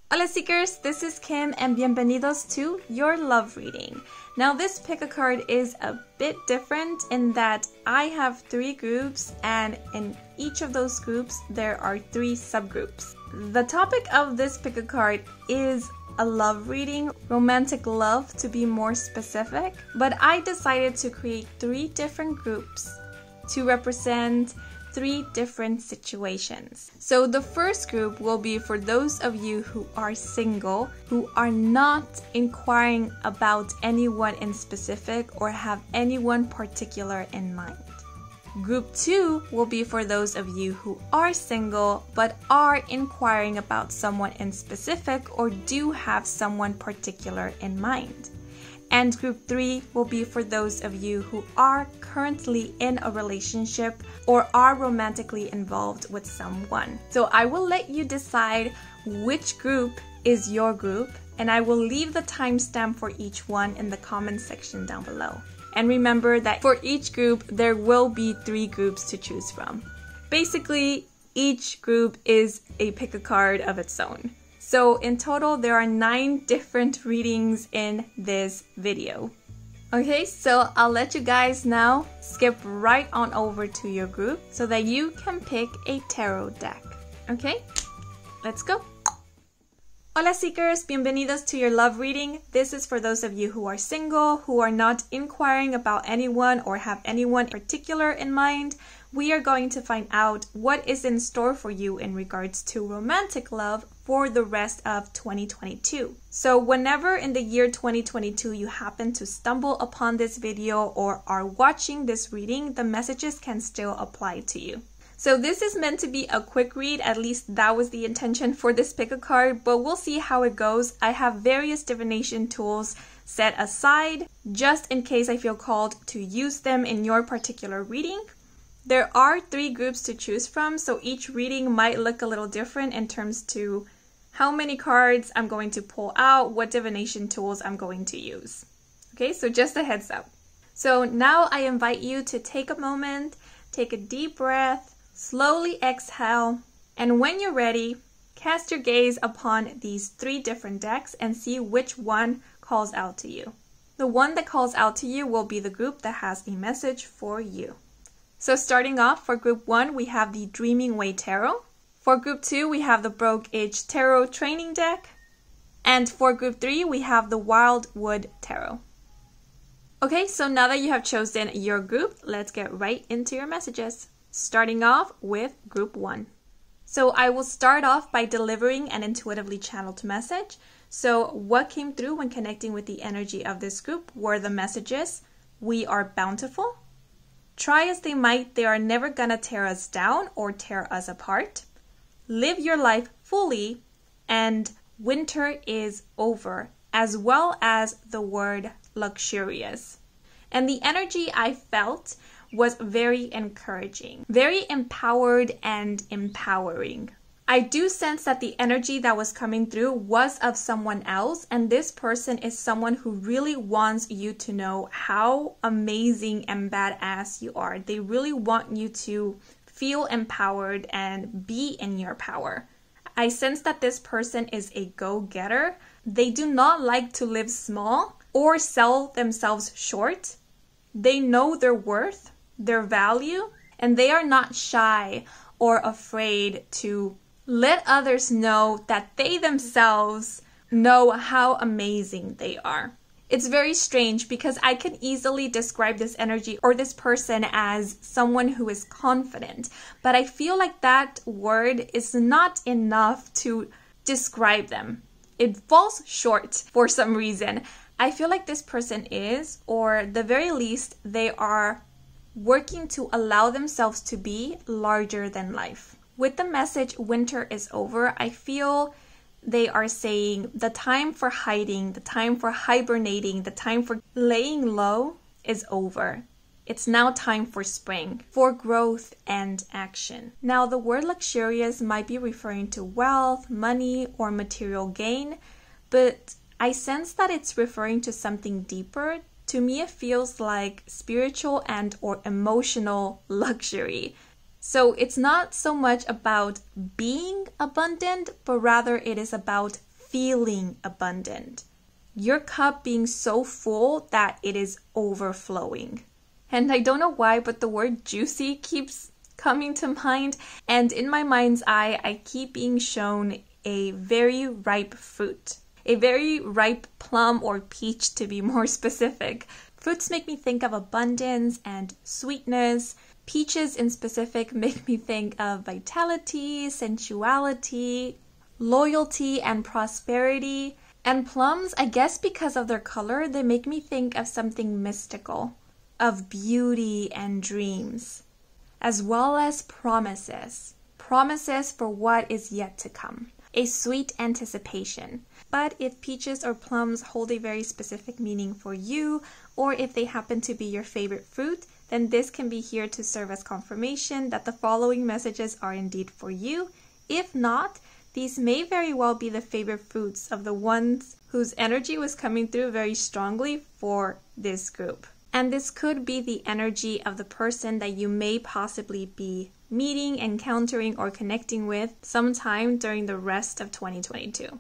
Hola Seekers, this is Kim and bienvenidos to your love reading. Now this pick a card is a bit different in that I have 3 groups and in each of those groups there are 3 subgroups. The topic of this pick a card is a love reading, romantic love to be more specific, but I decided to create 3 different groups to represent 3 different situations. So the first group will be for those of you who are single, who are not inquiring about anyone in specific or have anyone particular in mind. Group 2 will be for those of you who are single but are inquiring about someone in specific or do have someone particular in mind. And group 3 will be for those of you who are currently in a relationship or are romantically involved with someone. So I will let you decide which group is your group, and I will leave the timestamp for each one in the comment section down below. And remember that for each group, there will be 3 groups to choose from. Basically, each group is a pick a card of its own. So in total, there are 9 different readings in this video. Okay, so I'll let you guys now skip right on over to your group so that you can pick a tarot deck. Okay, let's go. Hola Seekers, bienvenidos to your love reading. This is for those of you who are single, who are not inquiring about anyone or have anyone in particular in mind. We are going to find out what is in store for you in regards to romantic love for the rest of 2022. So whenever in the year 2022 you happen to stumble upon this video or are watching this reading, the messages can still apply to you. So this is meant to be a quick read, at least that was the intention for this pick a card, but we'll see how it goes. I have various divination tools set aside just in case I feel called to use them in your particular reading. There are 3 groups to choose from, so each reading might look a little different in terms to how many cards I'm going to pull out, what divination tools I'm going to use. Okay, so just a heads up. So now I invite you to take a moment, take a deep breath, slowly exhale, and when you're ready, cast your gaze upon these 3 different decks and see which one calls out to you. The one that calls out to you will be the group that has a message for you. So starting off, for group 1, we have the Dreaming Way Tarot. For group 2, we have the Broke Age Tarot Training Deck. And for group 3, we have the Wildwood Tarot. Okay, so now that you have chosen your group, let's get right into your messages. Starting off with group 1. So I will start off by delivering an intuitively channeled message. So what came through when connecting with the energy of this group were the messages: we are bountiful. Try as they might, they are never gonna tear us down or tear us apart. Live your life fully, and winter is over, as well as the word luxurious. And the energy I felt was very encouraging, very empowered and empowering. I do sense that the energy that was coming through was of someone else, and this person is someone who really wants you to know how amazing and badass you are. They really want you to feel empowered and be in your power. I sense that this person is a go-getter. They do not like to live small or sell themselves short. They know their worth, their value, and they are not shy or afraid to let others know that they themselves know how amazing they are. It's very strange because I can easily describe this energy or this person as someone who is confident, but I feel like that word is not enough to describe them. It falls short for some reason. I feel like this person is, or the very least, they are working to allow themselves to be larger than life. With the message, winter is over, I feel they are saying the time for hiding, the time for hibernating, the time for laying low is over. It's now time for spring, for growth and action. Now, the word luxurious might be referring to wealth, money, or material gain, but I sense that it's referring to something deeper. To me, it feels like spiritual and or emotional luxury. So it's not so much about being abundant, but rather it is about feeling abundant. Your cup being so full that it is overflowing. And I don't know why, but the word juicy keeps coming to mind. And in my mind's eye, I keep being shown a very ripe fruit. A very ripe plum or peach, to be more specific. Fruits make me think of abundance and sweetness. Peaches in specific make me think of vitality, sensuality, loyalty, and prosperity. And plums, I guess because of their color, they make me think of something mystical, of beauty and dreams, as well as promises. Promises for what is yet to come. A sweet anticipation. But if peaches or plums hold a very specific meaning for you, or if they happen to be your favorite fruit, then this can be here to serve as confirmation that the following messages are indeed for you. If not, these may very well be the favorite fruits of the ones whose energy was coming through very strongly for this group. And this could be the energy of the person that you may possibly be meeting, encountering, or connecting with sometime during the rest of 2022.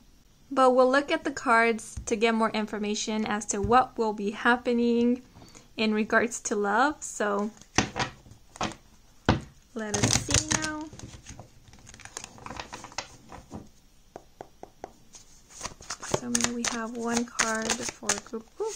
But we'll look at the cards to get more information as to what will be happening in regards to love. So let us see now. So we have one card for group. Ooh,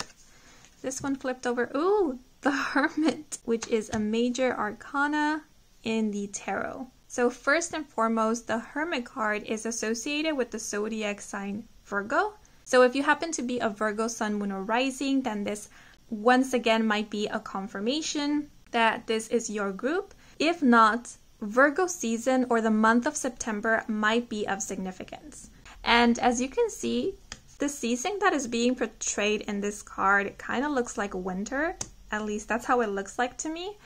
this one flipped over. Ooh, the Hermit, which is a major arcana in the tarot. So first and foremost, the Hermit card is associated with the zodiac sign Virgo. So if you happen to be a Virgo sun, moon, or rising, then this once again might be a confirmation that this is your group. If not, Virgo season or the month of September might be of significance. And as you can see, the season that is being portrayed in this card kind of looks like winter. At least that's how it looks like to me.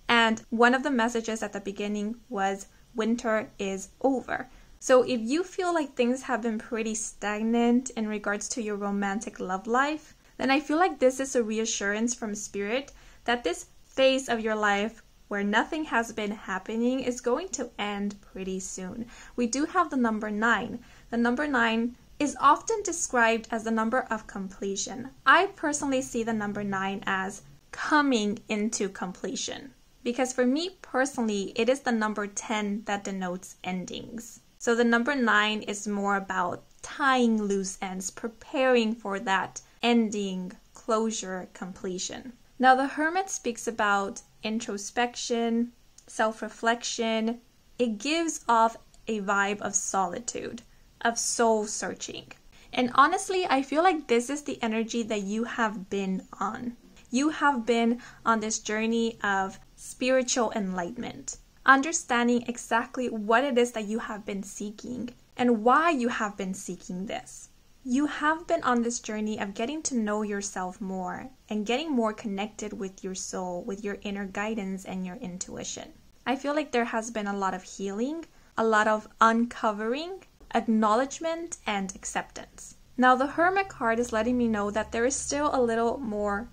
And one of the messages at the beginning was winter is over. So if you feel like things have been pretty stagnant in regards to your romantic love life, then I feel like this is a reassurance from Spirit that this phase of your life where nothing has been happening is going to end pretty soon. We do have the number 9. The number 9 is often described as the number of completion. I personally see the number 9 as coming into completion. Because for me personally, it is the number 10 that denotes endings. So the number 9 is more about tying loose ends, preparing for that ending, closure, completion. Now the Hermit speaks about introspection, self-reflection. It gives off a vibe of solitude, of soul searching. And honestly, I feel like this is the energy that you have been on. You have been on this journey of spiritual enlightenment, understanding exactly what it is that you have been seeking and why you have been seeking this. You have been on this journey of getting to know yourself more and getting more connected with your soul, with your inner guidance and your intuition. I feel like there has been a lot of healing, a lot of uncovering, acknowledgement, and acceptance. Now the Hermit card is letting me know that there is still a little more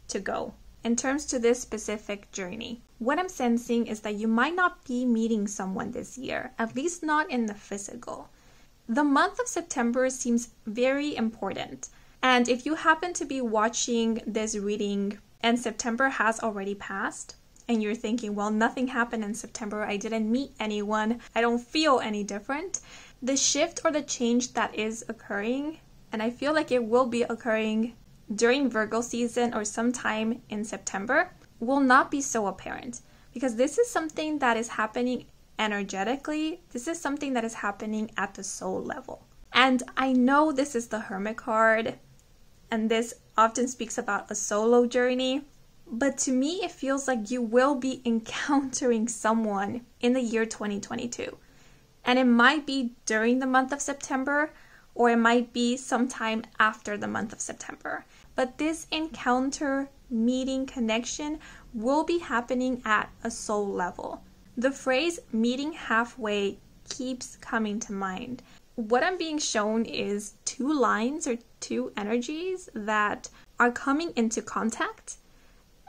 to go in terms to this specific journey. What I'm sensing is that you might not be meeting someone this year, at least not in the physical. The month of September seems very important. And if you happen to be watching this reading and September has already passed, and you're thinking, well, nothing happened in September, I didn't meet anyone, I don't feel any different, the shift or the change that is occurring, and I feel like it will be occurring during Virgo season or sometime in September, will not be so apparent. Because this is something that is happening energetically. This is something that is happening at the soul level. And I know this is the Hermit card, and this often speaks about a solo journey. But to me, it feels like you will be encountering someone in the year 2022. And it might be during the month of September, or it might be sometime after the month of September. But this encounter, meeting, connection will be happening at a soul level. The phrase meeting halfway keeps coming to mind. What I'm being shown is two lines or two energies that are coming into contact,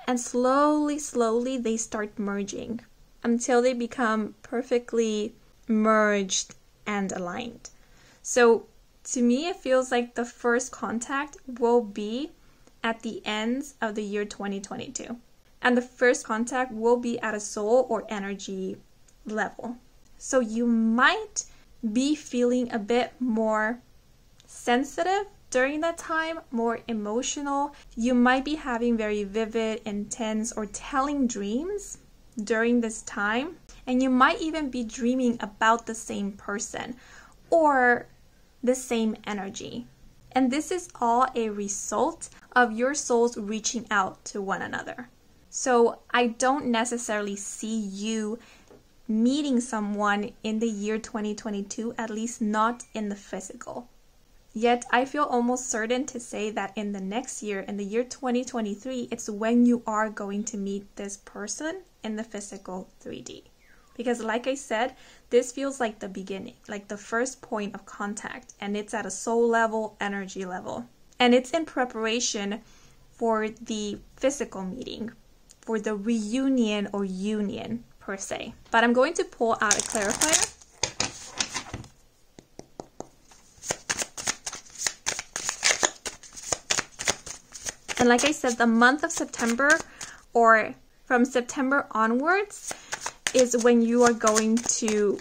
and slowly they start merging until they become perfectly merged and aligned. So To me, it feels like the first contact will be at the ends of the year 2022. And the first contact will be at a soul or energy level. So you might be feeling a bit more sensitive during that time, more emotional. You might be having very vivid, intense, or telling dreams during this time. And you might even be dreaming about the same person or the same energy. And this is all a result of your souls reaching out to one another. So I don't necessarily see you meeting someone in the year 2022, at least not in the physical. Yet I feel almost certain to say that in the next year, in the year 2023, it's when you are going to meet this person in the physical 3D. Because like I said, this feels like the beginning, like the first point of contact, and it's at a soul level, energy level. And it's in preparation for the physical meeting, for the reunion or union per se. But I'm going to pull out a clarifier. And like I said, the month of September, or from September onwards, is when you are going to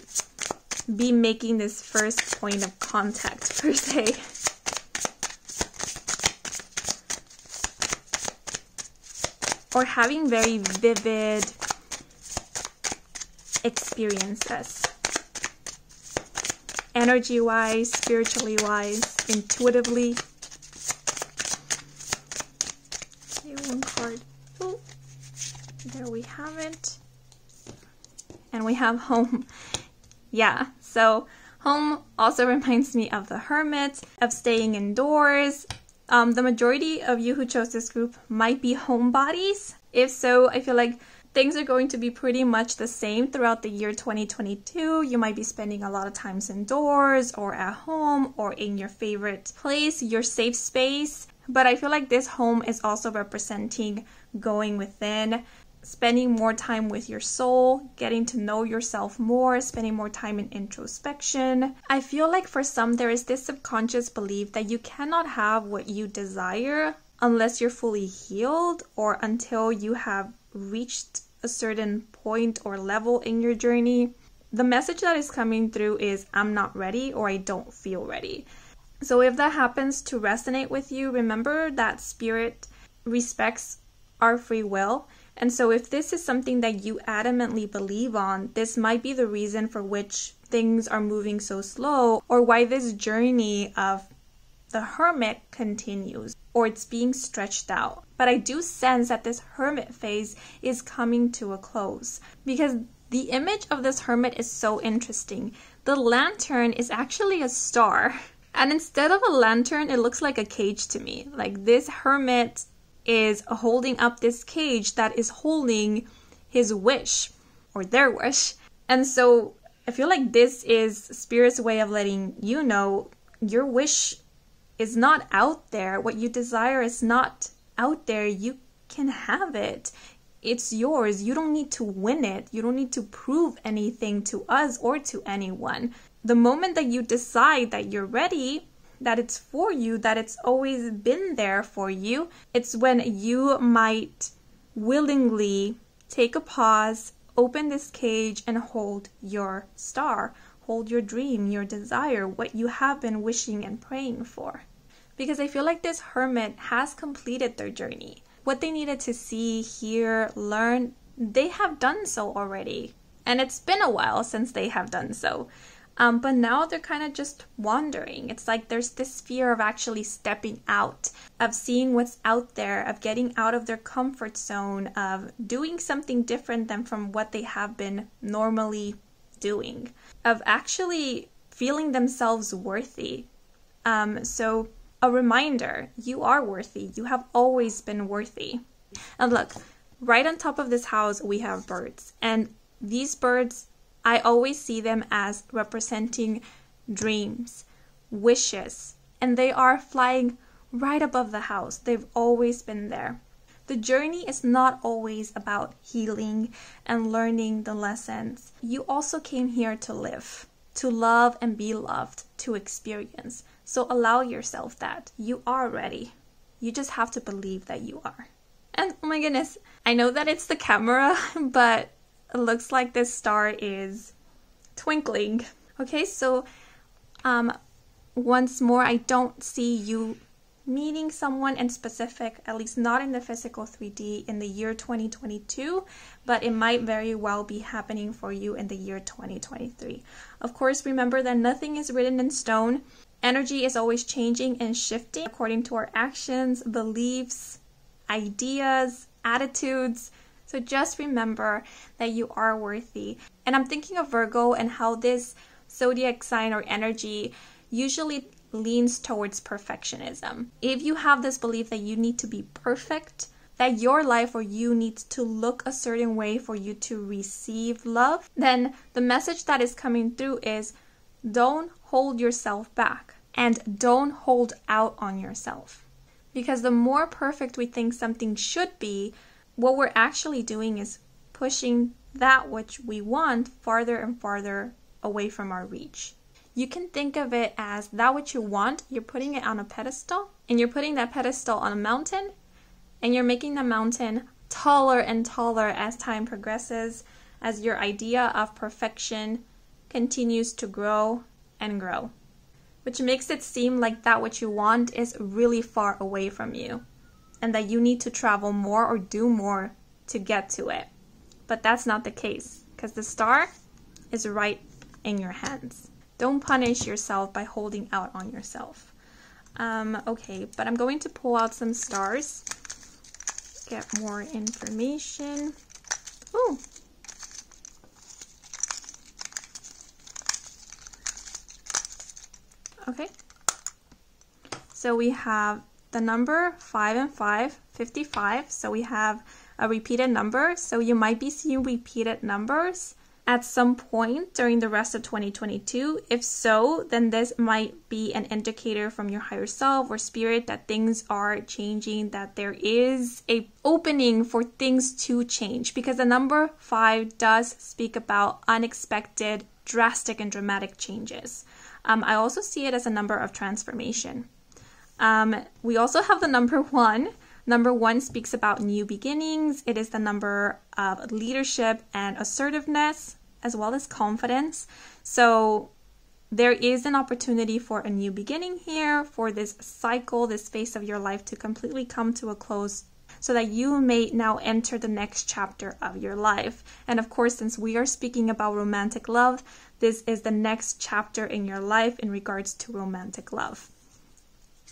be making this first point of contact per se. Or having very vivid experiences. Energy-wise, spiritually-wise, intuitively. Okay, one card. Oh, there we have it. And we have home. Yeah, so home also reminds me of the hermit, of staying indoors. The majority of you who chose this group might be homebodies. If so, I feel like things are going to be pretty much the same throughout the year 2022. You might be spending a lot of times indoors or at home or in your favorite place, your safe space. But I feel like this home is also representing going within, spending more time with your soul, getting to know yourself more, spending more time in introspection. I feel like for some there is this subconscious belief that you cannot have what you desire unless you're fully healed or until you have reached a certain point or level in your journey. The message that is coming through is I'm not ready or I don't feel ready. So if that happens to resonate with you, remember that spirit respects our free will. And so if this is something that you adamantly believe on, this might be the reason for which things are moving so slow, or why this journey of the hermit continues, or it's being stretched out. But I do sense that this hermit phase is coming to a close, because the image of this hermit is so interesting. The lantern is actually a star, and instead of a lantern, it looks like a cage to me. Like this hermit is holding up this cage that is holding his wish or their wish. And so I feel like this is Spirit's way of letting you know your wish is not out there. What you desire is not out there. You can have it. It's yours. You don't need to win it. You don't need to prove anything to us or to anyone. The moment that you decide that you're ready, that it's for you, that it's always been there for you, it's when you might willingly take a pause, open this cage, and hold your star, hold your dream, your desire, what you have been wishing and praying for. Because I feel like this hermit has completed their journey. What they needed to see, hear, learn, they have done so already. And it's been a while since they have done so. But now they're kind of just wandering. It's like there's this fear of actually stepping out, of seeing what's out there, of getting out of their comfort zone, of doing something different than from what they have been normally doing, of actually feeling themselves worthy. So a reminder, you are worthy. You have always been worthy. And look, right on top of this house, we have birds. And these birds, I always see them as representing dreams, wishes, and they are flying right above the house. They've always been there. The journey is not always about healing and learning the lessons. You also came here to live. to love and be loved, to experience. So allow yourself that. You are ready. You just have to believe that you are. And oh my goodness, I know that it's the camera, but it looks like this star is twinkling. Okay, so once more, I don't see you meeting someone in specific, at least not in the physical 3D in the year 2022, but it might very well be happening for you in the year 2023. Of course, remember that nothing is written in stone. Energy is always changing and shifting according to our actions, beliefs, ideas, attitudes. So just remember that you are worthy. And I'm thinking of Virgo and how this zodiac sign or energy usually leans towards perfectionism. If you have this belief that you need to be perfect, that your life or you needs to look a certain way for you to receive love, then the message that is coming through is don't hold yourself back and don't hold out on yourself. Because the more perfect we think something should be, what we're actually doing is pushing that which we want farther and farther away from our reach. You can think of it as that which you want, you're putting it on a pedestal, and you're putting that pedestal on a mountain, and you're making the mountain taller and taller as time progresses, as your idea of perfection continues to grow and grow, which makes it seem like that which you want is really far away from you, and that you need to travel more or do more to get to it. But that's not the case, because the star is right in your hands. Don't punish yourself by holding out on yourself. Okay, but I'm going to pull out some stars, get more information. Ooh. Okay. So we have the number 5 and 5, 55. So we have a repeated number. So you might be seeing repeated numbers at some point during the rest of 2022. If so, then this might be an indicator from your higher self or spirit that things are changing, that there is a opening for things to change, because the number 5 does speak about unexpected, drastic, and dramatic changes. I also see it as a number of transformation. We also have the number 1. Number 1 speaks about new beginnings. It is the number of leadership and assertiveness, as well as confidence. So there is an opportunity for a new beginning here, for this cycle, this phase of your life to completely come to a close, so that you may now enter the next chapter of your life. And of course, since we are speaking about romantic love, this is the next chapter in your life in regards to romantic love.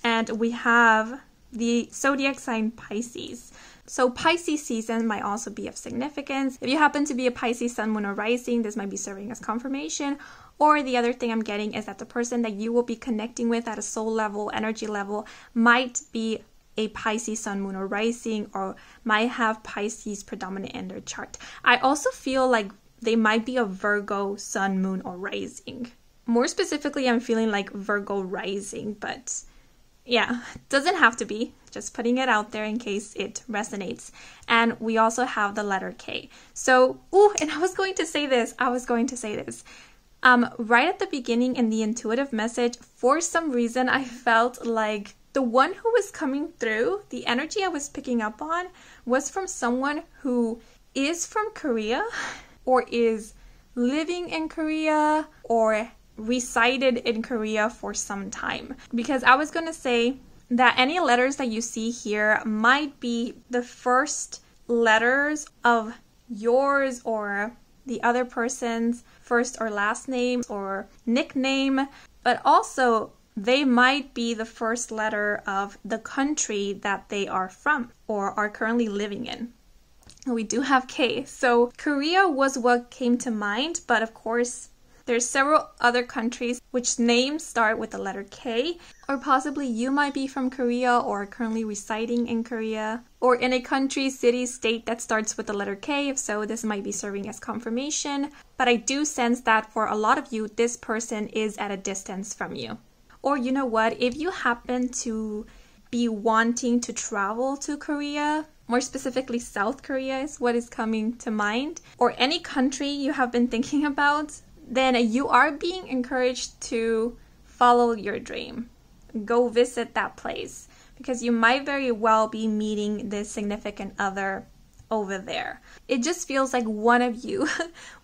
And we have the zodiac sign Pisces. So Pisces season might also be of significance. If you happen to be a Pisces sun, moon, or rising, this might be serving as confirmation. Or the other thing I'm getting is that the person that you will be connecting with at a soul level, energy level, might be a Pisces sun, moon, or rising, or might have Pisces predominant in their chart. I also feel like they might be a Virgo sun, moon, or rising. More specifically, I'm feeling like Virgo rising, but yeah, doesn't have to be. Just putting it out there in case it resonates. And we also have the letter K. So, and I was going to say this. Right at the beginning in the intuitive message, for some reason, I felt like the one who was coming through, the energy I was picking up on, was from someone who is from Korea, or is living in Korea, or resided in Korea for some time. Because I was going to say that any letters that you see here might be the first letters of yours or the other person's first or last name or nickname, but also they might be the first letter of the country that they are from or are currently living in. We do have K. So Korea was what came to mind, but of course there's several other countries which names start with the letter K, or possibly you might be from Korea or currently residing in Korea, or in a country, city, state that starts with the letter K. If so, this might be serving as confirmation. But I do sense that for a lot of you, this person is at a distance from you. Or you know what, if you happen to be wanting to travel to Korea, more specifically South Korea is what is coming to mind, or any country you have been thinking about, then you are being encouraged to follow your dream. Go visit that place because you might very well be meeting this significant other over there. It just feels like one of you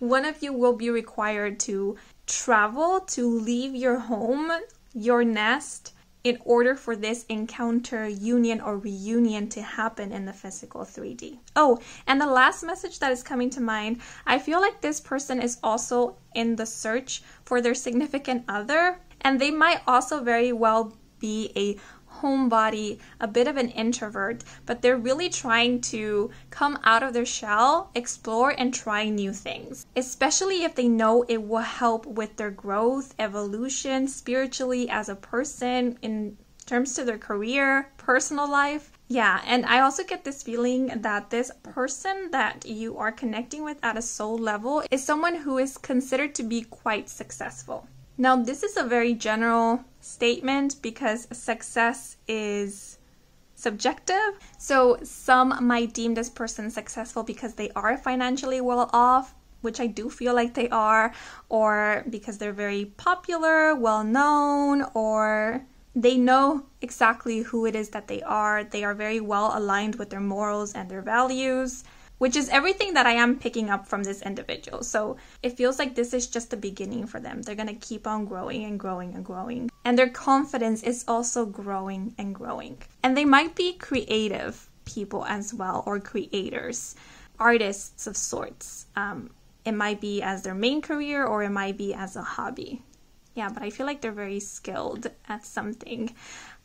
will be required to travel, to leave your home, your nest, in order for this encounter, union, or reunion to happen in the physical 3D. Oh, and the last message that is coming to mind, I feel like this person is also in the search for their significant other, and they might also very well be a homebody, a bit of an introvert, but they're really trying to come out of their shell, explore, and try new things, especially if they know it will help with their growth, evolution, spiritually as a person, in terms to their career, personal life. Yeah, and I also get this feeling that this person that you are connecting with at a soul level is someone who is considered to be quite successful. Now, this is a very general statement because success is subjective. So some might deem this person successful because they are financially well off, which I do feel like they are, or because they're very popular, well known, or they know exactly who it is that they are. They are very well aligned with their morals and their values, which is everything that I am picking up from this individual. So it feels like this is just the beginning for them. They're going to keep on growing and growing and growing. And their confidence is also growing and growing. And they might be creative people as well, or creators, artists of sorts. It might be as their main career, or it might be as a hobby. Yeah, but I feel like they're very skilled at something.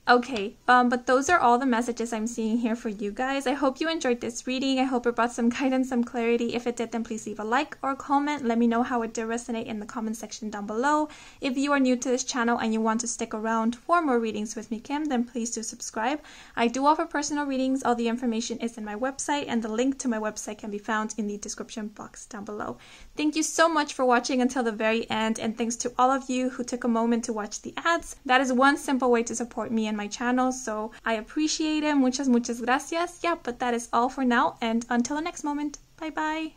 Okay, but those are all the messages I'm seeing here for you guys. I hope you enjoyed this reading. I hope it brought some guidance, some clarity. If it did, then please leave a like or a comment. Let me know how it did resonate in the comment section down below. If you are new to this channel and you want to stick around for more readings with me, Kim, then please do subscribe. I do offer personal readings. All the information is in my website, and the link to my website can be found in the description box down below. Thank you so much for watching until the very end, and thanks to all of you who took a moment to watch the ads. That is one simple way to support me and my channel, so I appreciate it. Muchas gracias. Yeah, but that is all for now, and until the next moment, bye bye.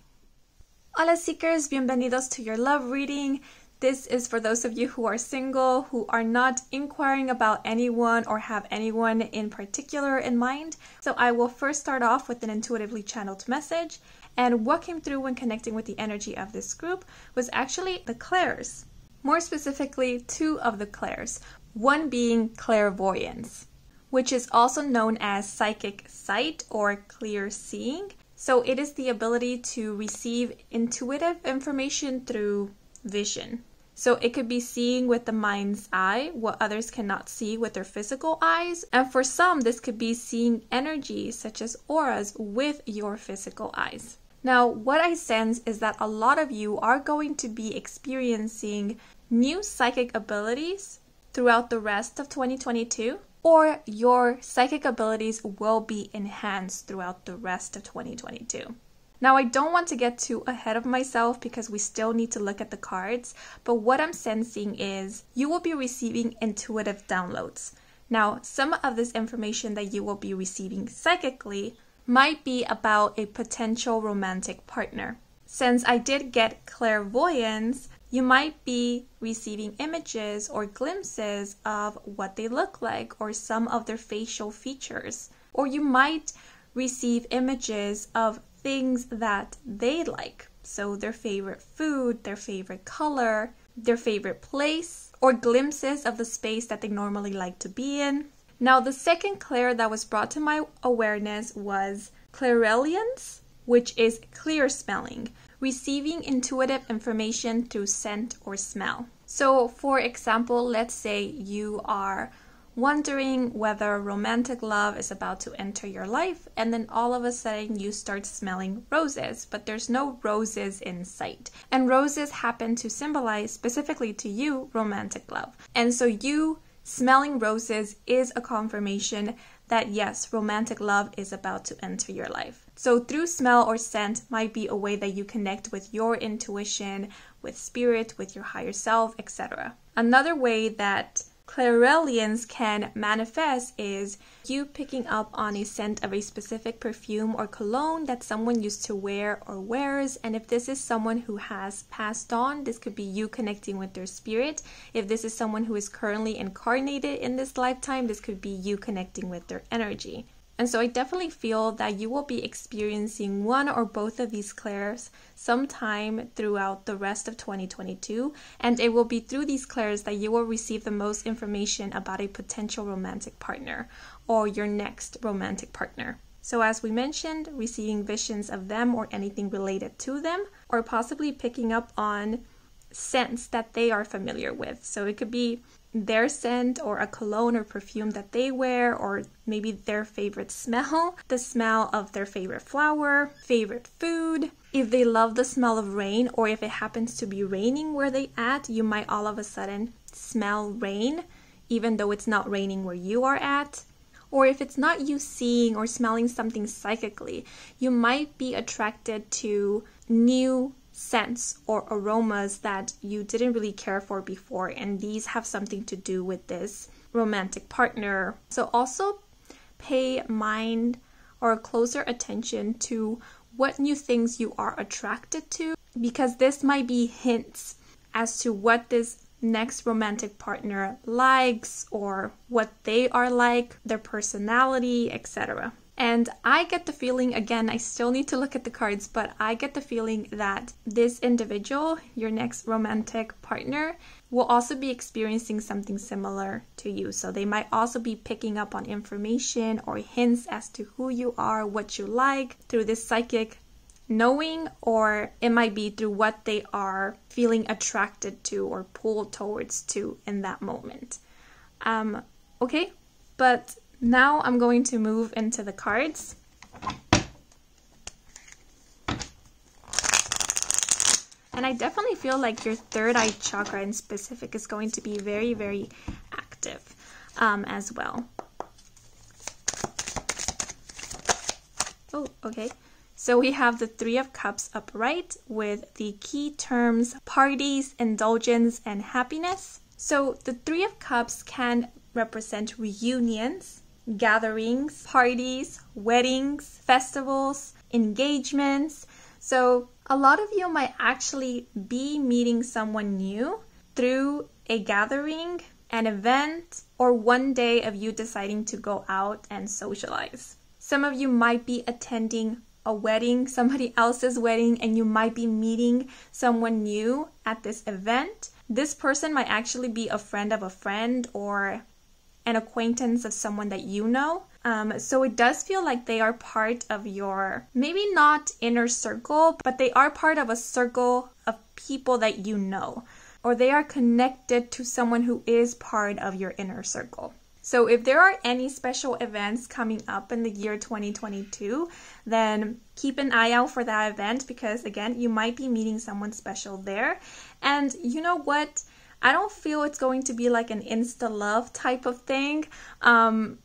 Hola seekers, bienvenidos to your love reading. This is for those of you who are single, who are not inquiring about anyone or have anyone in particular in mind. So I will first start off with an intuitively channeled message, and what came through when connecting with the energy of this group was actually the clairs. More specifically, two of the clairs. One being clairvoyance, which is also known as psychic sight or clear seeing. So it is the ability to receive intuitive information through vision. So it could be seeing with the mind's eye what others cannot see with their physical eyes. And for some, this could be seeing energies such as auras with your physical eyes. Now, what I sense is that a lot of you are going to be experiencing new psychic abilities throughout the rest of 2022, or your psychic abilities will be enhanced throughout the rest of 2022. Now, I don't want to get too ahead of myself because we still need to look at the cards, but what I'm sensing is you will be receiving intuitive downloads. Now, some of this information that you will be receiving psychically might be about a potential romantic partner. Since I did get clairvoyance, you might be receiving images or glimpses of what they look like or some of their facial features. Or you might receive images of things that they like. So their favorite food, their favorite color, their favorite place, or glimpses of the space that they normally like to be in. Now, the second clair that was brought to my awareness was claireliance, which is clear smelling. Receiving intuitive information through scent or smell. So, for example, let's say you are wondering whether romantic love is about to enter your life, and then all of a sudden you start smelling roses, but there's no roses in sight. And roses happen to symbolize, specifically to you, romantic love. And so you smelling roses is a confirmation that yes, romantic love is about to enter your life. So through smell or scent might be a way that you connect with your intuition, with spirit, with your higher self, etc. Another way that clairalience can manifest is you picking up on a scent of a specific perfume or cologne that someone used to wear or wears. And if this is someone who has passed on, this could be you connecting with their spirit. If this is someone who is currently incarnated in this lifetime, this could be you connecting with their energy. And so I definitely feel that you will be experiencing one or both of these clairs sometime throughout the rest of 2022. And it will be through these clairs that you will receive the most information about a potential romantic partner or your next romantic partner. So as we mentioned, receiving visions of them or anything related to them, or possibly picking up on scents that they are familiar with. So it could be their scent or a cologne or perfume that they wear, or maybe their favorite smell, the smell of their favorite flower, favorite food. If they love the smell of rain, or if it happens to be raining where they at, you might all of a sudden smell rain, even though it's not raining where you are at. Or if it's not you seeing or smelling something psychically, you might be attracted to new scents or aromas that you didn't really care for before, and these have something to do with this romantic partner. So also pay mind or closer attention to what new things you are attracted to, because this might be hints as to what this next romantic partner likes or what they are like, their personality, etc. And I get the feeling, again, I still need to look at the cards, but I get the feeling that this individual, your next romantic partner, will also be experiencing something similar to you. So they might also be picking up on information or hints as to who you are, what you like, through this psychic knowing, or it might be through what they are feeling attracted to or pulled towards to in that moment. Okay, but now I'm going to move into the cards. And I definitely feel like your third eye chakra in specific is going to be very, very active as well. Oh, okay. So we have the Three of Cups upright with the key terms parties, indulgence, and happiness. So the Three of Cups can represent reunions, gatherings, parties, weddings, festivals, engagements. So a lot of you might actually be meeting someone new through a gathering, an event, or one day of you deciding to go out and socialize. Some of you might be attending a wedding, somebody else's wedding, and you might be meeting someone new at this event. This person might actually be a friend of a friend or an acquaintance of someone that you know. So it does feel like they are part of your, maybe not inner circle, but they are part of a circle of people that you know, or they are connected to someone who is part of your inner circle. So if there are any special events coming up in the year 2022, then keep an eye out for that event, because again, you might be meeting someone special there. And you know what? I don't feel it's going to be like an insta-love type of thing.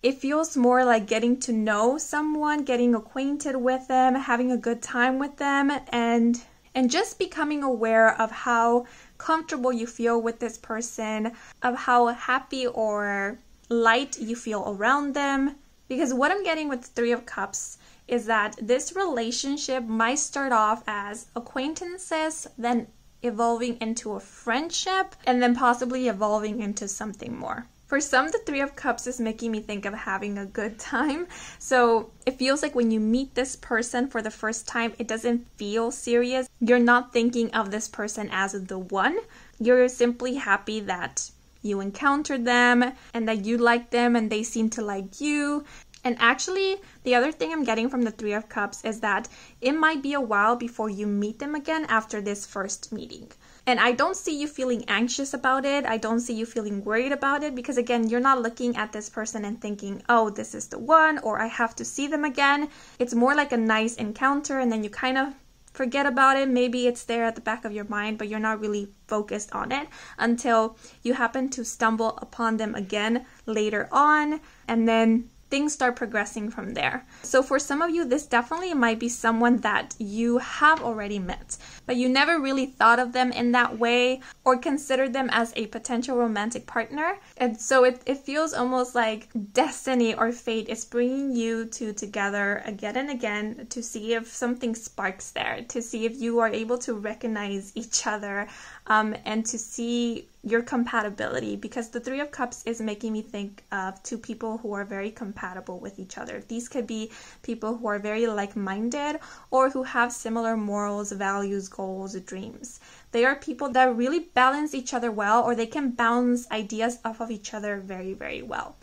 It feels more like getting to know someone, getting acquainted with them, having a good time with them, and just becoming aware of how comfortable you feel with this person, of how happy or light you feel around them. Because what I'm getting with the Three of Cups is that this relationship might start off as acquaintances, then evolving into a friendship, and then possibly evolving into something more. For some, the Three of Cups is making me think of having a good time. So it feels like when you meet this person for the first time, it doesn't feel serious. You're not thinking of this person as the one. You're simply happy that you encountered them and that you like them and they seem to like you. And actually, the other thing I'm getting from the Three of Cups is that it might be a while before you meet them again after this first meeting. And I don't see you feeling anxious about it. I don't see you feeling worried about it, because again, you're not looking at this person and thinking, oh, this is the one, or I have to see them again. It's more like a nice encounter, and then you kind of forget about it. Maybe it's there at the back of your mind, but you're not really focused on it until you happen to stumble upon them again later on. And then things start progressing from there. So for some of you, this definitely might be someone that you have already met, but you never really thought of them in that way or considered them as a potential romantic partner. And so it feels almost like destiny or fate is bringing you two together again and again to see if something sparks there, to see if you are able to recognize each other, and to see your compatibility, because the Three of Cups is making me think of two people who are very compatible with each other. These could be people who are very like-minded or who have similar morals, values, goals, dreams. They are people that really balance each other well, or they can bounce ideas off of each other very, very well.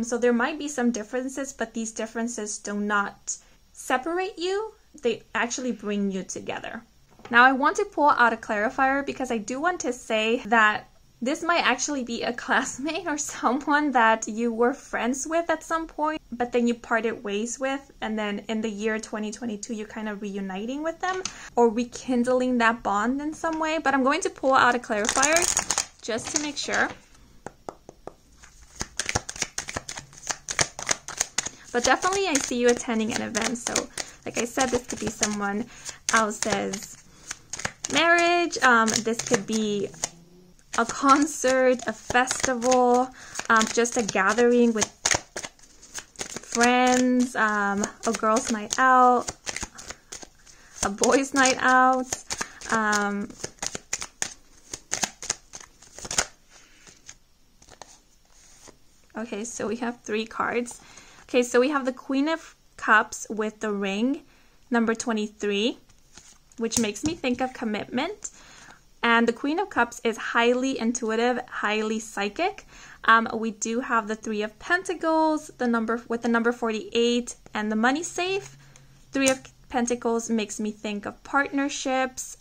So there might be some differences, but these differences do not separate you. They actually bring you together. Now I want to pull out a clarifier because I do want to say that this might actually be a classmate or someone that you were friends with at some point, but then you parted ways with, and then in the year 2022 you're kind of reuniting with them or rekindling that bond in some way. But I'm going to pull out a clarifier just to make sure. But definitely I see you attending an event. So like I said, this could be someone else's marriage. This could be a concert, a festival, just a gathering with friends, a girls' night out, a boys' night out. Okay, so we have 3 cards. Okay, so we have the Queen of Cups with the ring, number 23, which makes me think of commitment. And the Queen of Cups is highly intuitive, highly psychic. We do have the Three of Pentacles, the number 48, and the money safe. Three of Pentacles makes me think of partnerships,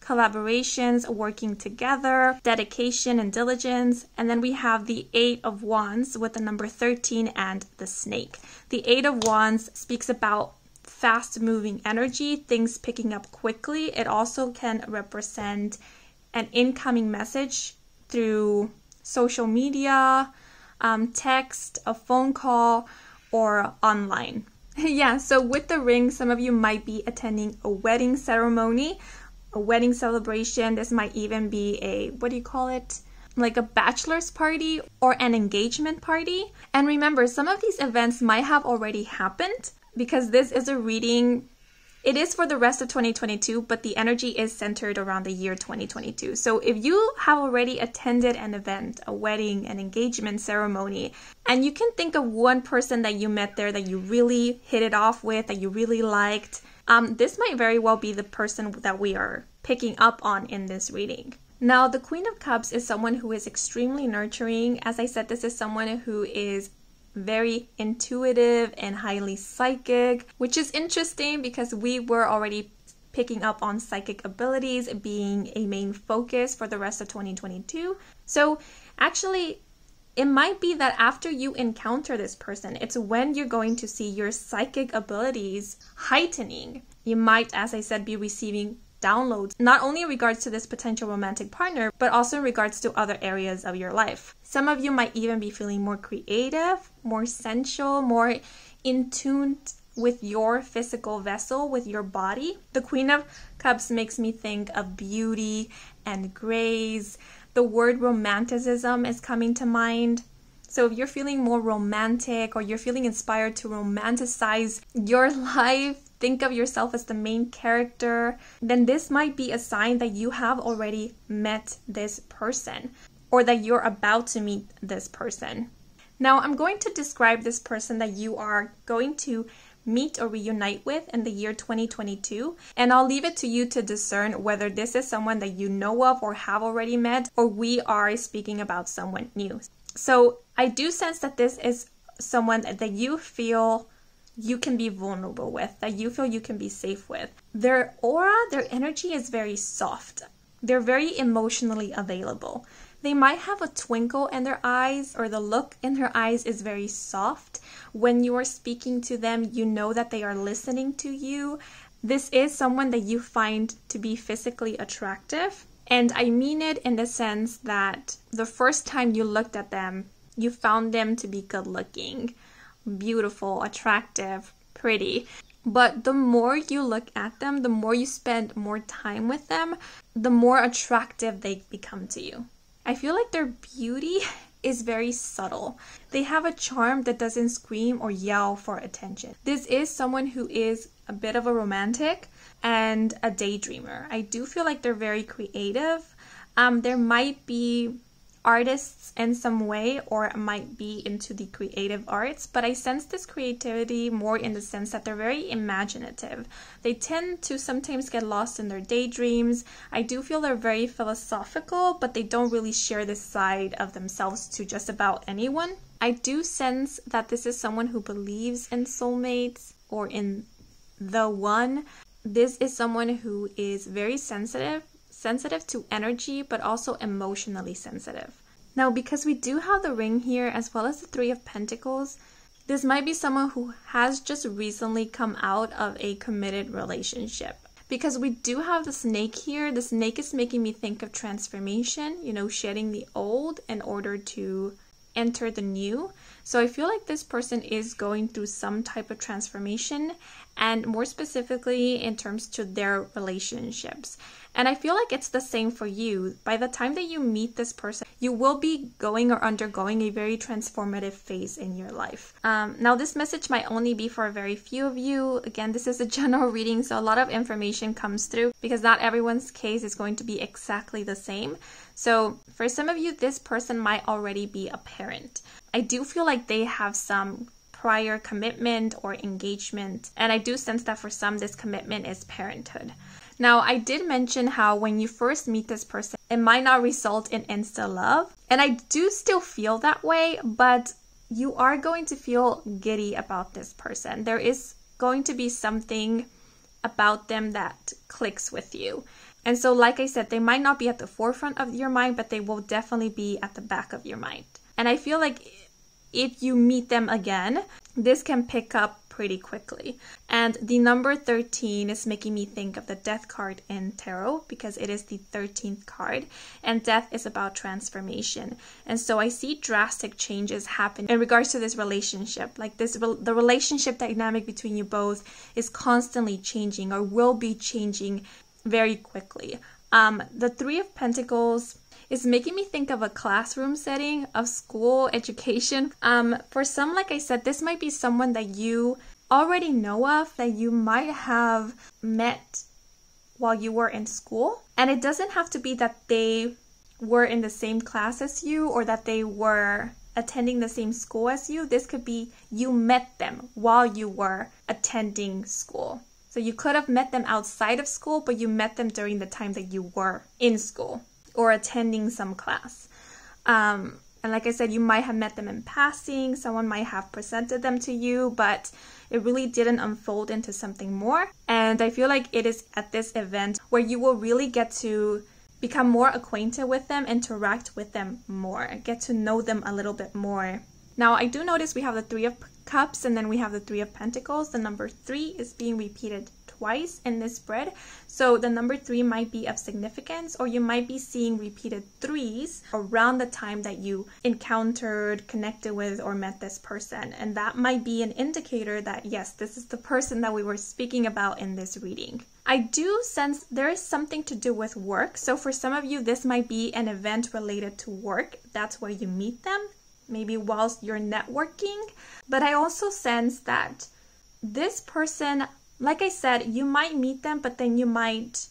collaborations, working together, dedication and diligence. And then we have the 8 of Wands with the number 13 and the snake. The 8 of Wands speaks about fast-moving energy, things picking up quickly. It also can represent an incoming message through social media, text, a phone call, or online. Yeah, so with the ring, some of you might be attending a wedding ceremony, a wedding celebration. This might even be a, what do you call it? Like a bachelor's party or an engagement party. And remember, some of these events might have already happened, because this is a reading, it is for the rest of 2022, but the energy is centered around the year 2022. So if you have already attended an event, a wedding, an engagement ceremony, and you can think of one person that you met there that you really hit it off with, that you really liked, this might very well be the person that we are picking up on in this reading. Now, the Queen of Cups is someone who is extremely nurturing. As I said, this is someone who is very intuitive and highly psychic, which is interesting because we were already picking up on psychic abilities being a main focus for the rest of 2022. So actually, it might be that after you encounter this person, it's when you're going to see your psychic abilities heightening. You might, as I said, be receiving downloads, not only in regards to this potential romantic partner, but also in regards to other areas of your life. Some of you might even be feeling more creative, more sensual, more in tune with your physical vessel, with your body. The Queen of Cups makes me think of beauty and grace. The word romanticism is coming to mind. So if you're feeling more romantic or you're feeling inspired to romanticize your life, think of yourself as the main character, then this might be a sign that you have already met this person or that you're about to meet this person. Now, I'm going to describe this person that you are going to meet or reunite with in the year 2022, and I'll leave it to you to discern whether this is someone that you know of or have already met, or we are speaking about someone new. So I do sense that this is someone that you feel you can be vulnerable with, that you feel you can be safe with. Their aura, their energy is very soft. They're very emotionally available. They might have a twinkle in their eyes, or the look in their eyes is very soft. When you are speaking to them, you know that they are listening to you. This is someone that you find to be physically attractive. And I mean it in the sense that the first time you looked at them, you found them to be good looking, beautiful, attractive, pretty. But the more you look at them, the more you spend more time with them, the more attractive they become to you. I feel like their beauty is very subtle. They have a charm that doesn't scream or yell for attention. This is someone who is a bit of a romantic and a daydreamer. I do feel like they're very creative. There might be artists in some way, or might be into the creative arts, but I sense this creativity more in the sense that they're very imaginative. They tend to sometimes get lost in their daydreams. I do feel they're very philosophical, but they don't really share this side of themselves to just about anyone. I do sense that this is someone who believes in soulmates or in the one. This is someone who is very sensitive to energy, but also emotionally sensitive. Now, because we do have the ring here as well as the Three of Pentacles, this might be someone who has just recently come out of a committed relationship. Because we do have the snake here, the snake is making me think of transformation, shedding the old in order to enter the new. So I feel like this person is going through some type of transformation, and more specifically in terms to their relationships. And I feel like it's the same for you. By the time that you meet this person, you will be going or undergoing a very transformative phase in your life. Now, this message might only be for a very few of you. Again, this is a general reading, so a lot of information comes through because not everyone's case is going to be exactly the same. So for some of you, this person might already be a parent. I do feel like they have some prior commitment or engagement, and I do sense that for some, this commitment is parenthood. Now, I did mention how when you first meet this person, it might not result in insta love, and I do still feel that way, but you are going to feel giddy about this person. There is going to be something about them that clicks with you. And so, like I said, they might not be at the forefront of your mind, but they will definitely be at the back of your mind. And I feel like if you meet them again, this can pick up pretty quickly. And the number 13 is making me think of the death card in tarot because it is the 13th card, and death is about transformation. And so I see drastic changes happen in regards to this relationship. Like the relationship dynamic between you both is constantly changing or will be changing very quickly. The Three of Pentacles is making me think of a classroom setting of school education. For some, like I said, this might be someone that you already know of, that you might have met while you were in school. And it doesn't have to be that they were in the same class as you or that they were attending the same school as you. This could be you met them while you were attending school. So you could have met them outside of school, but you met them during the time that you were in school or attending some class. And like I said, you might have met them in passing. Someone might have presented them to you, but it really didn't unfold into something more. And I feel like it is at this event where you will really get to become more acquainted with them, interact with them more, get to know them a little bit more. Now, I do notice we have the Three of Cups and then we have the Three of Pentacles. The number 3 is being repeated twice in this spread. So the number 3 might be of significance, or you might be seeing repeated 3s around the time that you encountered, connected with, or met this person. And that might be an indicator that, yes, this is the person that we were speaking about in this reading. I do sense there is something to do with work. So for some of you, this might be an event related to work. That's where you meet them, maybe whilst you're networking. But I also sense that this person, like I said, you might meet them, but then you might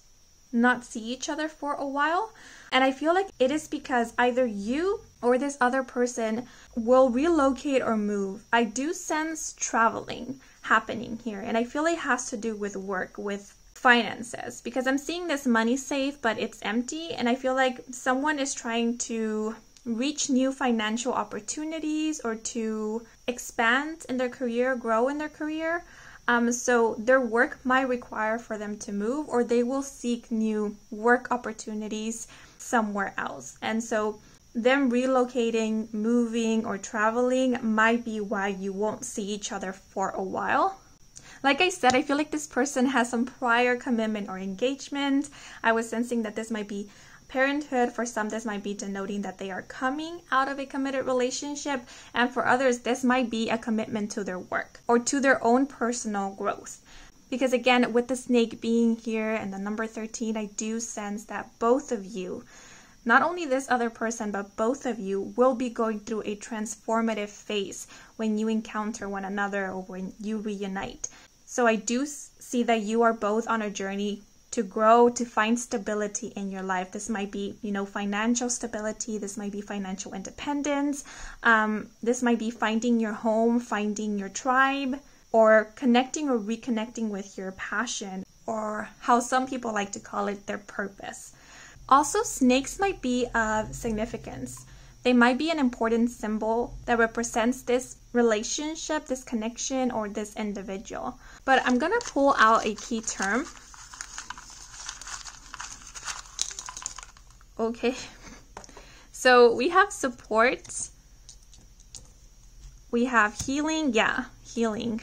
not see each other for a while. And I feel like it is because either you or this other person will relocate or move. I do sense traveling happening here. And I feel it has to do with work, with finances, because I'm seeing this money safe, but it's empty. And I feel like someone is trying to reach new financial opportunities or to expand in their career, grow in their career. So their work might require for them to move, or they will seek new work opportunities somewhere else. And so them relocating, moving, or traveling might be why you won't see each other for a while. Like I said, I feel like this person has some prior commitment or engagement. I was sensing that this might be parenthood. For some, this might be denoting that they are coming out of a committed relationship. And for others, this might be a commitment to their work or to their own personal growth. Because again, with the snake being here and the number 13, I do sense that both of you, not only this other person, but both of you will be going through a transformative phase when you encounter one another or when you reunite. So I do see that you are both on a journey to grow, to find stability in your life. This might be, financial stability. This might be financial independence. This might be finding your home, finding your tribe, or connecting or reconnecting with your passion, or how some people like to call it, their purpose. Also, snakes might be of significance. They might be an important symbol that represents this relationship, this connection, or this individual. But I'm going to pull out a key term. Okay. So we have support. We have healing. Yeah, healing.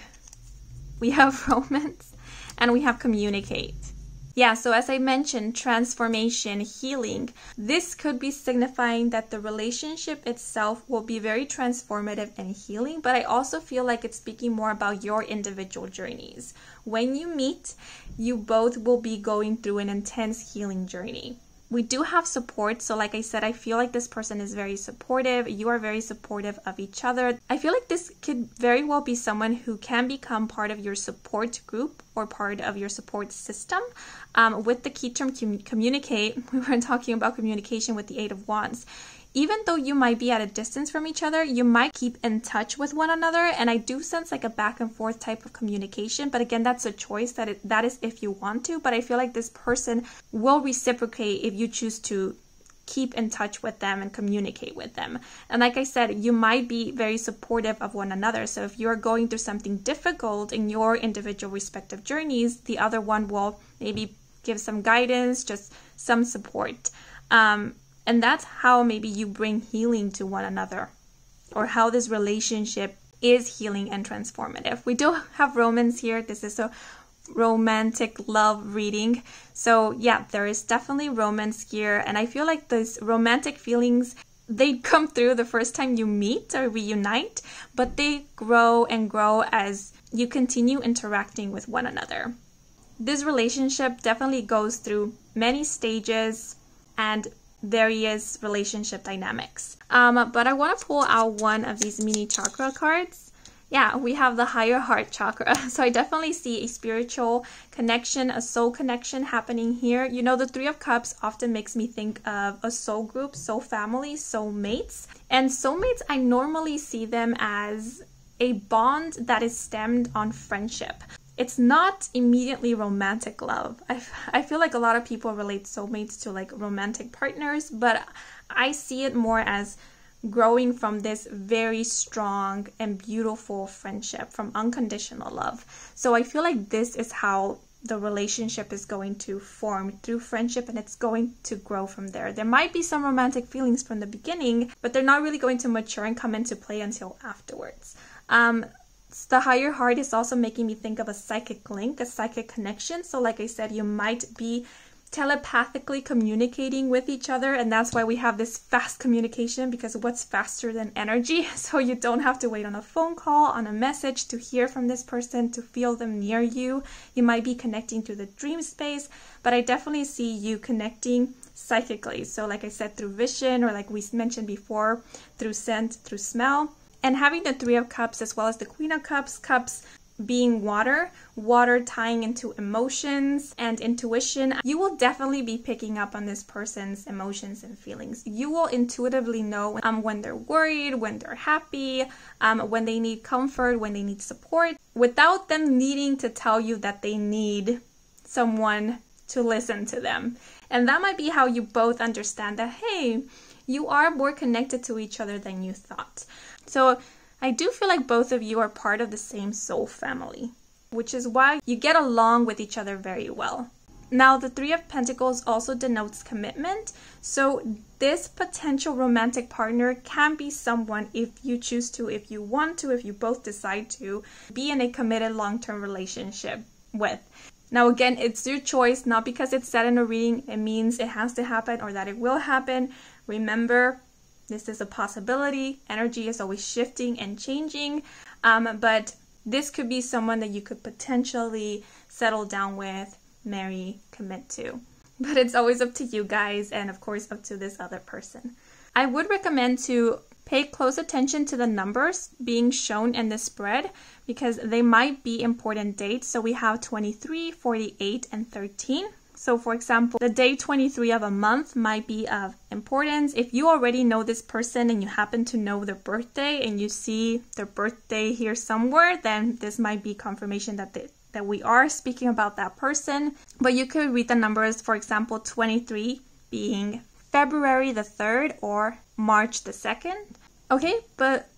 We have romance, and we have communicate. Yeah, so as I mentioned, transformation, healing. This could be signifying that the relationship itself will be very transformative and healing, but I also feel like it's speaking more about your individual journeys. When you meet, you both will be going through an intense healing journey. We do have support. So like I said, I feel like this person is very supportive. You are very supportive of each other. I feel like this could very well be someone who can become part of your support group or part of your support system. With the key term communicate, we were talking about communication with the 8 of Wands. Even though you might be at a distance from each other, you might keep in touch with one another. And I do sense like a back and forth type of communication. But again, that's a choice. That is if you want to. But I feel like this person will reciprocate if you choose to keep in touch with them and communicate with them. And like I said, you might be very supportive of one another. So if you're going through something difficult in your individual respective journeys, the other one will maybe give some guidance, just some support. And that's how maybe you bring healing to one another, or how this relationship is healing and transformative. We do have romance here. This is a romantic love reading. So yeah, there is definitely romance here. And I feel like those romantic feelings, they come through the first time you meet or reunite, but they grow and grow as you continue interacting with one another. This relationship definitely goes through many stages and various relationship dynamics. But I want to pull out one of these mini chakra cards. Yeah, we have the higher heart chakra. So I definitely see a spiritual connection, a soul connection happening here. The 3 of Cups often makes me think of a soul group, soul family, soul mates. And soulmates, I normally see them as a bond that is stemmed on friendship. It's not immediately romantic love. I feel like a lot of people relate soulmates to like romantic partners, but I see it more as growing from this very strong and beautiful friendship, from unconditional love. So I feel like this is how the relationship is going to form, through friendship, and it's going to grow from there. There might be some romantic feelings from the beginning, but they're not really going to mature and come into play until afterwards. The higher heart is also making me think of a psychic link, a psychic connection. So like I said, you might be telepathically communicating with each other, and that's why we have this fast communication, because what's faster than energy? So you don't have to wait on a phone call, on a message to hear from this person, to feel them near you. You might be connecting through the dream space, but I definitely see you connecting psychically. So like I said, through vision, or like we mentioned before, through scent, through smell. And having the 3 of Cups as well as the Queen of Cups, cups being water tying into emotions and intuition, you will definitely be picking up on this person's emotions and feelings. You will intuitively know when they're worried, when they're happy, when they need comfort, when they need support, without them needing to tell you that they need someone to listen to them. And that might be how you both understand that, hey, you are more connected to each other than you thought. So I do feel like both of you are part of the same soul family, which is why you get along with each other very well. Now, the 3 of Pentacles also denotes commitment. So this potential romantic partner can be someone, if you choose to, if you want to, if you both decide to, be in a committed long-term relationship with. Now again, it's your choice, not because it's said in a reading, it means it has to happen or that it will happen. Remember, this is a possibility. Energy is always shifting and changing, but this could be someone that you could potentially settle down with, marry, commit to. But it's always up to you guys, and of course up to this other person. I would recommend to pay close attention to the numbers being shown in the spread because they might be important dates. So we have 23, 48, and 13. So for example, the day 23 of a month might be of importance. If you already know this person and you happen to know their birthday and you see their birthday here somewhere, then this might be confirmation that we are speaking about that person. But you could read the numbers, for example, 23 being February the 3rd or March the 2nd. Okay, but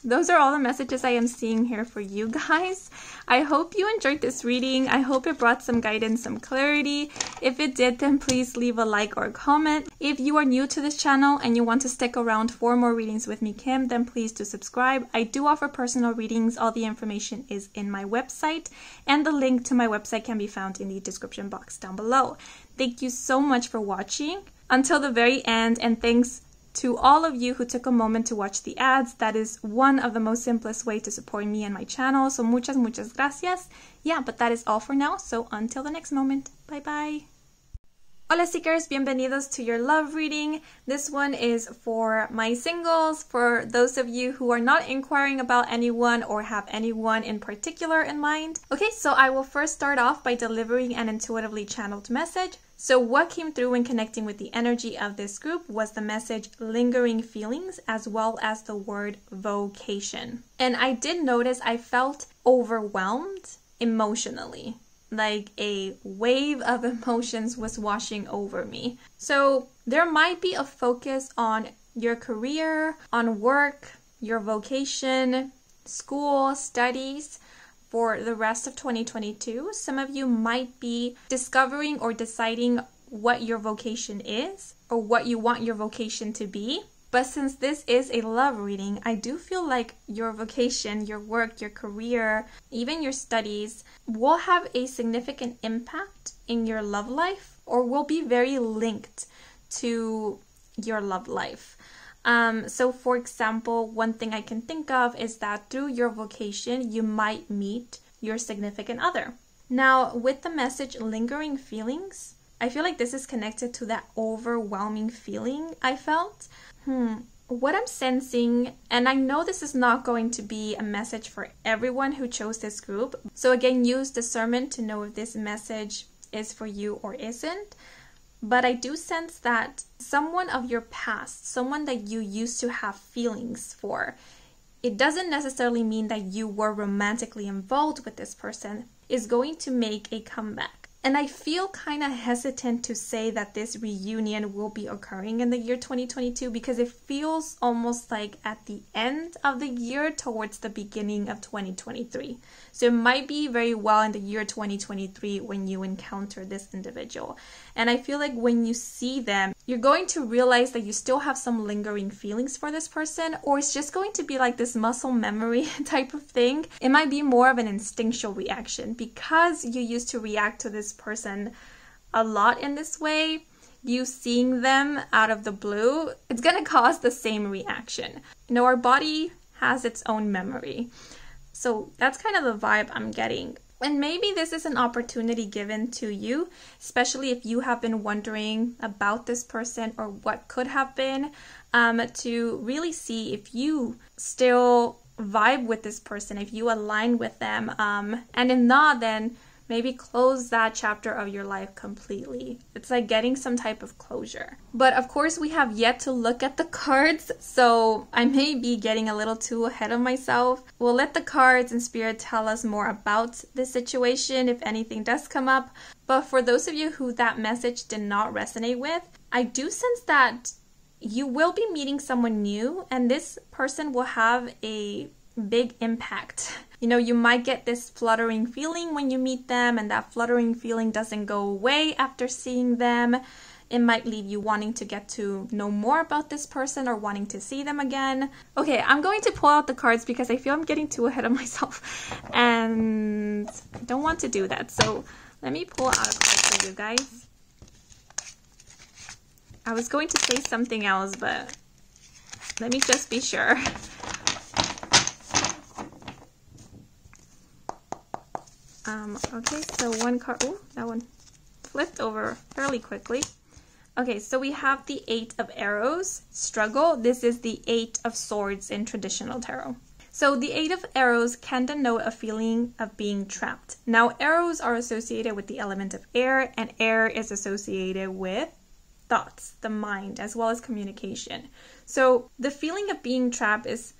those are all the messages I am seeing here for you guys. I hope you enjoyed this reading. I hope it brought some guidance, some clarity. If it did, then please leave a like or a comment. If you are new to this channel and you want to stick around for more readings with me, Kim, then please do subscribe. I do offer personal readings. All the information is in my website, and the link to my website can be found in the description box down below. Thank you so much for watching until the very end, and thanks to all of you who took a moment to watch the ads. That is one of the most simplest way to support me and my channel. So muchas gracias. Yeah, but that is all for now. So until the next moment, bye bye. Hola seekers, bienvenidos to your love reading. This one is for my singles, for those of you who are not inquiring about anyone or have anyone in particular in mind. Okay, so I will first start off by delivering an intuitively channeled message. So what came through when connecting with the energy of this group was the message lingering feelings as well as the word vocation. And I did notice I felt overwhelmed emotionally. Like a wave of emotions was washing over me. So there might be a focus on your career, on work, your vocation, school, studies for the rest of 2022. Some of you might be discovering or deciding what your vocation is or what you want your vocation to be. But since this is a love reading, I do feel like your vocation, your work, your career, even your studies will have a significant impact in your love life or will be very linked to your love life. So for example, one thing I can think of is that through your vocation, you might meet your significant other. Now, with the message lingering feelings, I feel like this is connected to that overwhelming feeling I felt. What I'm sensing, and I know this is not going to be a message for everyone who chose this group. So again, use discernment to know if this message is for you or isn't. But I do sense that someone of your past, someone that you used to have feelings for, it doesn't necessarily mean that you were romantically involved with this person, is going to make a comeback. And I feel kind of hesitant to say that this reunion will be occurring in the year 2022 because it feels almost like at the end of the year towards the beginning of 2023. So it might be very well in the year 2023 when you encounter this individual. And I feel like when you see them, you're going to realize that you still have some lingering feelings for this person, or it's just going to be like this muscle memory type of thing. It might be more of an instinctual reaction because you used to react to this person a lot in this way. You seeing them out of the blue, it's going to cause the same reaction. You know, our body has its own memory. So that's kind of the vibe I'm getting. And maybe this is an opportunity given to you, especially if you have been wondering about this person or what could have been, to really see if you still vibe with this person, if you align with them. And if not, then maybe close that chapter of your life completely. It's like getting some type of closure. But of course, we have yet to look at the cards, so I may be getting a little too ahead of myself. We'll let the cards and spirit tell us more about this situation if anything does come up. But for those of you who that message did not resonate with, I do sense that you will be meeting someone new, and this person will have a big impact. You know, you might get this fluttering feeling when you meet them, and that fluttering feeling doesn't go away after seeing them. It might leave you wanting to get to know more about this person or wanting to see them again. Okay, I'm going to pull out the cards because I feel I'm getting too ahead of myself and I don't want to do that. So let me pull out a card for you guys. I was going to say something else, but let me just be sure. Okay, so one card, oh, that one flipped over fairly quickly. Okay, so we have the 8 of Arrows, struggle. This is the 8 of Swords in traditional tarot. So the 8 of Arrows can denote a feeling of being trapped. Now, arrows are associated with the element of air, and air is associated with thoughts, the mind, as well as communication. So the feeling of being trapped is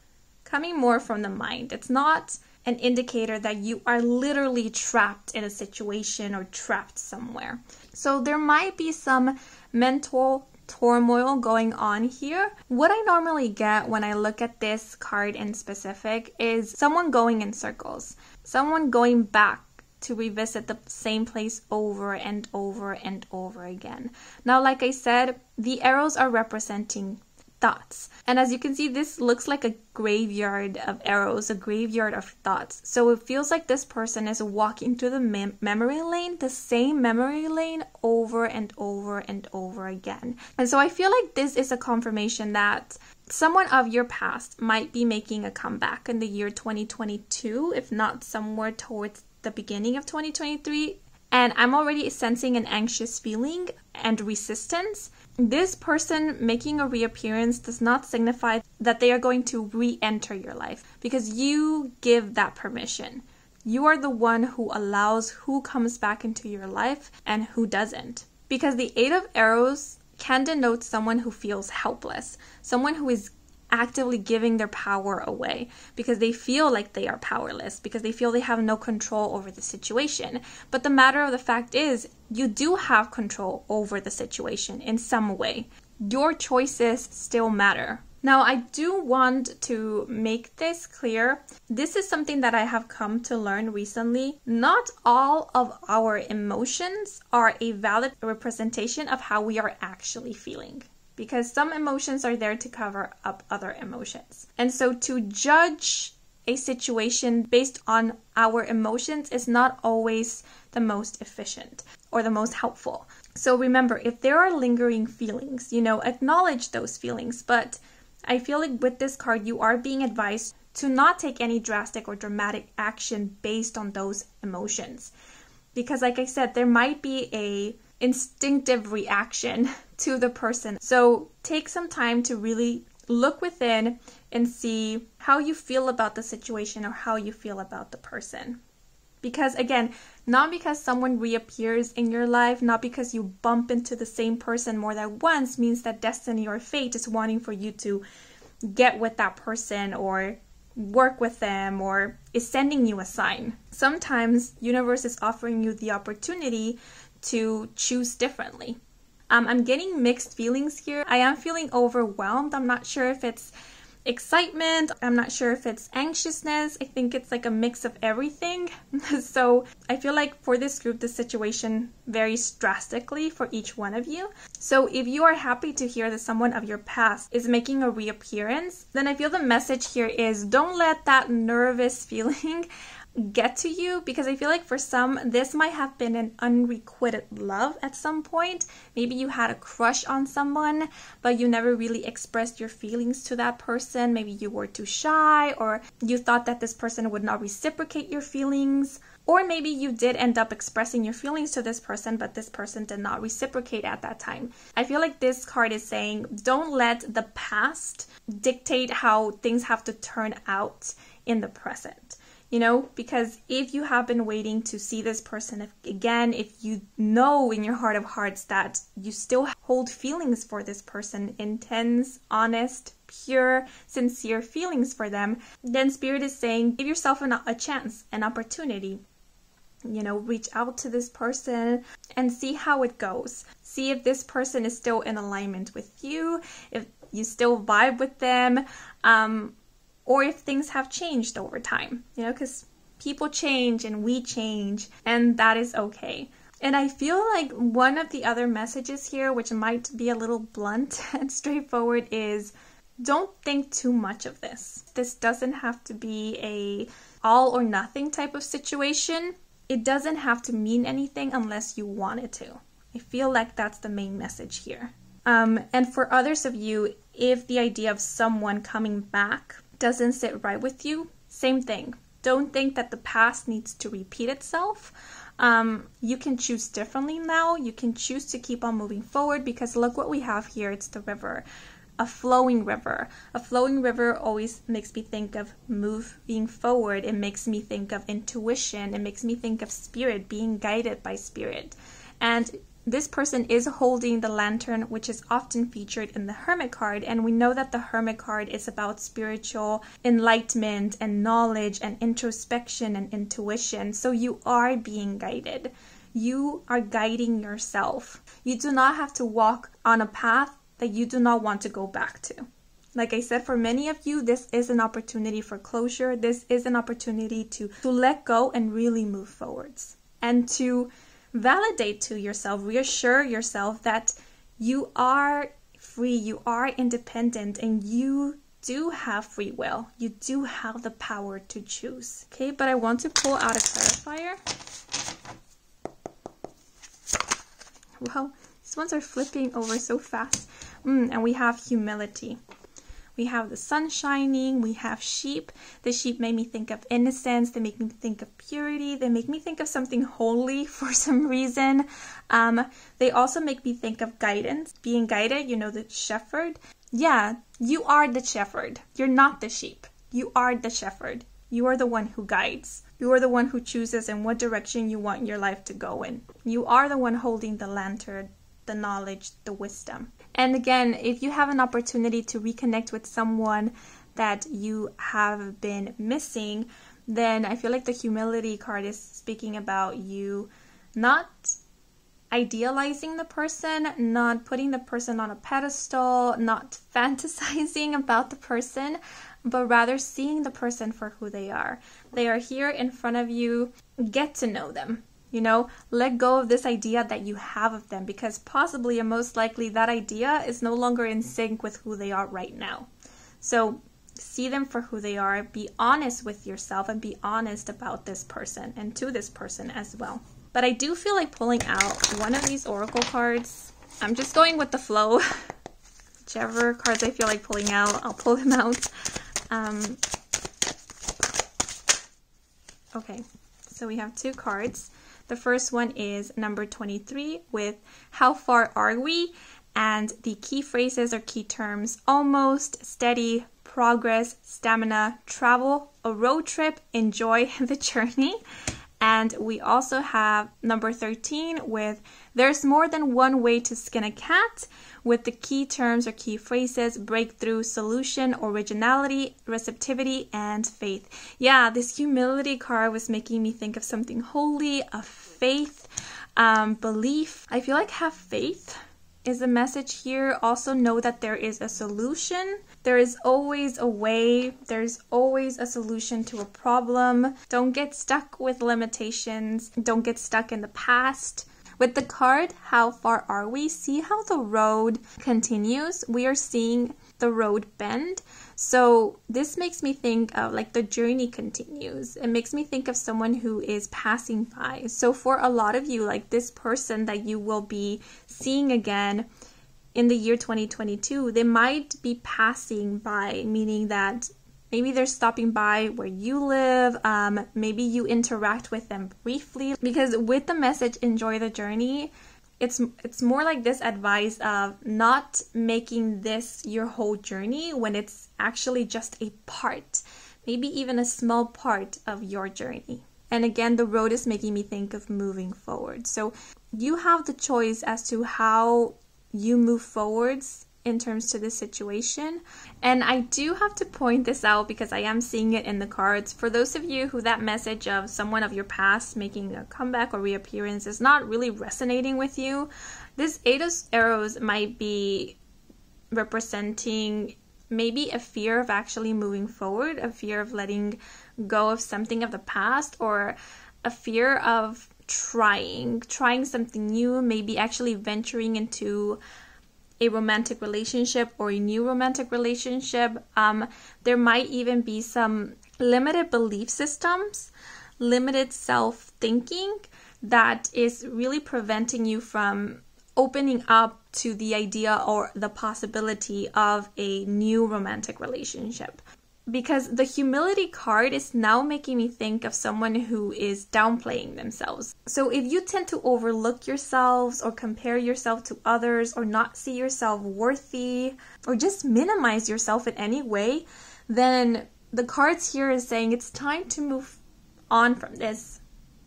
coming more from the mind. It's not an indicator that you are literally trapped in a situation or trapped somewhere. So there might be some mental turmoil going on here. What I normally get when I look at this card in specific is someone going in circles, someone going back to revisit the same place over and over and over again. Now, like I said, the arrows are representing thoughts. And as you can see, this looks like a graveyard of arrows, a graveyard of thoughts. So it feels like this person is walking through the memory lane, the same memory lane over and over and over again. And so I feel like this is a confirmation that someone of your past might be making a comeback in the year 2022, if not somewhere towards the beginning of 2023. And I'm already sensing an anxious feeling and resistance. This person making a reappearance does not signify that they are going to re-enter your life, because you give that permission. You are the one who allows who comes back into your life and who doesn't. Because the 8 of Arrows can denote someone who feels helpless, someone who is actively giving their power away because they feel like they are powerless, because they feel they have no control over the situation. But the matter of the fact is, you do have control over the situation in some way. Your choices still matter. Now, I do want to make this clear. This is something that I have come to learn recently. Not all of our emotions are a valid representation of how we are actually feeling, because some emotions are there to cover up other emotions. And so to judge a situation based on our emotions is not always the most efficient or the most helpful. So remember, if there are lingering feelings, acknowledge those feelings. But I feel like with this card, you are being advised to not take any drastic or dramatic action based on those emotions. Because like I said, there might be a instinctive reaction to the person. So take some time to really look within and see how you feel about the situation or how you feel about the person. Because again, not because someone reappears in your life, not because you bump into the same person more than once means that destiny or fate is wanting for you to get with that person or work with them or is sending you a sign. Sometimes universe is offering you the opportunity to choose differently. I'm getting mixed feelings here. I am feeling overwhelmed. I'm not sure if it's excitement. I'm not sure if it's anxiousness. I think it's like a mix of everything. So I feel like for this group, the situation varies drastically for each one of you. So if you are happy to hear that someone of your past is making a reappearance, then I feel the message here is don't let that nervous feeling get to you, because I feel like for some, this might have been an unrequited love at some point. Maybe you had a crush on someone, but you never really expressed your feelings to that person. Maybe you were too shy, or you thought that this person would not reciprocate your feelings. Or maybe you did end up expressing your feelings to this person, but this person did not reciprocate at that time. I feel like this card is saying, don't let the past dictate how things have to turn out in the present. Because if you have been waiting to see this person again, if you know in your heart of hearts that you still hold feelings for this person, intense, honest, pure, sincere feelings for them, then Spirit is saying, give yourself a chance, an opportunity. Reach out to this person and see how it goes. See if this person is still in alignment with you, if you still vibe with them, or if things have changed over time, because people change and we change, and that is okay. And I feel like one of the other messages here, which might be a little blunt and straightforward, is don't think too much of this. This doesn't have to be a all or nothing type of situation. It doesn't have to mean anything unless you want it to. I feel like that's the main message here. And for others of you, if the idea of someone coming back doesn't sit right with you, same thing. Don't think that the past needs to repeat itself. You can choose differently now. You can choose to keep on moving forward, because look what we have here. It's the river. A flowing river. A flowing river always makes me think of moving forward. It makes me think of intuition. It makes me think of spirit, being guided by spirit. And this person is holding the lantern, which is often featured in the Hermit card. And we know that the Hermit card is about spiritual enlightenment and knowledge and introspection and intuition. So you are being guided. You are guiding yourself. You do not have to walk on a path that you do not want to go back to. Like I said, for many of you, this is an opportunity for closure. This is an opportunity to let go and really move forwards. And to validate to yourself, reassure yourself that you are free, you are independent, and you do have free will. You do have the power to choose. Okay, but I want to pull out a clarifier. Wow, these ones are flipping over so fast. And we have humility. We have the sun shining. We have sheep. The sheep made me think of innocence. They make me think of purity. They make me think of something holy for some reason. They also make me think of guidance. Being guided, you know, the shepherd. Yeah, you are the shepherd. You're not the sheep. You are the shepherd. You are the one who guides. You are the one who chooses in what direction you want your life to go in. You are the one holding the lantern, the knowledge, the wisdom. And again, if you have an opportunity to reconnect with someone that you have been missing, then I feel like the humility card is speaking about you not idealizing the person, not putting the person on a pedestal, not fantasizing about the person, but rather seeing the person for who they are. They are here in front of you. Get to know them. You know, let go of this idea that you have of them, because possibly and most likely that idea is no longer in sync with who they are right now. So see them for who they are. Be honest with yourself and be honest about this person and to this person as well. But I do feel like pulling out one of these oracle cards. I'm just going with the flow. Whichever cards I feel like pulling out, I'll pull them out. Okay, so we have two cards. The first one is number 23 with how far are we? And the key phrases or key terms: almost, steady, progress, stamina, travel, a road trip, enjoy the journey. And we also have number 13 with there's more than one way to skin a cat, with the key terms or key phrases: breakthrough, solution, originality, receptivity, and faith. Yeah, this humility card was making me think of something holy, of faith, belief. I feel like have faith is the message here. Also know that there is a solution. There is always a way. There's always a solution to a problem. Don't get stuck with limitations. Don't get stuck in the past. With the card, how far are we? See how the road continues? We are seeing the road bend. So this makes me think of like the journey continues. It makes me think of someone who is passing by. So for a lot of you, like this person that you will be seeing again in the year 2022, they might be passing by, meaning that maybe they're stopping by where you live. Maybe you interact with them briefly, because with the message, enjoy the journey, it's more like this advice of not making this your whole journey when it's actually just a part, maybe even a small part of your journey. And again, the road is making me think of moving forward. So you have the choice as to how you move forwards in terms to this situation. And I do have to point this out because I am seeing it in the cards. For those of you who that message of someone of your past making a comeback or reappearance is not really resonating with you, this Eight of Arrows might be representing maybe a fear of actually moving forward, a fear of letting go of something of the past, or a fear of trying something new, maybe actually venturing into a romantic relationship or a new romantic relationship. There might even be some limited belief systems, limited self-thinking that is really preventing you from opening up to the idea or the possibility of a new romantic relationship. Because the humility card is now making me think of someone who is downplaying themselves. So if you tend to overlook yourselves or compare yourself to others or not see yourself worthy or just minimize yourself in any way, then the cards here is saying it's time to move on from this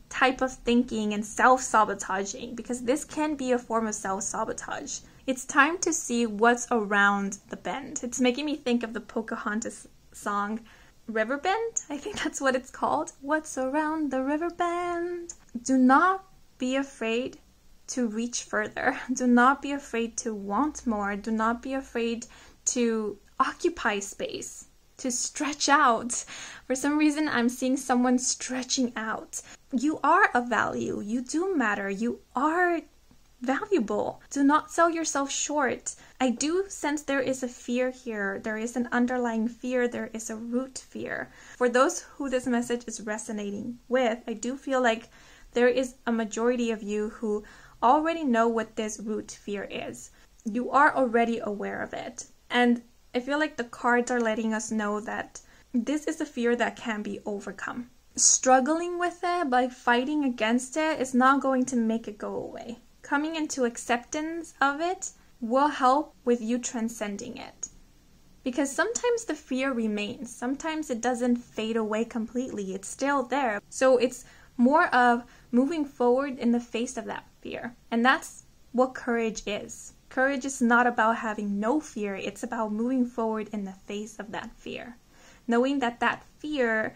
type of thinking and self-sabotaging, because this can be a form of self-sabotage. It's time to see what's around the bend. It's making me think of the Pocahontas song Riverbend. I think that's what it's called. What's around the river bend? Do not be afraid to reach further. Do not be afraid to want more. Do not be afraid to occupy space, to stretch out. For some reason, I'm seeing someone stretching out. You are of value. You do matter. You are valuable. Do not sell yourself short. I do sense there is a fear here. There is an underlying fear. There is a root fear. For those who this message is resonating with, I do feel like there is a majority of you who already know what this root fear is. You are already aware of it. And I feel like the cards are letting us know that this is a fear that can be overcome. Struggling with it by fighting against it is not going to make it go away. Coming into acceptance of it will help with you transcending it. Because sometimes the fear remains. Sometimes it doesn't fade away completely. It's still there. So it's more of moving forward in the face of that fear. And that's what courage is. Courage is not about having no fear. It's about moving forward in the face of that fear. Knowing that that fear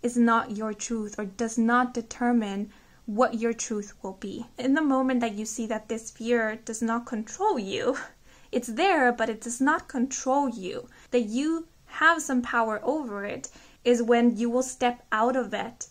is not your truth or does not determine what your truth will be. In the moment that you see that this fear does not control you, it's there, but it does not control you, that you have some power over it, is when you will step out of it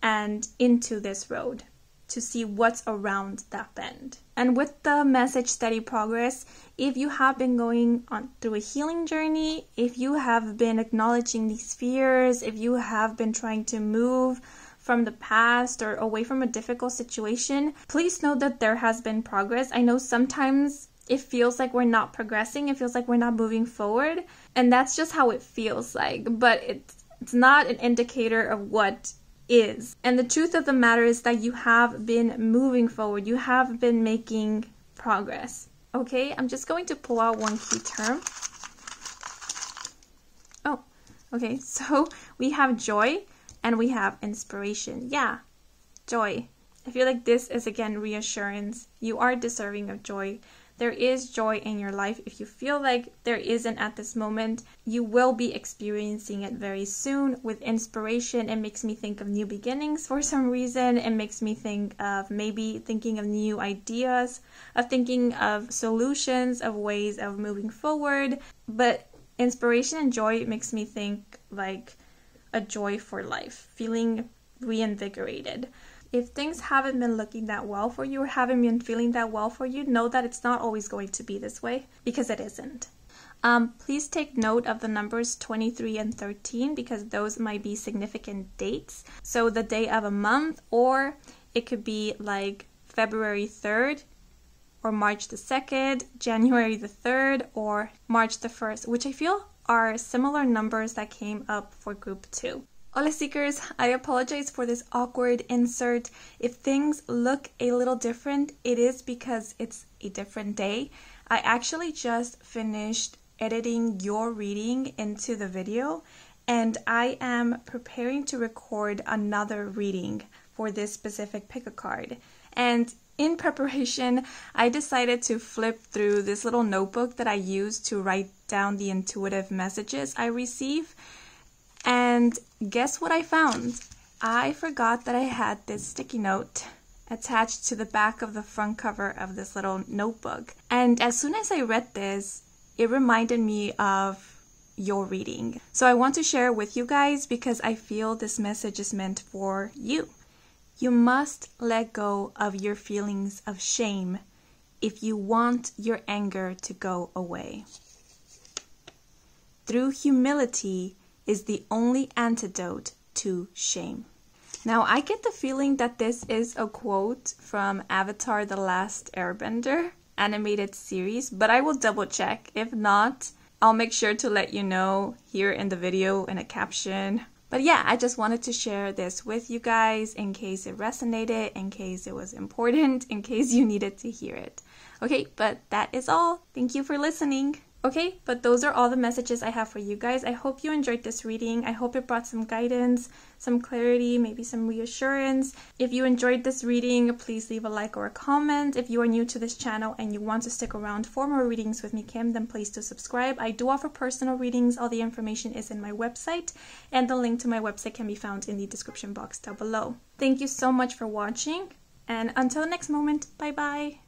and into this road to see what's around that bend. And with the message steady progress, if you have been going on through a healing journey, if you have been acknowledging these fears, if you have been trying to move from the past or away from a difficult situation, please know that there has been progress. I know sometimes it feels like we're not progressing, it feels like we're not moving forward, and that's just how it feels like, but it's not an indicator of what is. And the truth of the matter is that you have been moving forward, you have been making progress. Okay, I'm just going to pull out one key term. Oh, okay, so we have joy and we have inspiration. Yeah, joy. I feel like this is again reassurance. You are deserving of joy. There is joy in your life. If you feel like there isn't at this moment, you will be experiencing it very soon. With inspiration, it makes me think of new beginnings for some reason. It makes me think of maybe thinking of new ideas, of thinking of solutions, of ways of moving forward. But inspiration and joy makes me think like a joy for life, feeling reinvigorated. If things haven't been looking that well for you or haven't been feeling that well for you, know that it's not always going to be this way, because it isn't. Please take note of the numbers 23 and 13 because those might be significant dates. So the day of a month, or it could be like February 3rd or March the 2nd, January the 3rd, or March the 1st, which I feel are similar numbers that came up for group 2. Hola Seekers, I apologize for this awkward insert. If things look a little different, it is because it's a different day. I actually just finished editing your reading into the video, and I am preparing to record another reading for this specific pick a card. And in preparation, I decided to flip through this little notebook that I use to write down the intuitive messages I receive. And guess what I found? I forgot that I had this sticky note attached to the back of the front cover of this little notebook. And as soon as I read this, it reminded me of your reading. So I want to share it with you guys because I feel this message is meant for you. You must let go of your feelings of shame if you want your anger to go away. Through humility is the only antidote to shame. Now, I get the feeling that this is a quote from Avatar: The Last Airbender animated series, but I will double check. If not, I'll make sure to let you know here in the video in a caption. But yeah, I just wanted to share this with you guys in case it resonated, in case it was important, in case you needed to hear it. Okay, but that is all. Thank you for listening. Okay, but those are all the messages I have for you guys. I hope you enjoyed this reading. I hope it brought some guidance, some clarity, maybe some reassurance. If you enjoyed this reading, please leave a like or a comment. If you are new to this channel and you want to stick around for more readings with me, Kim, then please do subscribe. I do offer personal readings. All the information is in my website, and the link to my website can be found in the description box down below. Thank you so much for watching, and until next moment, bye-bye.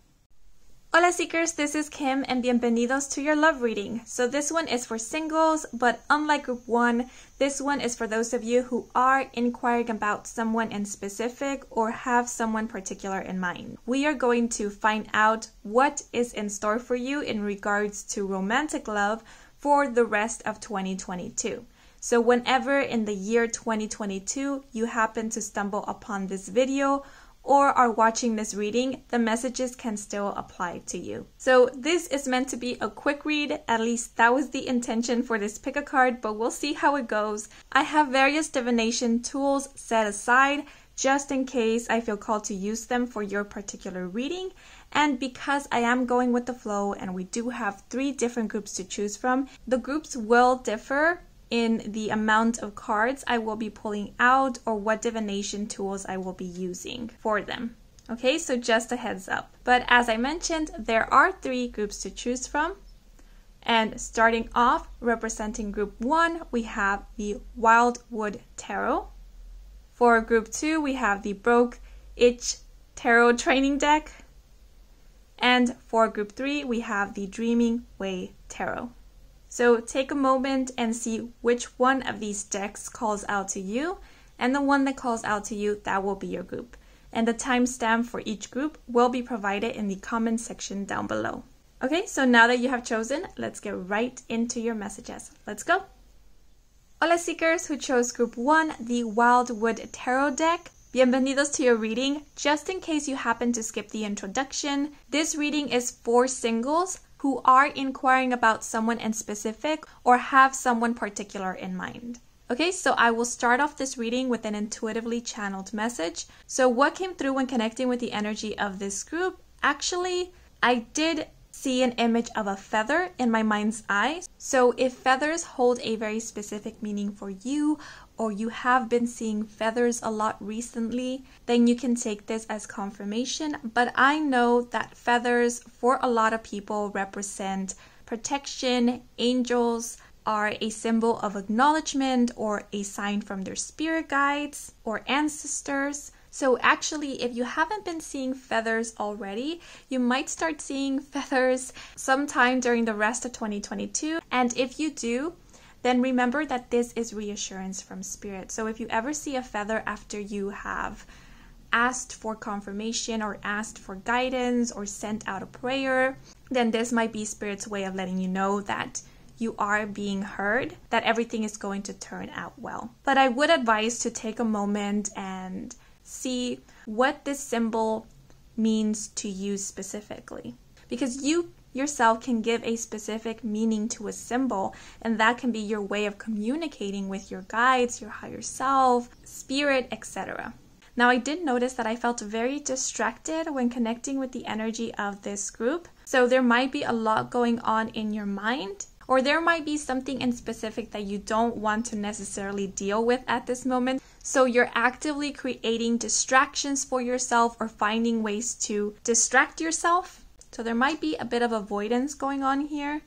Hola Seekers, this is Kim and bienvenidos to your love reading. So this one is for singles, but unlike group 1, this one is for those of you who are inquiring about someone in specific or have someone particular in mind. We are going to find out what is in store for you in regards to romantic love for the rest of 2022. So whenever in the year 2022 you happen to stumble upon this video or are watching this reading, the messages can still apply to you. So this is meant to be a quick read, at least that was the intention for this pick a card, but we'll see how it goes. I have various divination tools set aside just in case I feel called to use them for your particular reading. And because I am going with the flow and we do have 3 different groups to choose from, the groups will differ in the amount of cards I will be pulling out or what divination tools I will be using for them. Okay, so just a heads up. But as I mentioned, there are 3 groups to choose from. And starting off, representing group 1, we have the Wildwood Tarot. For group 2, we have the Broke Itch Tarot Training Deck. And for group 3, we have the Dreaming Way Tarot. So take a moment and see which one of these decks calls out to you, and the one that calls out to you, that will be your group. And the timestamp for each group will be provided in the comment section down below. Okay, so now that you have chosen, let's get right into your messages. Let's go! Hola Seekers who chose group 1, the Wildwood Tarot deck. Bienvenidos to your reading. Just in case you happen to skip the introduction, this reading is for singles who are inquiring about someone in specific or have someone particular in mind. Okay, so I will start off this reading with an intuitively channeled message. So what came through when connecting with the energy of this group? Actually, I did see an image of a feather in my mind's eye. So if feathers hold a very specific meaning for you, or you have been seeing feathers a lot recently, then you can take this as confirmation. But I know that feathers for a lot of people represent protection. Angels are a symbol of acknowledgement or a sign from their spirit guides or ancestors. So actually, if you haven't been seeing feathers already, you might start seeing feathers sometime during the rest of 2022. And if you do, then remember that this is reassurance from spirit. So if you ever see a feather after you have asked for confirmation or asked for guidance or sent out a prayer, then this might be spirit's way of letting you know that you are being heard, that everything is going to turn out well. But I would advise to take a moment and see what this symbol means to you specifically, because you yourself can give a specific meaning to a symbol, and that can be your way of communicating with your guides, your higher self, spirit, etc. Now, I did notice that I felt very distracted when connecting with the energy of this group. So there might be a lot going on in your mind, or there might be something in specific that you don't want to necessarily deal with at this moment. So you're actively creating distractions for yourself or finding ways to distract yourself. So there might be a bit of avoidance going on here,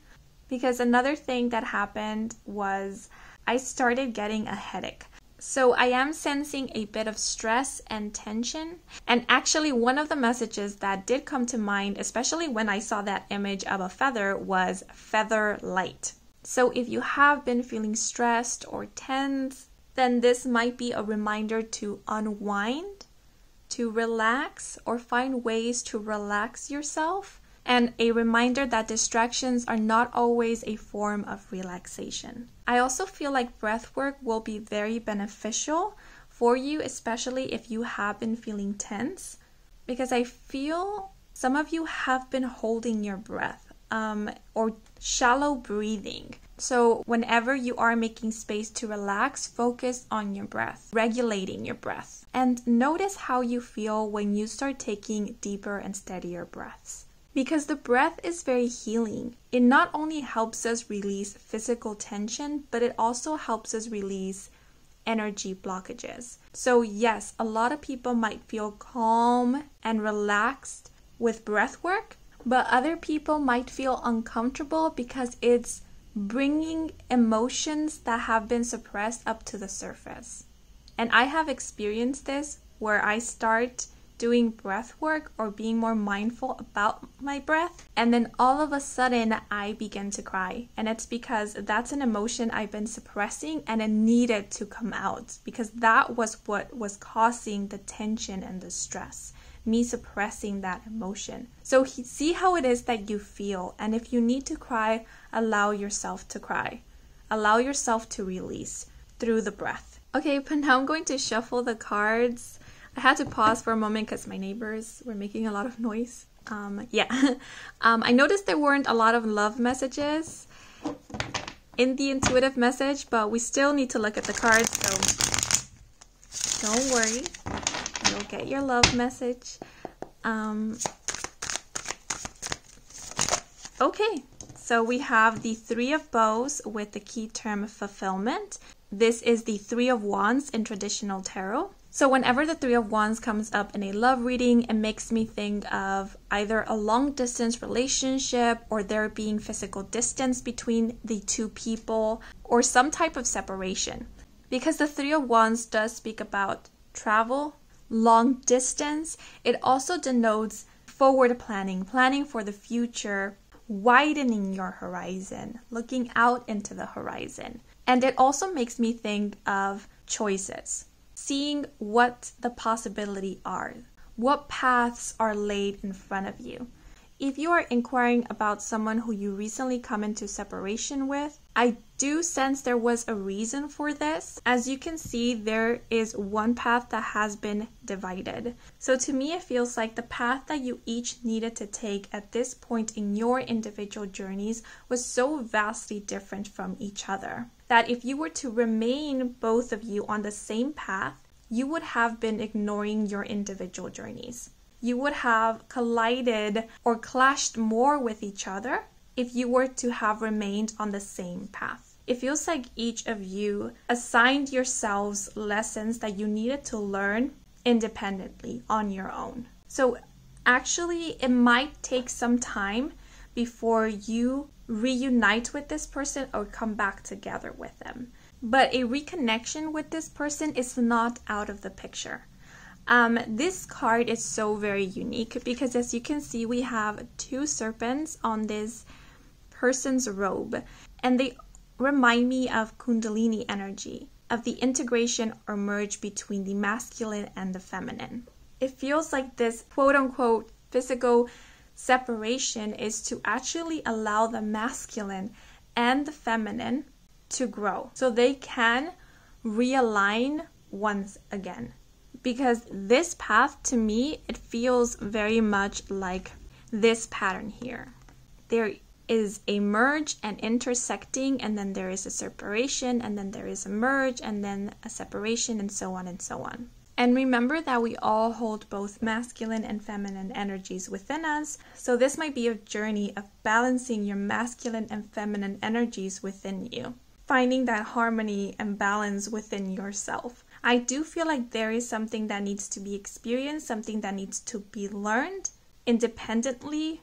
because another thing that happened was I started getting a headache. So I am sensing a bit of stress and tension. And actually one of the messages that did come to mind, especially when I saw that image of a feather, was feather light. So if you have been feeling stressed or tense, then this might be a reminder to unwind to relax or find ways to relax yourself, and a reminder that distractions are not always a form of relaxation. I also feel like breath work will be very beneficial for you, especially if you have been feeling tense, because I feel some of you have been holding your breath or shallow breathing. So whenever you are making space to relax, focus on your breath, regulating your breath, and notice how you feel when you start taking deeper and steadier breaths. Because the breath is very healing. It not only helps us release physical tension, but it also helps us release energy blockages. So yes, a lot of people might feel calm and relaxed with breath work, but other people might feel uncomfortable because it's bringing emotions that have been suppressed up to the surface. And I have experienced this where I start doing breath work or being more mindful about my breath, and then all of a sudden I begin to cry. And it's because that's an emotion I've been suppressing and it needed to come out, because that was what was causing the tension and the stress, me suppressing that emotion. So see how it is that you feel, and if you need to cry, allow yourself to cry. Allow yourself to release through the breath. Okay, but now I'm going to shuffle the cards. I had to pause for a moment because my neighbors were making a lot of noise. I noticed there weren't a lot of love messages in the intuitive message, but we still need to look at the cards, so don't worry. You'll get your love message. Okay, so we have the Three of Bows with the key term fulfillment. This is the Three of Wands in traditional tarot. So whenever the Three of Wands comes up in a love reading, it makes me think of either a long distance relationship or there being physical distance between the two people or some type of separation. Because the Three of Wands does speak about travel, long distance, it also denotes forward planning, planning for the future, widening your horizon, looking out into the horizon. And it also makes me think of choices. Seeing what the possibility are, what paths are laid in front of you. If you are inquiring about someone who you recently come into separation with, I do sense there was a reason for this. As you can see, there is one path that has been divided. So to me, it feels like the path that you each needed to take at this point in your individual journeys was so vastly different from each other, that if you were to remain both of you on the same path, you would have been ignoring your individual journeys. You would have collided or clashed more with each other if you were to have remained on the same path. It feels like each of you assigned yourselves lessons that you needed to learn independently on your own. So actually, it might take some time before you reunite with this person or come back together with them. But a reconnection with this person is not out of the picture. This card is so very unique because, as you can see, we have two serpents on this person's robe, and they remind me of Kundalini energy, of the integration or merge between the masculine and the feminine. It feels like this quote-unquote physical separation is to actually allow the masculine and the feminine to grow so they can realign once again. Because this path, to me, it feels very much like this pattern here. There is a merge and intersecting, and then there is a separation, and then there is a merge, and then a separation, and so on and so on. And remember that we all hold both masculine and feminine energies within us. So this might be a journey of balancing your masculine and feminine energies within you, finding that harmony and balance within yourself. I do feel like there is something that needs to be experienced, something that needs to be learned independently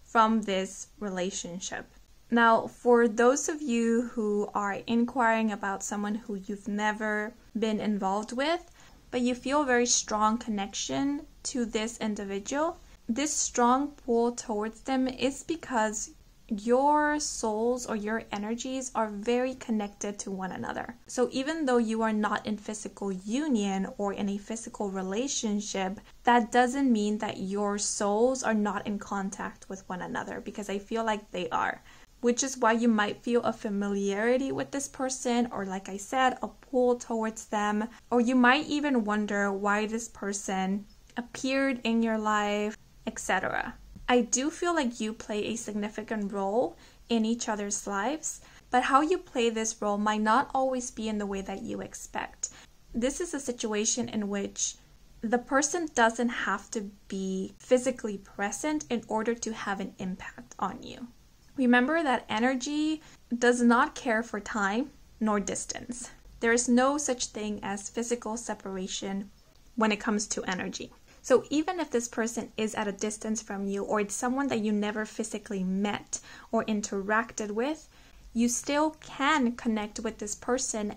from this relationship. Now, for those of you who are inquiring about someone who you've never been involved with, but you feel a very strong connection to this individual, this strong pull towards them is because your souls or your energies are very connected to one another. So even though you are not in physical union or in a physical relationship, that doesn't mean that your souls are not in contact with one another, because I feel like they are. Which is why you might feel a familiarity with this person, or like I said, a pull towards them, or you might even wonder why this person appeared in your life, etc. I do feel like you play a significant role in each other's lives, but how you play this role might not always be in the way that you expect. This is a situation in which the person doesn't have to be physically present in order to have an impact on you. Remember that energy does not care for time nor distance. There is no such thing as physical separation when it comes to energy. So even if this person is at a distance from you, or it's someone that you never physically met or interacted with, you still can connect with this person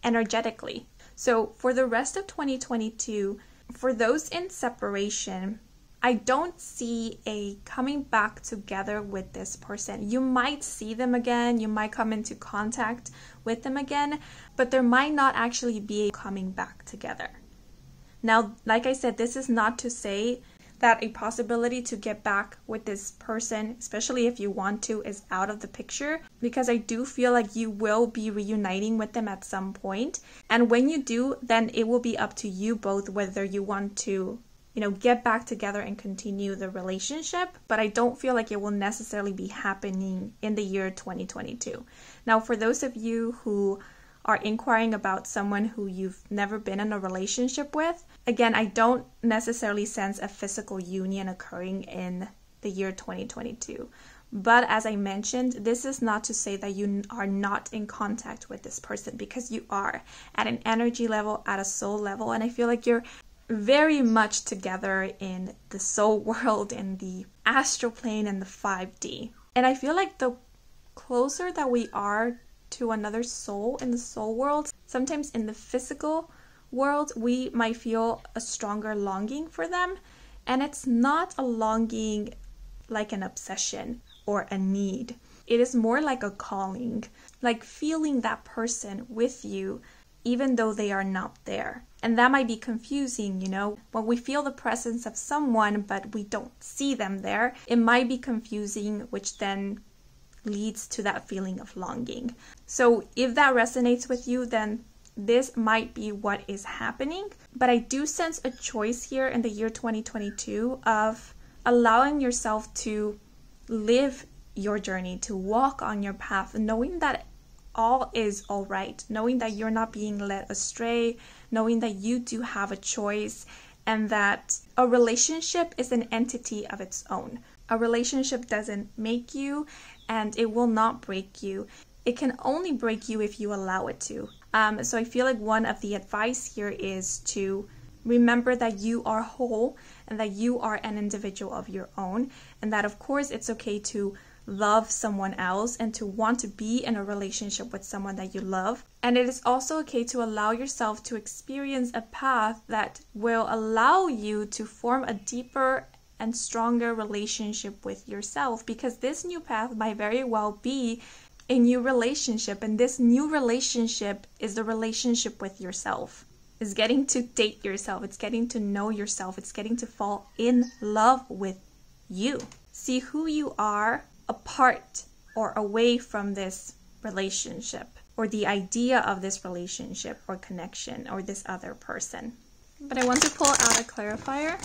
energetically. So for the rest of 2022, for those in separation, I don't see a coming back together with this person. You might see them again, you might come into contact with them again, but there might not actually be a coming back together. Now, like I said, this is not to say that a possibility to get back with this person, especially if you want to, is out of the picture, because I do feel like you will be reuniting with them at some point. And when you do, then it will be up to you both whether you want to, get back together and continue the relationship. But I don't feel like it will necessarily be happening in the year 2022. Now, for those of you who are inquiring about someone who you've never been in a relationship with, again, I don't necessarily sense a physical union occurring in the year 2022. But as I mentioned, this is not to say that you are not in contact with this person, because you are at an energy level, at a soul level, and I feel like you're very much together in the soul world, in the astral plane, and the 5D. And I feel like the closer that we are to another soul in the soul world, sometimes in the physical world, we might feel a stronger longing for them. And it's not a longing like an obsession or a need. It is more like a calling, like feeling that person with you, even though they are not there. And that might be confusing, when we feel the presence of someone, but we don't see them there, it might be confusing, which then leads to that feeling of longing. So if that resonates with you, then this might be what is happening. But I do sense a choice here in the year 2022 of allowing yourself to live your journey, to walk on your path, knowing that all is all right, knowing that you're not being led astray, knowing that you do have a choice, and that a relationship is an entity of its own. A relationship doesn't make you, and it will not break you. It can only break you if you allow it to. So I feel like one of the advice here is to remember that you are whole and that you are an individual of your own, and that of course it's okay to love someone else and to want to be in a relationship with someone that you love. And it is also okay to allow yourself to experience a path that will allow you to form a deeper and stronger relationship with yourself, because this new path might very well be a new relationship, and this new relationship is the relationship with yourself. It's getting to date yourself, it's getting to know yourself, it's getting to fall in love with you. See who you are apart or away from this relationship, or the idea of this relationship or connection or this other person. But I want to pull out a clarifier.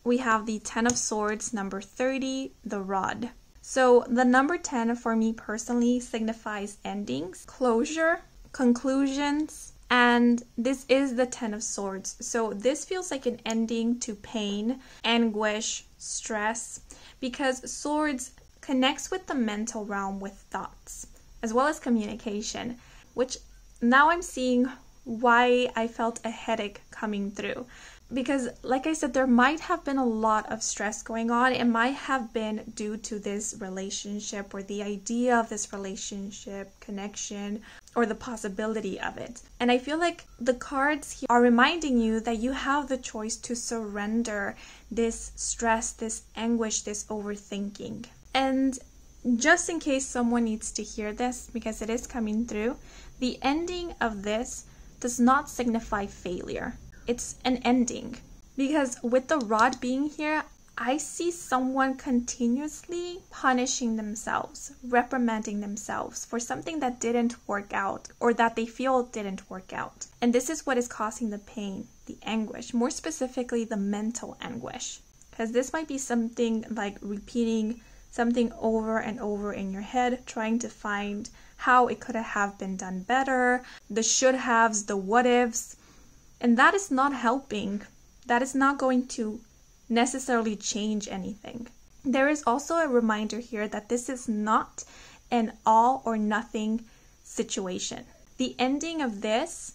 We have the 10 of Swords, number 30, the Rod. So the number 10 for me personally signifies endings, closure, conclusions, and this is the 10 of Swords. So this feels like an ending to pain, anguish, stress, because Swords connects with the mental realm with thoughts, as well as communication, which now I'm seeing why I felt a headache coming through. Because like I said, there might have been a lot of stress going on. It might have been due to this relationship or the idea of this relationship, connection, or the possibility of it. And I feel like the cards here are reminding you that you have the choice to surrender this stress, this anguish, this overthinking. And just in case someone needs to hear this, because it is coming through, the ending of this does not signify failure. It's an ending. Because with the rod being here, I see someone continuously punishing themselves, reprimanding themselves for something that didn't work out or that they feel didn't work out. And this is what is causing the pain, the anguish, more specifically the mental anguish. Because this might be something like repeating something over and over in your head, trying to find how it could have been done better, the should haves, the what ifs. And that is not helping. That is not going to necessarily change anything. There is also a reminder here that this is not an all or nothing situation. The ending of this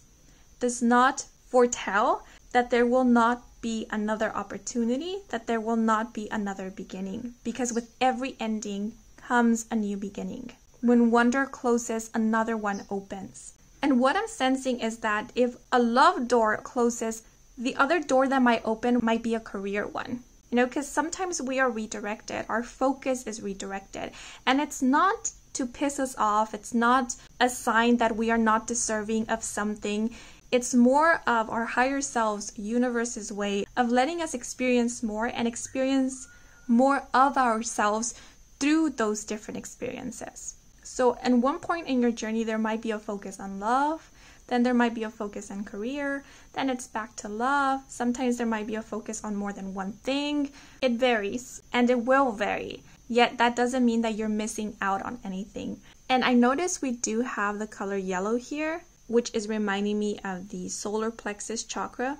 does not foretell that there will not be another opportunity, that there will not be another beginning. Because with every ending comes a new beginning. When one door closes, another one opens. And what I'm sensing is that if a love door closes, the other door that might open might be a career one. You know, because sometimes we are redirected. Our focus is redirected. And it's not to piss us off. It's not a sign that we are not deserving of something. It's more of our higher selves, universe's way of letting us experience more and experience more of ourselves through those different experiences. So at one point in your journey, there might be a focus on love, then there might be a focus on career, then it's back to love. Sometimes there might be a focus on more than one thing. It varies, and it will vary. Yet that doesn't mean that you're missing out on anything. And I notice we do have the color yellow here, which is reminding me of the solar plexus chakra.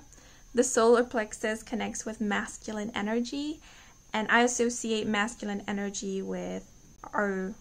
The solar plexus connects with masculine energy, and I associate masculine energy with our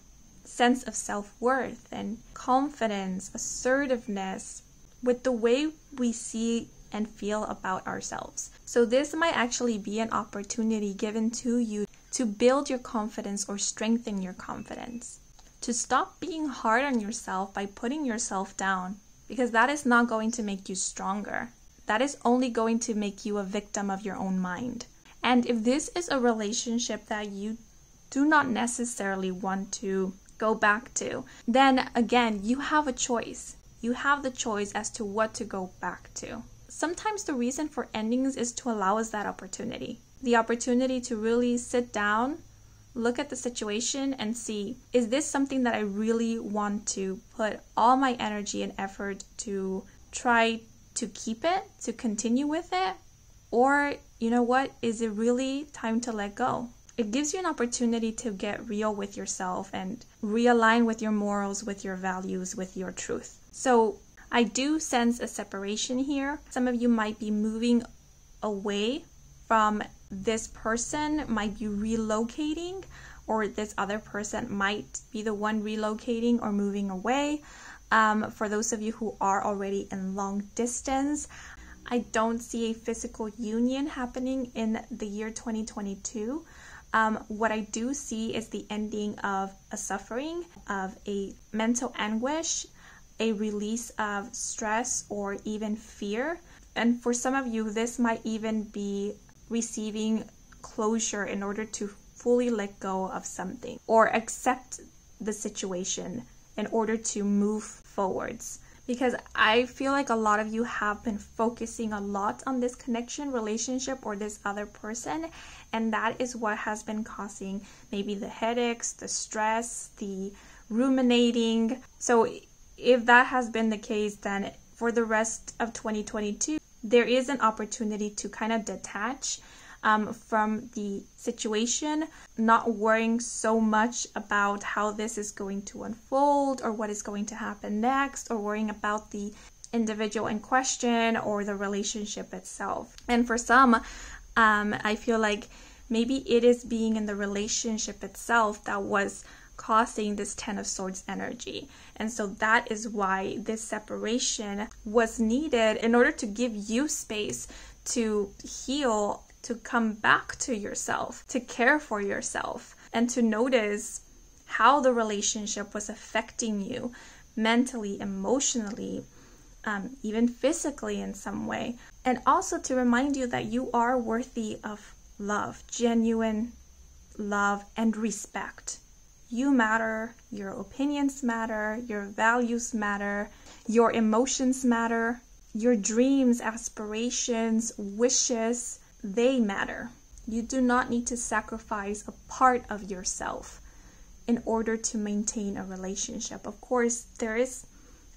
sense of self-worth and confidence, assertiveness, with the way we see and feel about ourselves. So this might actually be an opportunity given to you to build your confidence or strengthen your confidence. To stop being hard on yourself by putting yourself down, because that is not going to make you stronger. That is only going to make you a victim of your own mind. And if this is a relationship that you do not necessarily want to go back to, then again, you have a choice. You have the choice as to what to go back to. Sometimes the reason for endings is to allow us that opportunity. The opportunity to really sit down, look at the situation and see, is this something that I really want to put all my energy and effort to try to keep it, to continue with it? Or, you know what, is it really time to let go? It gives you an opportunity to get real with yourself and realign with your morals, with your values, with your truth. So I do sense a separation here. Some of you might be moving away from this person, might be relocating, or this other person might be the one relocating or moving away. For those of you who are already in long distance, I don't see a physical union happening in the year 2022. What I do see is the ending of a suffering, of a mental anguish, a release of stress or even fear. And for some of you, this might even be receiving closure in order to fully let go of something or accept the situation in order to move forwards. Because I feel like a lot of you have been focusing a lot on this connection, relationship, or this other person. And that is what has been causing maybe the headaches, the stress, the ruminating. So if that has been the case, then for the rest of 2022, there is an opportunity to kind of detach from the situation, not worrying so much about how this is going to unfold or what is going to happen next, or worrying about the individual in question or the relationship itself. And for some, I feel like maybe it is being in the relationship itself that was causing this Ten of Swords energy. And so that is why this separation was needed in order to give you space to heal, to come back to yourself, to care for yourself, and to notice how the relationship was affecting you mentally, emotionally, even physically in some way. And also to remind you that you are worthy of love, genuine love and respect. You matter, your opinions matter, your values matter, your emotions matter, your dreams, aspirations, wishes, they matter. You do not need to sacrifice a part of yourself in order to maintain a relationship. Of course, there is,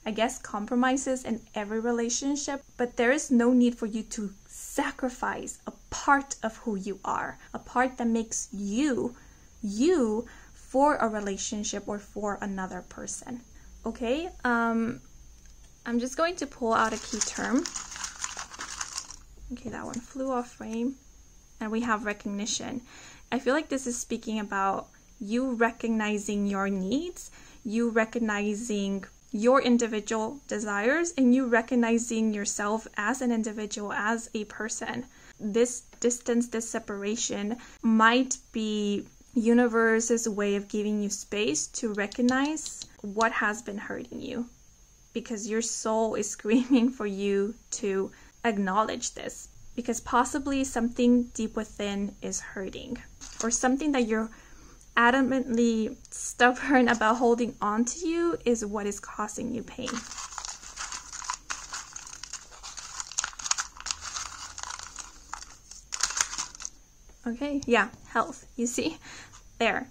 I guess, compromises in every relationship, but there is no need for you to sacrifice a part of who you are, a part that makes you for a relationship or for another person. Okay, I'm just going to pull out a key term. Okay, that one flew off frame. And we have recognition. I feel like this is speaking about you recognizing your needs, you recognizing your individual desires, and you recognizing yourself as an individual, as a person. This distance, this separation might be universe's way of giving you space to recognize what has been hurting you, because your soul is screaming for you to acknowledge this, because possibly something deep within is hurting, or something that you're adamantly stubborn about holding on to you is what is causing you pain. Okay, yeah, health. You see, there.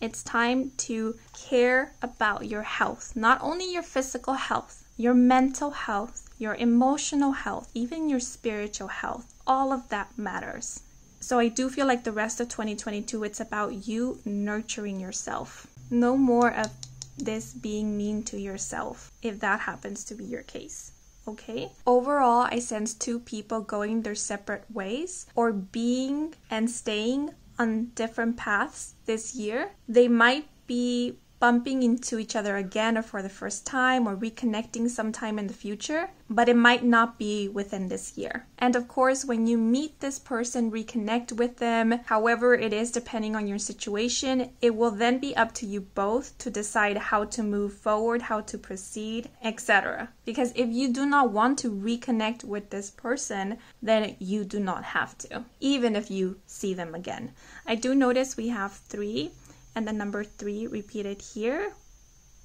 It's time to care about your health. Not only your physical health, your mental health, your emotional health, even your spiritual health. All of that matters. So I do feel like the rest of 2022, it's about you nurturing yourself. No more of this being mean to yourself, if that happens to be your case. Okay? Overall, I sense two people going their separate ways, or being and staying on different paths this year. They might be bumping into each other again or for the first time, or reconnecting sometime in the future, but it might not be within this year. And of course, when you meet this person, reconnect with them, however it is, depending on your situation, it will then be up to you both to decide how to move forward, how to proceed, etc. Because if you do not want to reconnect with this person, then you do not have to, even if you see them again. I do notice we have 3, and the number 3 repeated here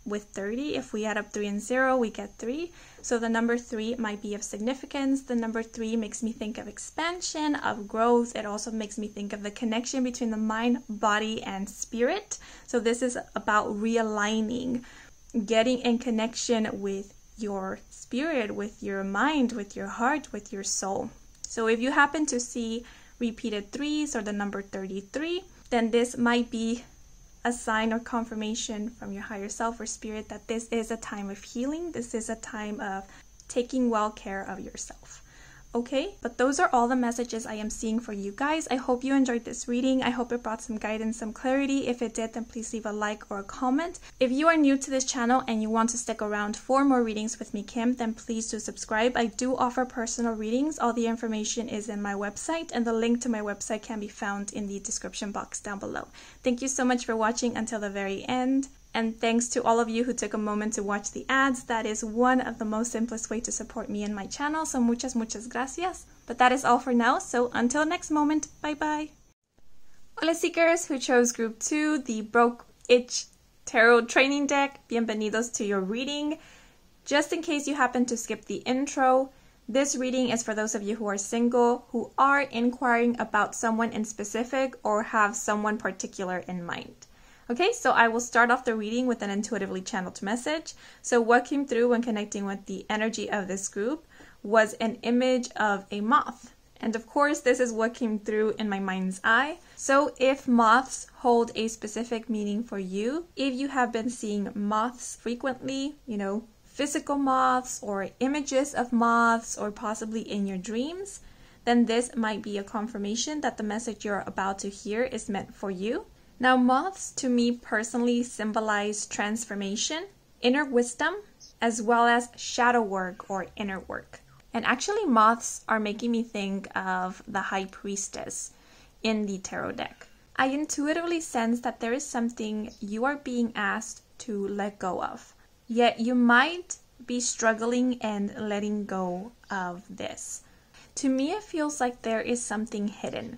with 30. If we add up 3 and 0, we get 3. So the number 3 might be of significance. The number 3 makes me think of expansion, of growth. It also makes me think of the connection between the mind, body, and spirit. So this is about realigning, getting in connection with your spirit, with your mind, with your heart, with your soul. So if you happen to see repeated 3s or the number 33, then this might be a sign or confirmation from your higher self or spirit that this is a time of healing. This is a time of taking well care of yourself. Okay, but those are all the messages I am seeing for you guys. I hope you enjoyed this reading. I hope it brought some guidance, some clarity. If it did, then please leave a like or a comment. If you are new to this channel and you want to stick around for more readings with me, Kim, then please do subscribe. I do offer personal readings. All the information is in my website, and the link to my website can be found in the description box down below. Thank you so much for watching until the very end. And thanks to all of you who took a moment to watch the ads. That is one of the most simplest way to support me and my channel. So muchas gracias. But that is all for now. So until next moment, bye bye. Hola seekers who chose group 2, the Broke Itch Tarot Training Deck. Bienvenidos to your reading. Just in case you happen to skip the intro, this reading is for those of you who are single, who are inquiring about someone in specific or have someone particular in mind. Okay, so I will start off the reading with an intuitively channeled message. So what came through when connecting with the energy of this group was an image of a moth. And of course, this is what came through in my mind's eye. So if moths hold a specific meaning for you, if you have been seeing moths frequently, physical moths or images of moths, or possibly in your dreams, then this might be a confirmation that the message you're about to hear is meant for you. Now, moths to me personally symbolize transformation, inner wisdom, as well as shadow work or inner work. And actually moths are making me think of the High Priestess in the tarot deck. I intuitively sense that there is something you are being asked to let go of. Yet you might be struggling and letting go of this. To me, it feels like there is something hidden.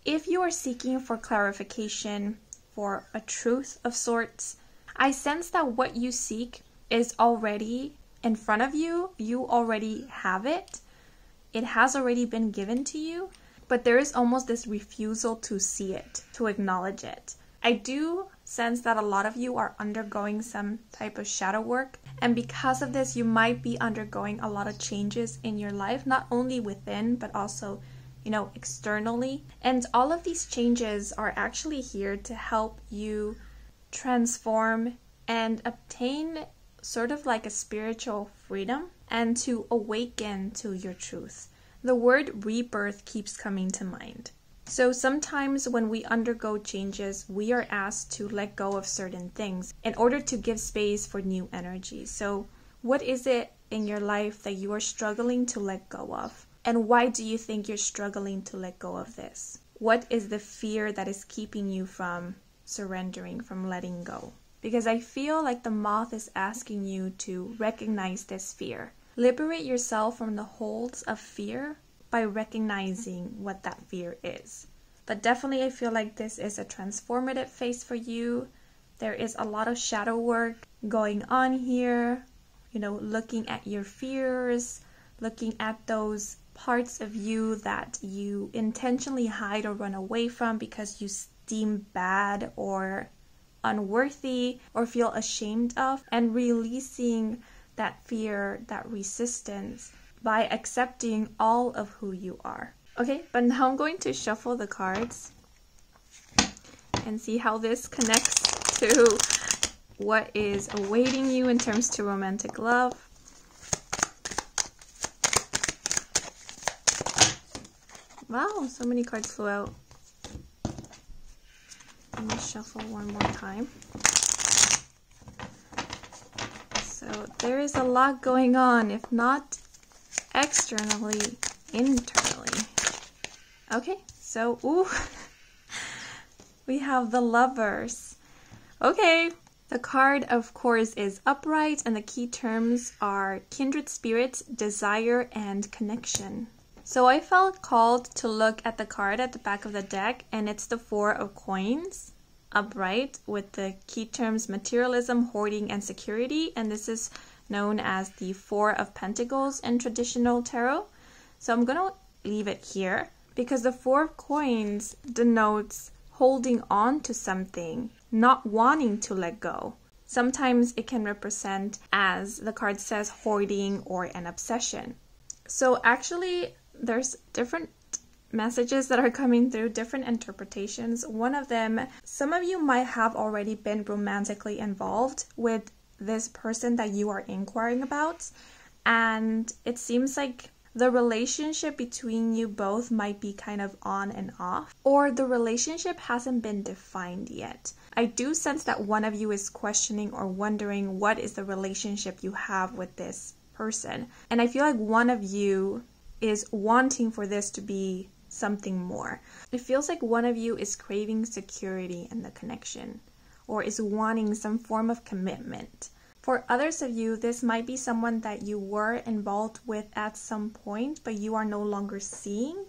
If you are seeking for clarification, for a truth of sorts, I sense that what you seek is already in front of you. You already have it. It has already been given to you, but there is almost this refusal to see it, to acknowledge it. I do sense that a lot of you are undergoing some type of shadow work, and because of this, you might be undergoing a lot of changes in your life, not only within, but also, externally. And all of these changes are actually here to help you transform and obtain sort of like a spiritual freedom and to awaken to your truth. The word rebirth keeps coming to mind. So sometimes when we undergo changes, we are asked to let go of certain things in order to give space for new energy. So what is it in your life that you are struggling to let go of? And why do you think you're struggling to let go of this? What is the fear that is keeping you from surrendering, from letting go? Because I feel like the moth is asking you to recognize this fear. Liberate yourself from the holds of fear by recognizing what that fear is. But definitely I feel like this is a transformative phase for you. There is a lot of shadow work going on here, looking at your fears, looking at those parts of you that you intentionally hide or run away from because you deem bad or unworthy or feel ashamed of, and releasing that fear, that resistance by accepting all of who you are. Okay, but now I'm going to shuffle the cards and see how this connects to what is awaiting you in terms to romantic love. Wow, so many cards flew out. Let me shuffle one more time. So there is a lot going on, if not externally, internally. Okay, so we have the Lovers. Okay, the card of course is upright and the key terms are kindred spirits, desire, and connection. So I felt called to look at the card at the back of the deck, and it's the Four of Coins, upright, with the key terms materialism, hoarding, and security. And this is known as the Four of Pentacles in traditional tarot. So I'm going to leave it here because the Four of Coins denotes holding on to something, not wanting to let go. Sometimes it can represent, as the card says, hoarding or an obsession. So actually, there's different messages that are coming through, different interpretations. One of them, some of you might have already been romantically involved with this person that you are inquiring about, and it seems like the relationship between you both might be kind of on and off, or the relationship hasn't been defined yet. I do sense that one of you is questioning or wondering what is the relationship you have with this person, and I feel like one of you is wanting for this to be something more. It feels like one of you is craving security in the connection or is wanting some form of commitment. For others of you, this might be someone that you were involved with at some point, but you are no longer seeing,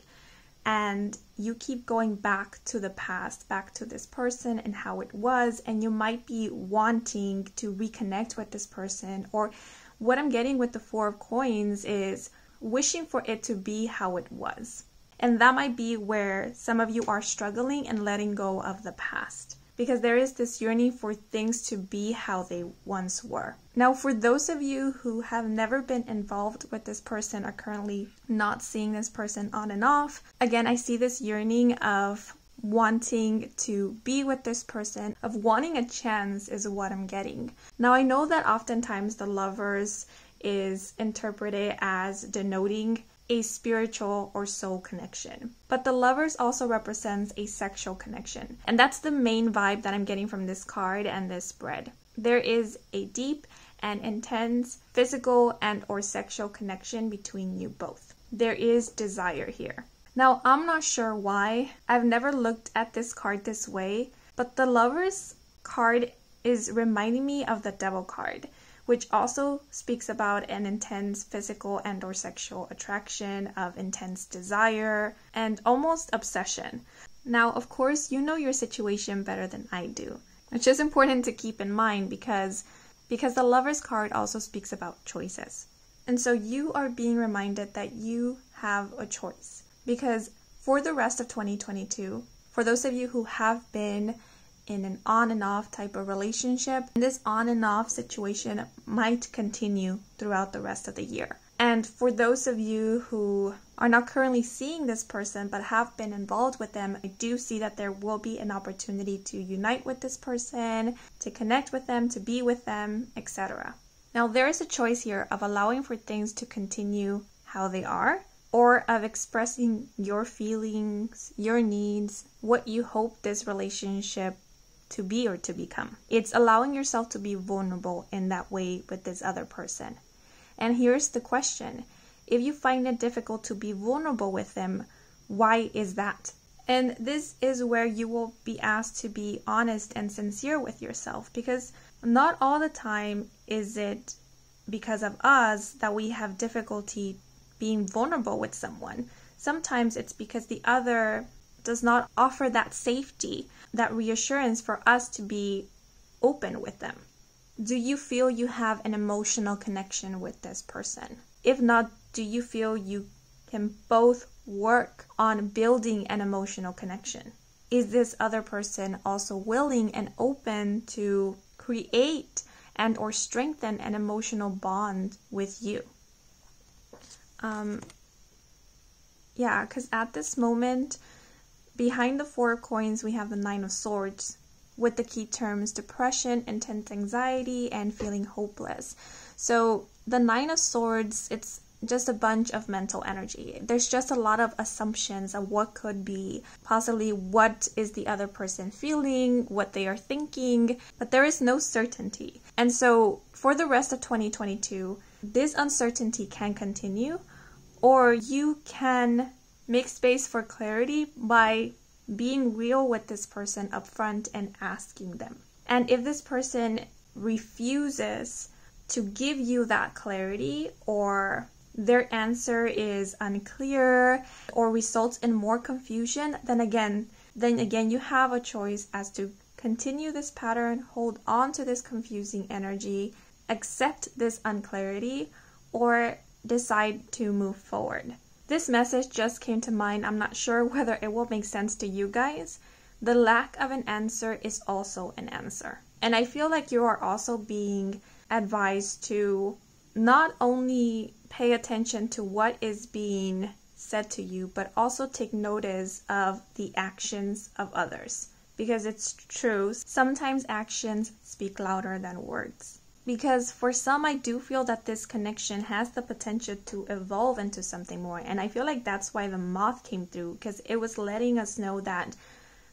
and you keep going back to the past, back to this person and how it was, and you might be wanting to reconnect with this person. Or what I'm getting with the Four of Coins is wishing for it to be how it was. And that might be where some of you are struggling and letting go of the past, because there is this yearning for things to be how they once were. Now, for those of you who have never been involved with this person, are currently not seeing this person on and off, again, I see this yearning of wanting to be with this person, of wanting a chance is what I'm getting. Now, I know that oftentimes the Lovers is interpreted as denoting a spiritual or soul connection, but the Lovers also represents a sexual connection, and that's the main vibe that I'm getting from this card and this spread. There is a deep an intense physical and or sexual connection between you both. There is desire here. Now, I'm not sure why. I've never looked at this card this way, but the Lovers card is reminding me of the Devil card, which also speaks about an intense physical and or sexual attraction, of intense desire and almost obsession. Now, of course, you know your situation better than I do, which is important to keep in mind because the Lovers card also speaks about choices. And so you are being reminded that you have a choice. Because for the rest of 2022, for those of you who have been in an on and off type of relationship, this on and off situation might continue throughout the rest of the year. And for those of you who are not currently seeing this person but have been involved with them, I do see that there will be an opportunity to unite with this person, to connect with them, to be with them, etc. Now, there is a choice here of allowing for things to continue how they are, or of expressing your feelings, your needs, what you hope this relationship to be or to become. It's allowing yourself to be vulnerable in that way with this other person. And here's the question. If you find it difficult to be vulnerable with them, why is that? And this is where you will be asked to be honest and sincere with yourself, because not all the time is it because of us that we have difficulty being vulnerable with someone. Sometimes it's because the other does not offer that safety, that reassurance for us to be open with them. Do you feel you have an emotional connection with this person? If not, do you feel you can both work on building an emotional connection? Is this other person also willing and open to create and or strengthen an emotional bond with you? Because at this moment, behind the Four of Coins, we have the Nine of Swords with the key terms depression, intense anxiety, and feeling hopeless. So the Nine of Swords, it's just a bunch of mental energy. There's just a lot of assumptions of what could be, possibly what is the other person feeling, what they are thinking, but there is no certainty. And so for the rest of 2022, this uncertainty can continue, or you can make space for clarity by being real with this person up front and asking them. And if this person refuses to give you that clarity, or their answer is unclear or results in more confusion, then again you have a choice as to continue this pattern, hold on to this confusing energy, accept this unclarity, or decide to move forward. This message just came to mind. I'm not sure whether it will make sense to you guys. The lack of an answer is also an answer. And I feel like you are also being advised to not only pay attention to what is being said to you, but also take notice of the actions of others. Because it's true, sometimes actions speak louder than words. Because for some, I do feel that this connection has the potential to evolve into something more. And I feel like that's why the moth came through, because it was letting us know that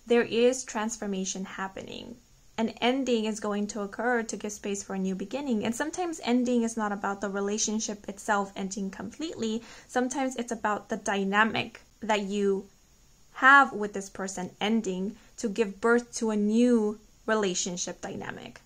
there is transformation happening. An ending is going to occur to give space for a new beginning. And sometimes ending is not about the relationship itself ending completely. Sometimes it's about the dynamic that you have with this person ending to give birth to a new relationship dynamic.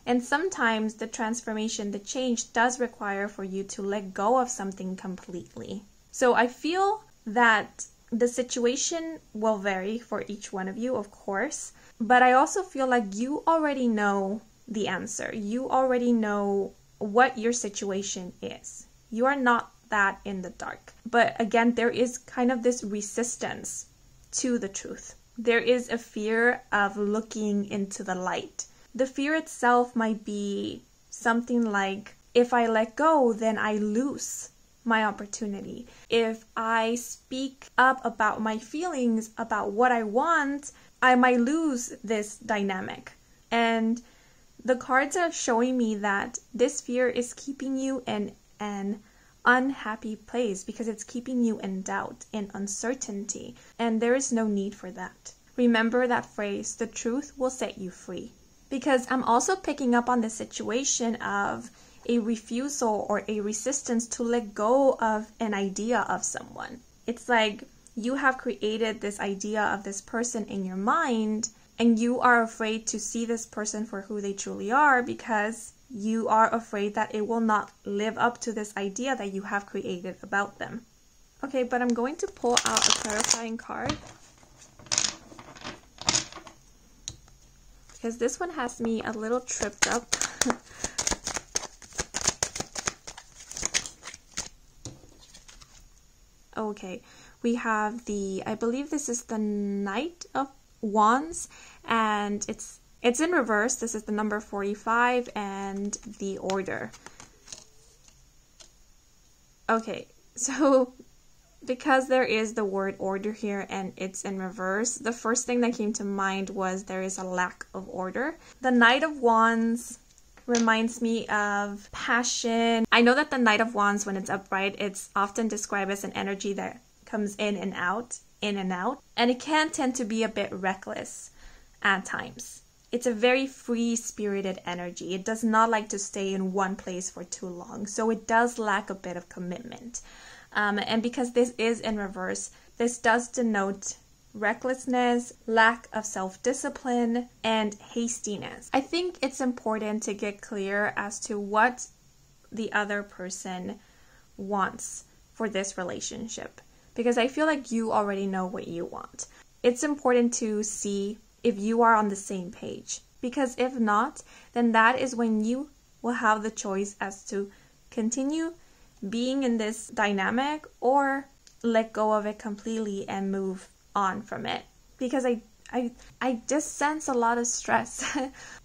And sometimes the transformation, the change does require for you to let go of something completely. So I feel that the situation will vary for each one of you, of course, but I also feel like you already know the answer. You already know what your situation is. You are not that in the dark. But again, there is kind of this resistance to the truth. There is a fear of looking into the light. The fear itself might be something like, if I let go, then I lose my opportunity. If I speak up about my feelings, about what I want, I might lose this dynamic. And the cards are showing me that this fear is keeping you in an unhappy place because it's keeping you in doubt, in uncertainty, and there is no need for that. Remember that phrase, the truth will set you free. Because I'm also picking up on the situation of a refusal or a resistance to let go of an idea of someone. It's like you have created this idea of this person in your mind, and you are afraid to see this person for who they truly are because you are afraid that it will not live up to this idea that you have created about them. Okay, but I'm going to pull out a clarifying card because this one has me a little tripped up. Okay, we have I believe this is the Knight of Wands, and it's in reverse. This is the number 45 and the order. Okay, so because there is the word order here and it's in reverse, the first thing that came to mind was there is a lack of order. The Knight of Wands reminds me of passion. I know that the Knight of Wands, when it's upright, it's often described as an energy that comes in and out, and it can tend to be a bit reckless at times. It's a very free-spirited energy. It does not like to stay in one place for too long, so it does lack a bit of commitment. And because this is in reverse, this does denote recklessness, lack of self-discipline, and hastiness. I think it's important to get clear as to what the other person wants for this relationship, because I feel like you already know what you want. It's important to see if you are on the same page, because if not, then that is when you will have the choice as to continue being in this dynamic or let go of it completely and move on from it. Because I just sense a lot of stress,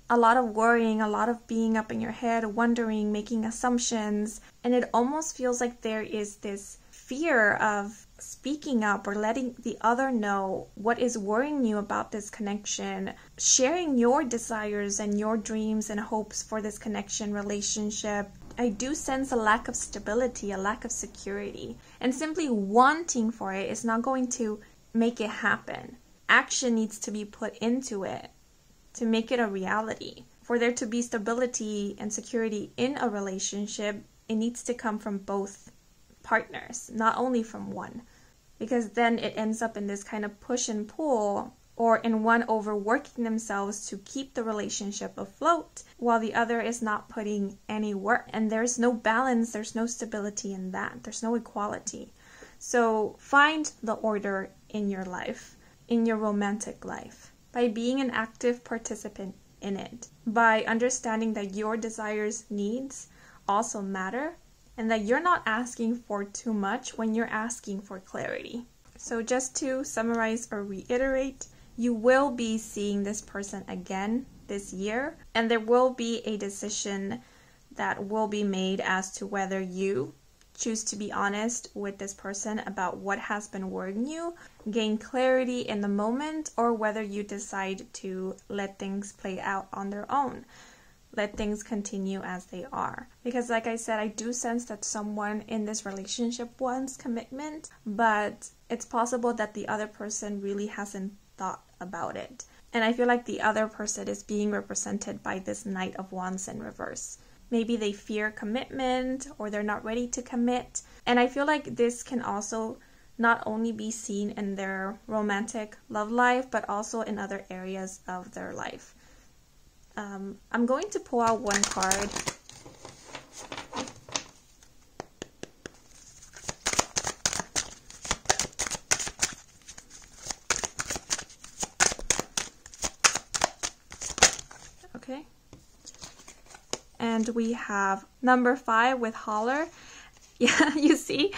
a lot of worrying, a lot of being up in your head, wondering, making assumptions, and it almost feels like there is this fear of speaking up or letting the other know what is worrying you about this connection, sharing your desires and your dreams and hopes for this connection, relationship. I do sense a lack of stability, a lack of security, and simply wanting for it is not going to make it happen. Action needs to be put into it to make it a reality. For there to be stability and security in a relationship, it needs to come from both partners, not only from one. Because then it ends up in this kind of push and pull, or in one overworking themselves to keep the relationship afloat, while the other is not putting any work. And there's no balance, there's no stability in that, there's no equality. So find the order in your life, in your romantic life, by being an active participant in it, by understanding that your desires, needs also matter, and that you're not asking for too much when you're asking for clarity. So just to summarize or reiterate, you will be seeing this person again this year, and there will be a decision that will be made as to whether you choose to be honest with this person about what has been worrying you, gain clarity in the moment, or whether you decide to let things play out on their own. Let things continue as they are. Because like I said, I do sense that someone in this relationship wants commitment, but it's possible that the other person really hasn't thought about it. And I feel like the other person is being represented by this Knight of Wands in reverse. Maybe they fear commitment, or they're not ready to commit. And I feel like this can also not only be seen in their romantic love life, but also in other areas of their life. I'm going to pull out one card. Okay. And we have number 5 with holler. Yeah, you see?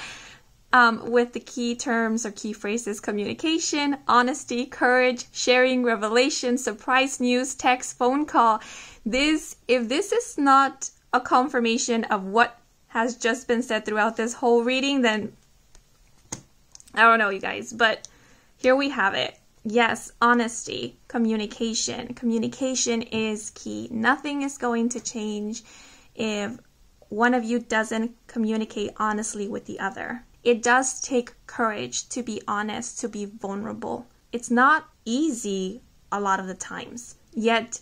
With the key terms or key phrases: communication, honesty, courage, sharing, revelation, surprise news, text, phone call. If this is not a confirmation of what has just been said throughout this whole reading, then I don't know, you guys. But here we have it. Yes, honesty, communication. Communication is key. Nothing is going to change if one of you doesn't communicate honestly with the other. It does take courage to be honest, to be vulnerable It's not easy a lot of the times, yet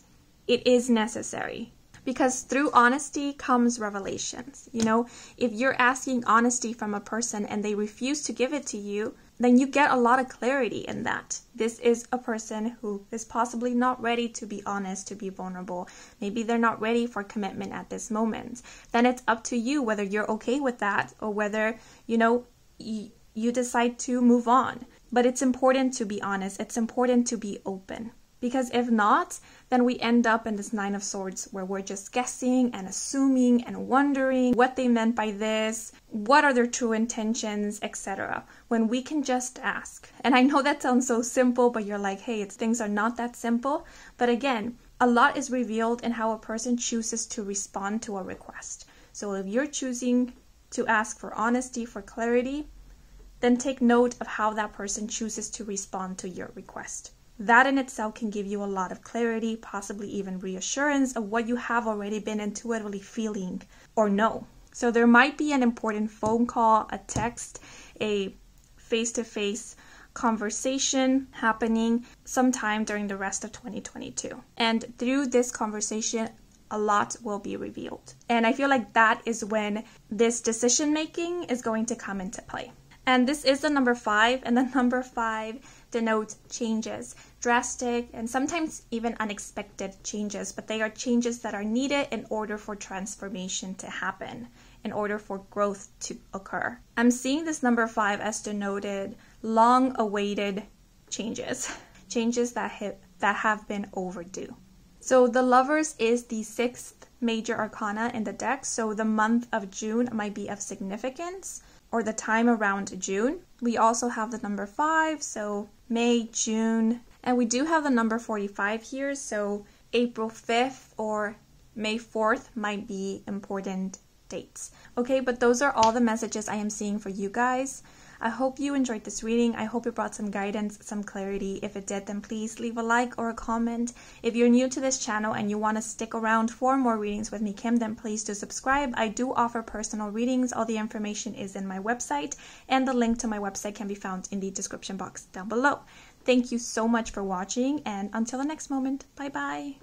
it is necessary. Because through honesty comes revelations. You know, if you're asking honesty from a person and they refuse to give it to you, then you get a lot of clarity in that. This is a person who is possibly not ready to be honest, to be vulnerable. Maybe they're not ready for commitment at this moment. Then it's up to you whether you're okay with that or whether, you know, you decide to move on. But it's important to be honest. It's important to be open. Because if not, then we end up in this Nine of Swords where we're just guessing and assuming and wondering what they meant by this, what are their true intentions, etc. When we can just ask. And I know that sounds so simple, but you're like, hey, things are not that simple. But again, a lot is revealed in how a person chooses to respond to a request. So if you're choosing to ask for honesty, for clarity, then take note of how that person chooses to respond to your request. That in itself can give you a lot of clarity, possibly even reassurance of what you have already been intuitively feeling or know. So there might be an important phone call, a text, a face-to-face conversation happening sometime during the rest of 2022. And through this conversation, a lot will be revealed. And I feel like that is when this decision making is going to come into play. And this is the number 5, and the number 5 denotes changes, drastic and sometimes even unexpected changes, but they are changes that are needed in order for transformation to happen, in order for growth to occur. I'm seeing this number 5 as denoted long-awaited changes, changes that have been overdue. So the Lovers is the 6th major arcana in the deck, so the month of June might be of significance, or the time around June. We also have the number 5, so May, June, and we do have the number 45 here, so April 5th or May 4th might be important dates. Okay, but those are all the messages I am seeing for you guys. I hope you enjoyed this reading. I hope it brought some guidance, some clarity. If it did, then please leave a like or a comment. If you're new to this channel and you want to stick around for more readings with me, Kim, then please do subscribe. I do offer personal readings. All the information is in my website, and the link to my website can be found in the description box down below. Thank you so much for watching, and until the next moment, bye-bye.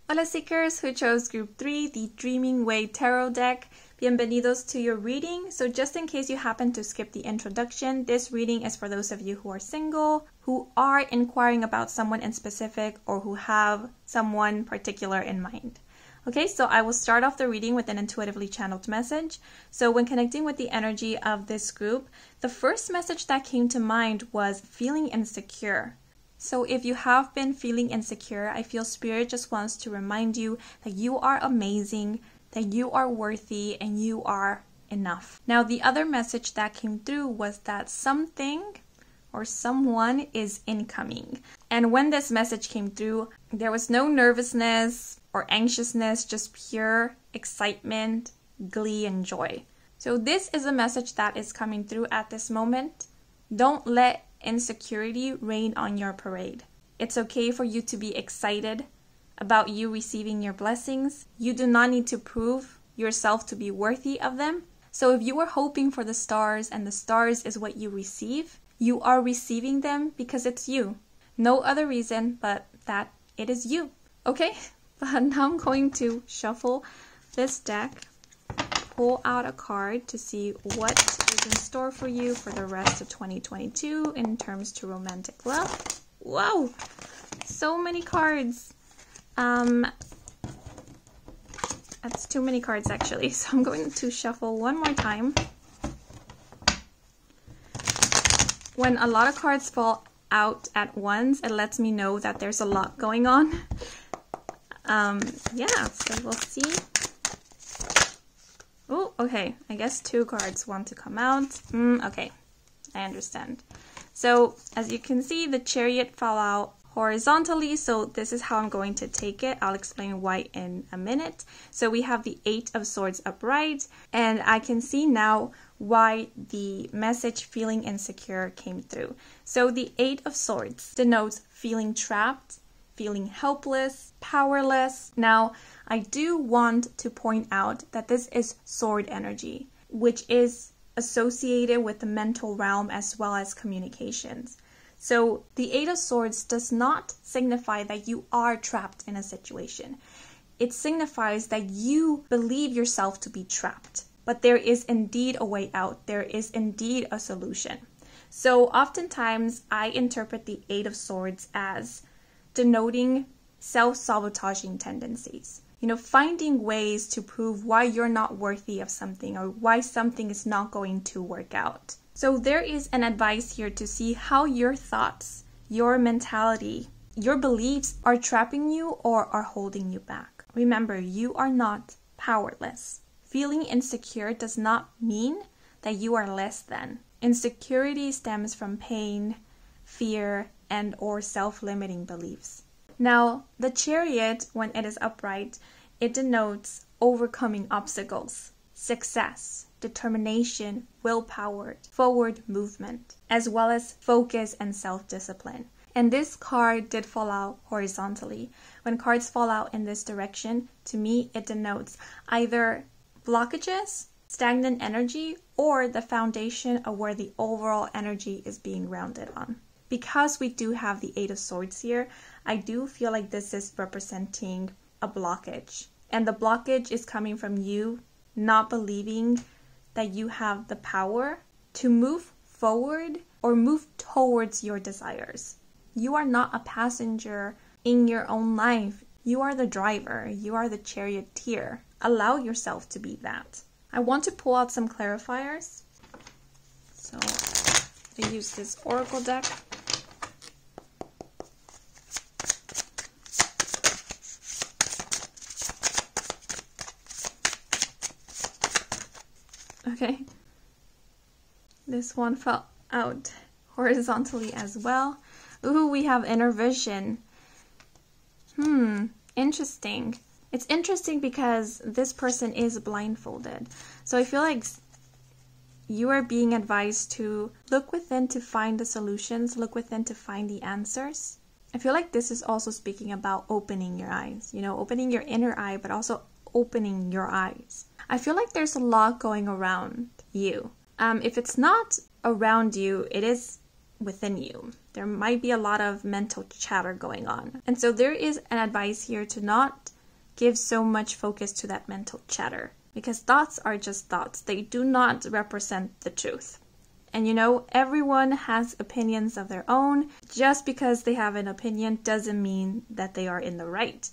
Hola Seekers who chose Group 3, the Dreaming Way Tarot deck. Bienvenidos to your reading. So just in case you happen to skip the introduction, this reading is for those of you who are single, who are inquiring about someone in specific, or who have someone particular in mind. Okay, so I will start off the reading with an intuitively channeled message. So when connecting with the energy of this group, the first message that came to mind was feeling insecure. So if you have been feeling insecure, I feel Spirit just wants to remind you that you are amazing, that you are worthy, and you are enough. Now, the other message that came through was that something or someone is incoming. And when this message came through, there was no nervousness or anxiousness, just pure excitement, glee, and joy. So this is a message that is coming through at this moment. Don't let insecurity rain on your parade. It's okay for you to be excited about you receiving your blessings. You do not need to prove yourself to be worthy of them. So if you were hoping for the stars and the stars is what you receive, you are receiving them because it's you. No other reason but that it is you. Okay? But now I'm going to shuffle this deck, pull out a card to see what is in store for you for the rest of 2022 in terms to romantic love. Whoa! So many cards. That's too many cards actually, so I'm going to shuffle one more time. When a lot of cards fall out at once, it lets me know that there's a lot going on. Yeah, so we'll see. Oh, okay, I guess 2 cards want to come out. Okay, I understand. So, as you can see, the Chariot fell out horizontally, so this is how I'm going to take it. I'll explain why in a minute. So we have the 8 of Swords upright, and I can see now why the message feeling insecure came through. So the 8 of Swords denotes feeling trapped, feeling helpless, powerless. Now, I do want to point out that this is sword energy, which is associated with the mental realm as well as communications. So the Eight of Swords does not signify that you are trapped in a situation. It signifies that you believe yourself to be trapped, but there is indeed a way out. There is indeed a solution. So oftentimes I interpret the Eight of Swords as denoting self-sabotaging tendencies. Finding ways to prove why you're not worthy of something or why something is not going to work out. So there is an advice here to see how your thoughts, your mentality, your beliefs are trapping you or are holding you back. Remember, you are not powerless. Feeling insecure does not mean that you are less than. Insecurity stems from pain, fear, and or self-limiting beliefs. Now, the Chariot, when it is upright, it denotes overcoming obstacles, success, determination, willpower, forward movement, as well as focus and self-discipline. And this card did fall out horizontally. When cards fall out in this direction, to me, it denotes either blockages, stagnant energy, or the foundation of where the overall energy is being grounded on. Because we do have the Eight of Swords here, I do feel like this is representing a blockage. And the blockage is coming from you not believing that you have the power to move forward or move towards your desires. You are not a passenger in your own life. You are the driver. You are the charioteer. Allow yourself to be that. I want to pull out some clarifiers. So I use this oracle deck. Okay, this one fell out horizontally as well. Ooh, we have inner vision. Interesting. It's interesting because this person is blindfolded. So I feel like you are being advised to look within to find the solutions, look within to find the answers. I feel like this is also speaking about opening your eyes, opening your inner eye, but also opening your eyes. I feel like there's a lot going around you. If it's not around you, it is within you. There might be a lot of mental chatter going on. And so there is an advice here to not give so much focus to that mental chatter, because thoughts are just thoughts. They do not represent the truth. And everyone has opinions of their own. Just because they have an opinion doesn't mean that they are in the right,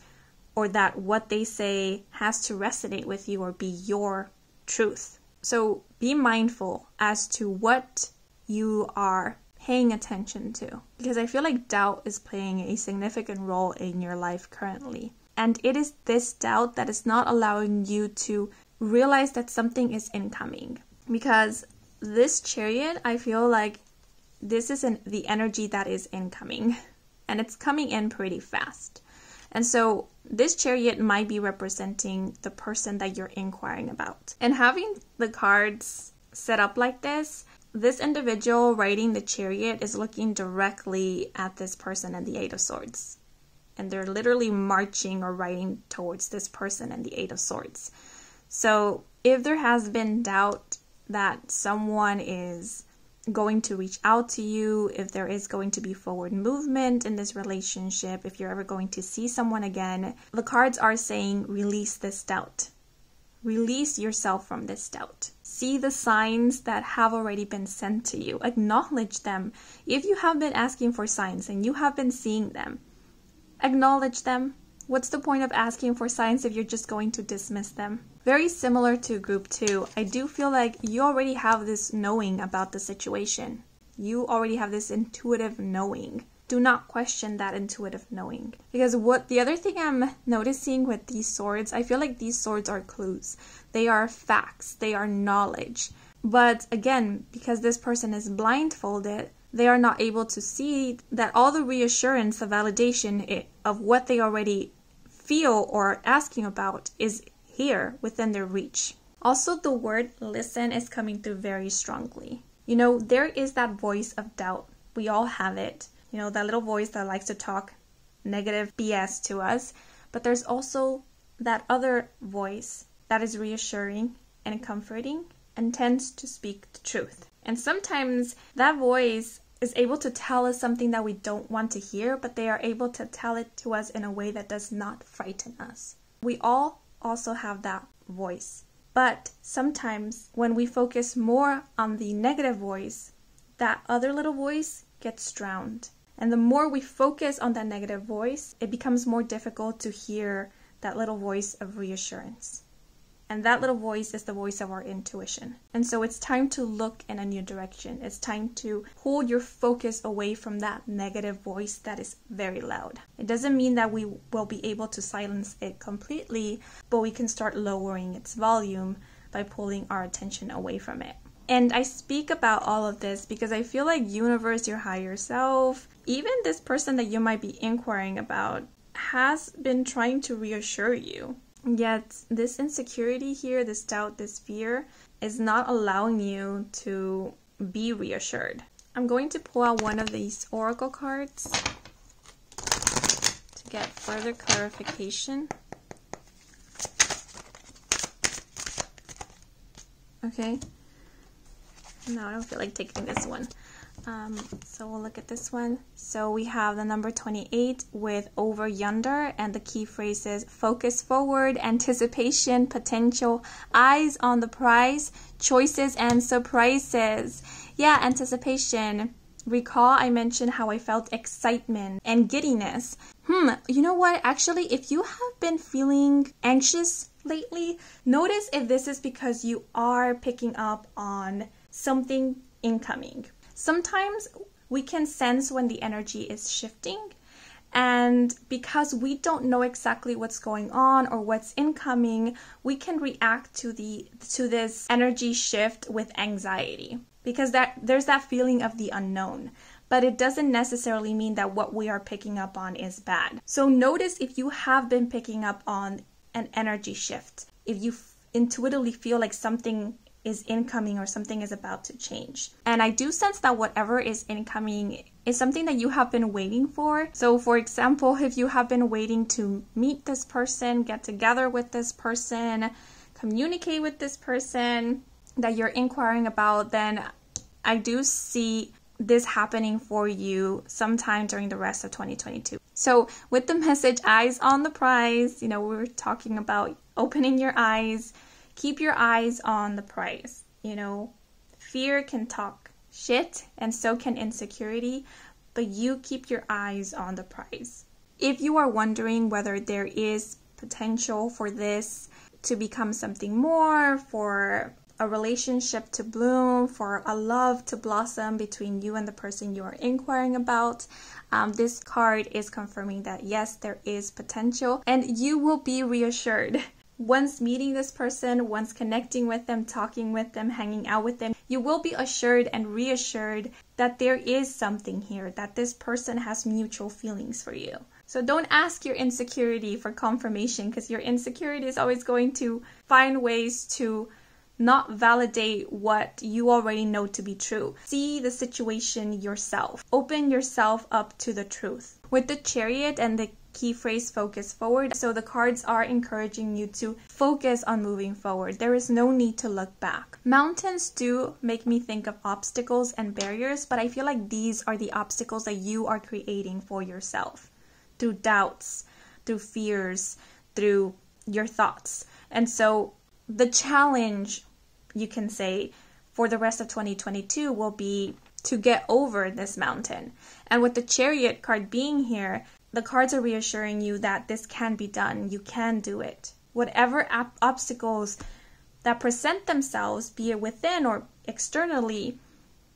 or that what they say has to resonate with you or be your truth. So be mindful as to what you are paying attention to, because I feel like doubt is playing a significant role in your life currently. And it is this doubt that is not allowing you to realize that something is incoming. Because this Chariot, I feel like this is the energy that is incoming. And it's coming in pretty fast. And so this Chariot might be representing the person that you're inquiring about. And having the cards set up like this individual riding the Chariot is looking directly at this person and the Eight of Swords. And they're literally marching or riding towards this person and the Eight of Swords. So if there has been doubt that someone is going to reach out to you, if there is going to be forward movement in this relationship, if you're ever going to see someone again, the cards are saying release this doubt. Release yourself from this doubt. See the signs that have already been sent to you. Acknowledge them. If you have been asking for signs and you have been seeing them, acknowledge them. What's the point of asking for signs if you're just going to dismiss them? Very similar to group 2, I do feel like you already have this knowing about the situation. You already have this intuitive knowing. Do not question that intuitive knowing. Because what the other thing I'm noticing with these swords, I feel like these swords are clues. They are facts. They are knowledge. But again, because this person is blindfolded, they are not able to see that all the reassurance, the validation of what they already feel or are asking about is here within their reach. Also, the word listen is coming through very strongly. There is that voice of doubt. We all have it. That little voice that likes to talk negative BS to us. But there's also that other voice that is reassuring and comforting and tends to speak the truth. And sometimes that voice is able to tell us something that we don't want to hear, but they are able to tell it to us in a way that does not frighten us. We all also have that voice. But sometimes when we focus more on the negative voice, that other little voice gets drowned. And the more we focus on that negative voice, it becomes more difficult to hear that little voice of reassurance. And that little voice is the voice of our intuition. And so it's time to look in a new direction. It's time to pull your focus away from that negative voice that is very loud. It doesn't mean that we will be able to silence it completely, but we can start lowering its volume by pulling our attention away from it. And I speak about all of this because I feel like universe, your higher self, even this person that you might be inquiring about has been trying to reassure you. Yet this insecurity here, this doubt, this fear is not allowing you to be reassured. I'm going to pull out one of these oracle cards to get further clarification. Okay. No, I don't feel like taking this one. So we'll look at this one. So we have the number 28 with over yonder, and the key phrase is focus forward, anticipation, potential, eyes on the prize, choices and surprises. Yeah, anticipation. Recall I mentioned how I felt excitement and giddiness. You know what? Actually, if you have been feeling anxious lately, notice if this is because you are picking up on something incoming. Sometimes we can sense when the energy is shifting, and because we don't know exactly what's going on or what's incoming, we can react to this energy shift with anxiety, because there's that feeling of the unknown. But it doesn't necessarily mean that what we are picking up on is bad. So notice if you have been picking up on an energy shift, if you intuitively feel like something is incoming or something is about to change. And I do sense that whatever is incoming is something that you have been waiting for. So for example, if you have been waiting to meet this person, get together with this person, communicate with this person that you're inquiring about, then I do see this happening for you sometime during the rest of 2022. So with the message, eyes on the prize, we were talking about opening your eyes. Keep your eyes on the prize. Fear can talk shit, and so can insecurity, but you keep your eyes on the prize. If you are wondering whether there is potential for this to become something more, for a relationship to bloom, for a love to blossom between you and the person you are inquiring about, this card is confirming that yes, there is potential, and you will be reassured. Once meeting this person, once connecting with them, talking with them, hanging out with them, you will be assured and reassured that there is something here, that this person has mutual feelings for you. So don't ask your insecurity for confirmation, because your insecurity is always going to find ways to not validate what you already know to be true. See the situation yourself. Open yourself up to the truth. With the Chariot and the key phrase focus forward, so the cards are encouraging you to focus on moving forward. There is no need to look back. Mountains do make me think of obstacles and barriers, but I feel like these are the obstacles that you are creating for yourself through doubts, through fears, through your thoughts. And so the challenge, you can say, for the rest of 2022 will be to get over this mountain. And with the Chariot card being here, the cards are reassuring you that this can be done. You can do it. Whatever obstacles that present themselves, be it within or externally,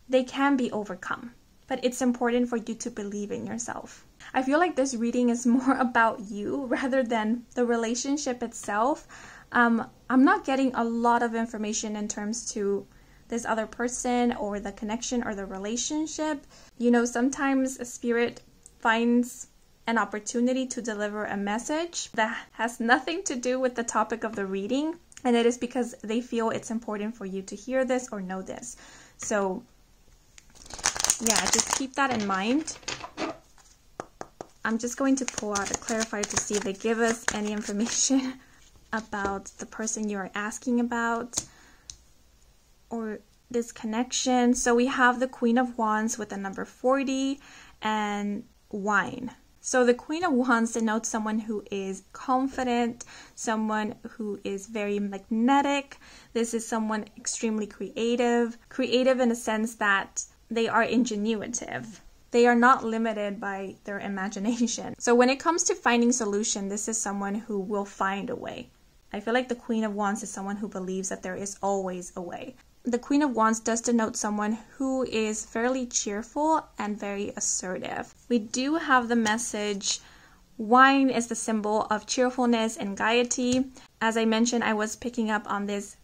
they can be overcome. But it's important for you to believe in yourself. I feel like this reading is more about you rather than the relationship itself. I'm not getting a lot of information in terms to this other person or the connection or the relationship. Sometimes a spirit finds an opportunity to deliver a message that has nothing to do with the topic of the reading, and it is because they feel it's important for you to hear this or know this. So yeah, just keep that in mind. I'm just going to pull out a clarifier to see if they give us any information about the person you are asking about, or this connection. So we have the Queen of Wands with the number 40 and wine. So the Queen of Wands denotes someone who is confident, someone who is very magnetic. This is someone extremely creative in a sense that they are ingenuitive. They are not limited by their imagination. So when it comes to finding solution, this is someone who will find a way. I feel like the Queen of Wands is someone who believes that there is always a way. The Queen of Wands does denote someone who is fairly cheerful and very assertive. We do have the message, wine is the symbol of cheerfulness and gaiety. As I mentioned, I was picking up on this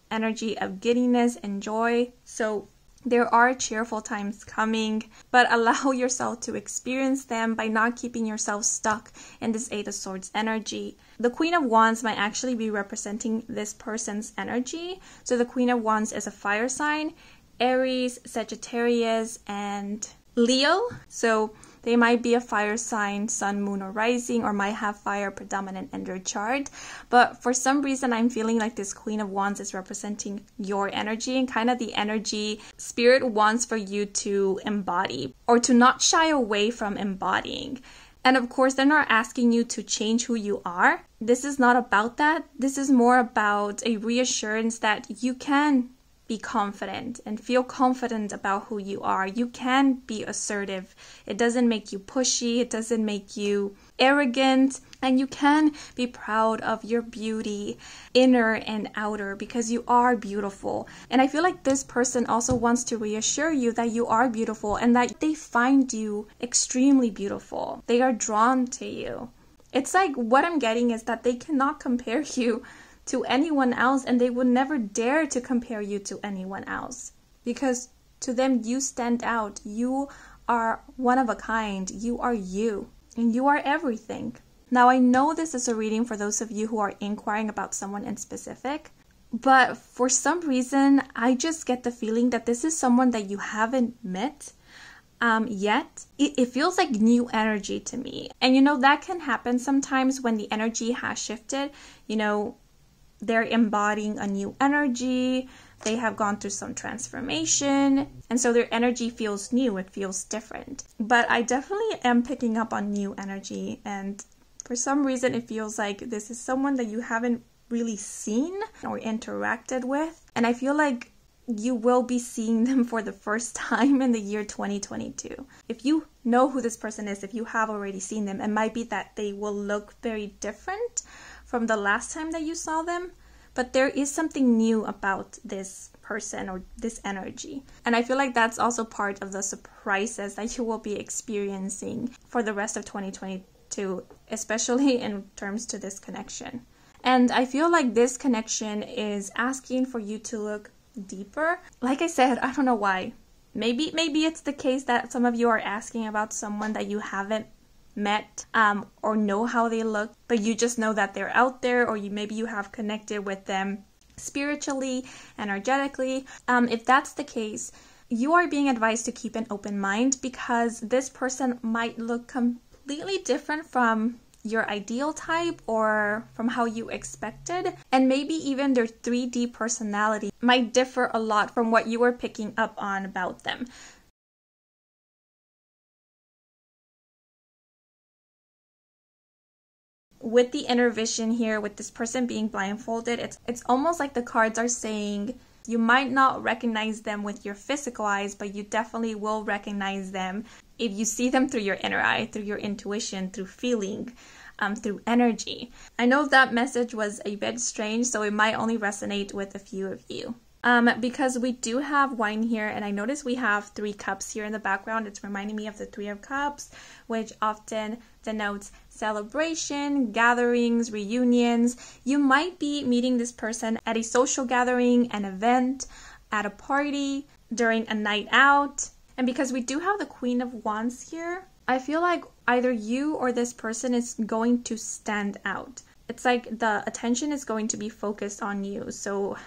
energy of giddiness and joy. So there are cheerful times coming, but allow yourself to experience them by not keeping yourself stuck in this Eight of Swords energy. The Queen of Wands might actually be representing this person's energy. So the Queen of Wands is a fire sign, Aries, Sagittarius, and Leo. So they might be a fire sign, sun, moon, or rising, or might have fire predominant in their chart. But for some reason, I'm feeling like this Queen of Wands is representing your energy and kind of the energy Spirit wants for you to embody or to not shy away from embodying. And of course, they're not asking you to change who you are. This is not about that. This is more about a reassurance that you can be confident and feel confident about who you are. You can be assertive. It doesn't make you pushy. It doesn't make you arrogant. And you can be proud of your beauty, inner and outer, because you are beautiful. And I feel like this person also wants to reassure you that you are beautiful and that they find you extremely beautiful. They are drawn to you. It's like what I'm getting is that they cannot compare you to anyone else, and they would never dare to compare you to anyone else, because to them you stand out. You are one of a kind. You are you, and you are everything. Now, I know this is a reading for those of you who are inquiring about someone in specific, but for some reason I just get the feeling that this is someone that you haven't met yet. It feels like new energy to me, and that can happen sometimes when the energy has shifted. They're embodying a new energy. They have gone through some transformation. And so their energy feels new. It feels different. But I definitely am picking up on new energy. And for some reason, it feels like this is someone that you haven't really seen or interacted with. And I feel like you will be seeing them for the first time in the year 2022. If you know who this person is, if you have already seen them, it might be that they will look very different from the last time that you saw them, but there is something new about this person or this energy. And I feel like that's also part of the surprises that you will be experiencing for the rest of 2022, especially in terms to this connection. And I feel like this connection is asking for you to look deeper. Like I said, I don't know why. Maybe it's the case that some of you are asking about someone that you haven't met or know how they look, but you just know that they're out there, or maybe you have connected with them spiritually, energetically. If that's the case, you are being advised to keep an open mind, because this person might look completely different from your ideal type or from how you expected, and maybe even their 3D personality might differ a lot from what you were picking up on about them. With the inner vision here, with this person being blindfolded, it's almost like the cards are saying you might not recognize them with your physical eyes, but you definitely will recognize them if you see them through your inner eye, through your intuition, through feeling, through energy. I know that message was a bit strange, so it might only resonate with a few of you. Because we do have wine here, and I notice we have 3 cups here in the background. It's reminding me of the 3 of Cups, which often denotes celebration, gatherings, reunions. You might be meeting this person at a social gathering, an event, at a party, during a night out. And because we do have the Queen of Wands here, I feel like either you or this person is going to stand out. It's like the attention is going to be focused on you. So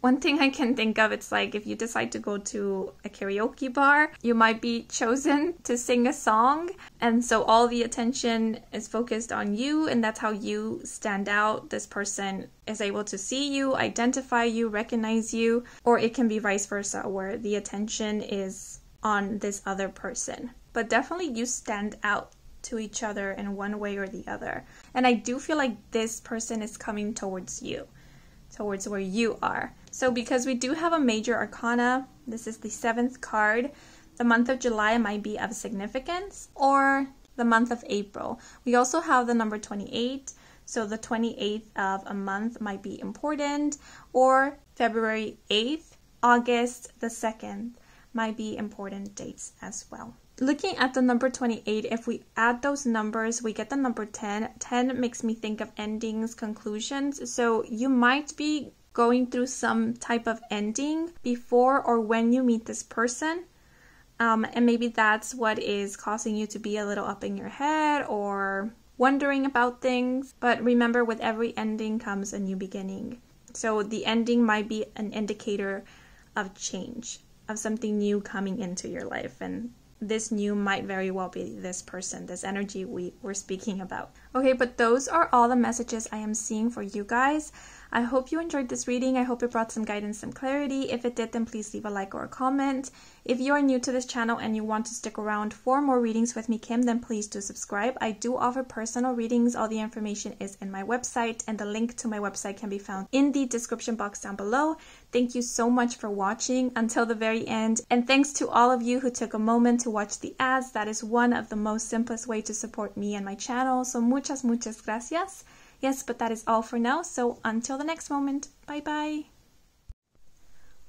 One thing I can think of, it's like if you decide to go to a karaoke bar, you might be chosen to sing a song. And so all the attention is focused on you, and that's how you stand out. This person is able to see you, identify you, recognize you, or it can be vice versa, where the attention is on this other person. But definitely you stand out to each other in one way or the other. And I do feel like this person is coming towards you, towards where you are. So because we do have a major arcana, this is the 7th card, the month of July might be of significance, or the month of April. We also have the number 28, so the 28th of a month might be important, or February 8th, August the 2nd might be important dates as well. Looking at the number 28, if we add those numbers, we get the number 10. 10 makes me think of endings, conclusions. So you might be going through some type of ending before or when you meet this person. And maybe that's what is causing you to be a little up in your head or wondering about things. But remember, with every ending comes a new beginning. So the ending might be an indicator of change, of something new coming into your life. And this new might very well be this person, this energy we were speaking about. Okay, but those are all the messages I am seeing for you guys. I hope you enjoyed this reading. I hope it brought some guidance, some clarity. If it did, then please leave a like or a comment. If you are new to this channel and you want to stick around for more readings with me, Kim, then please do subscribe. I do offer personal readings. All the information is in my website, and the link to my website can be found in the description box down below. Thank you so much for watching until the very end. And thanks to all of you who took a moment to watch the ads. That is one of the most simplest way to support me and my channel. So muchas gracias. Yes, but that is all for now. So until the next moment, bye bye.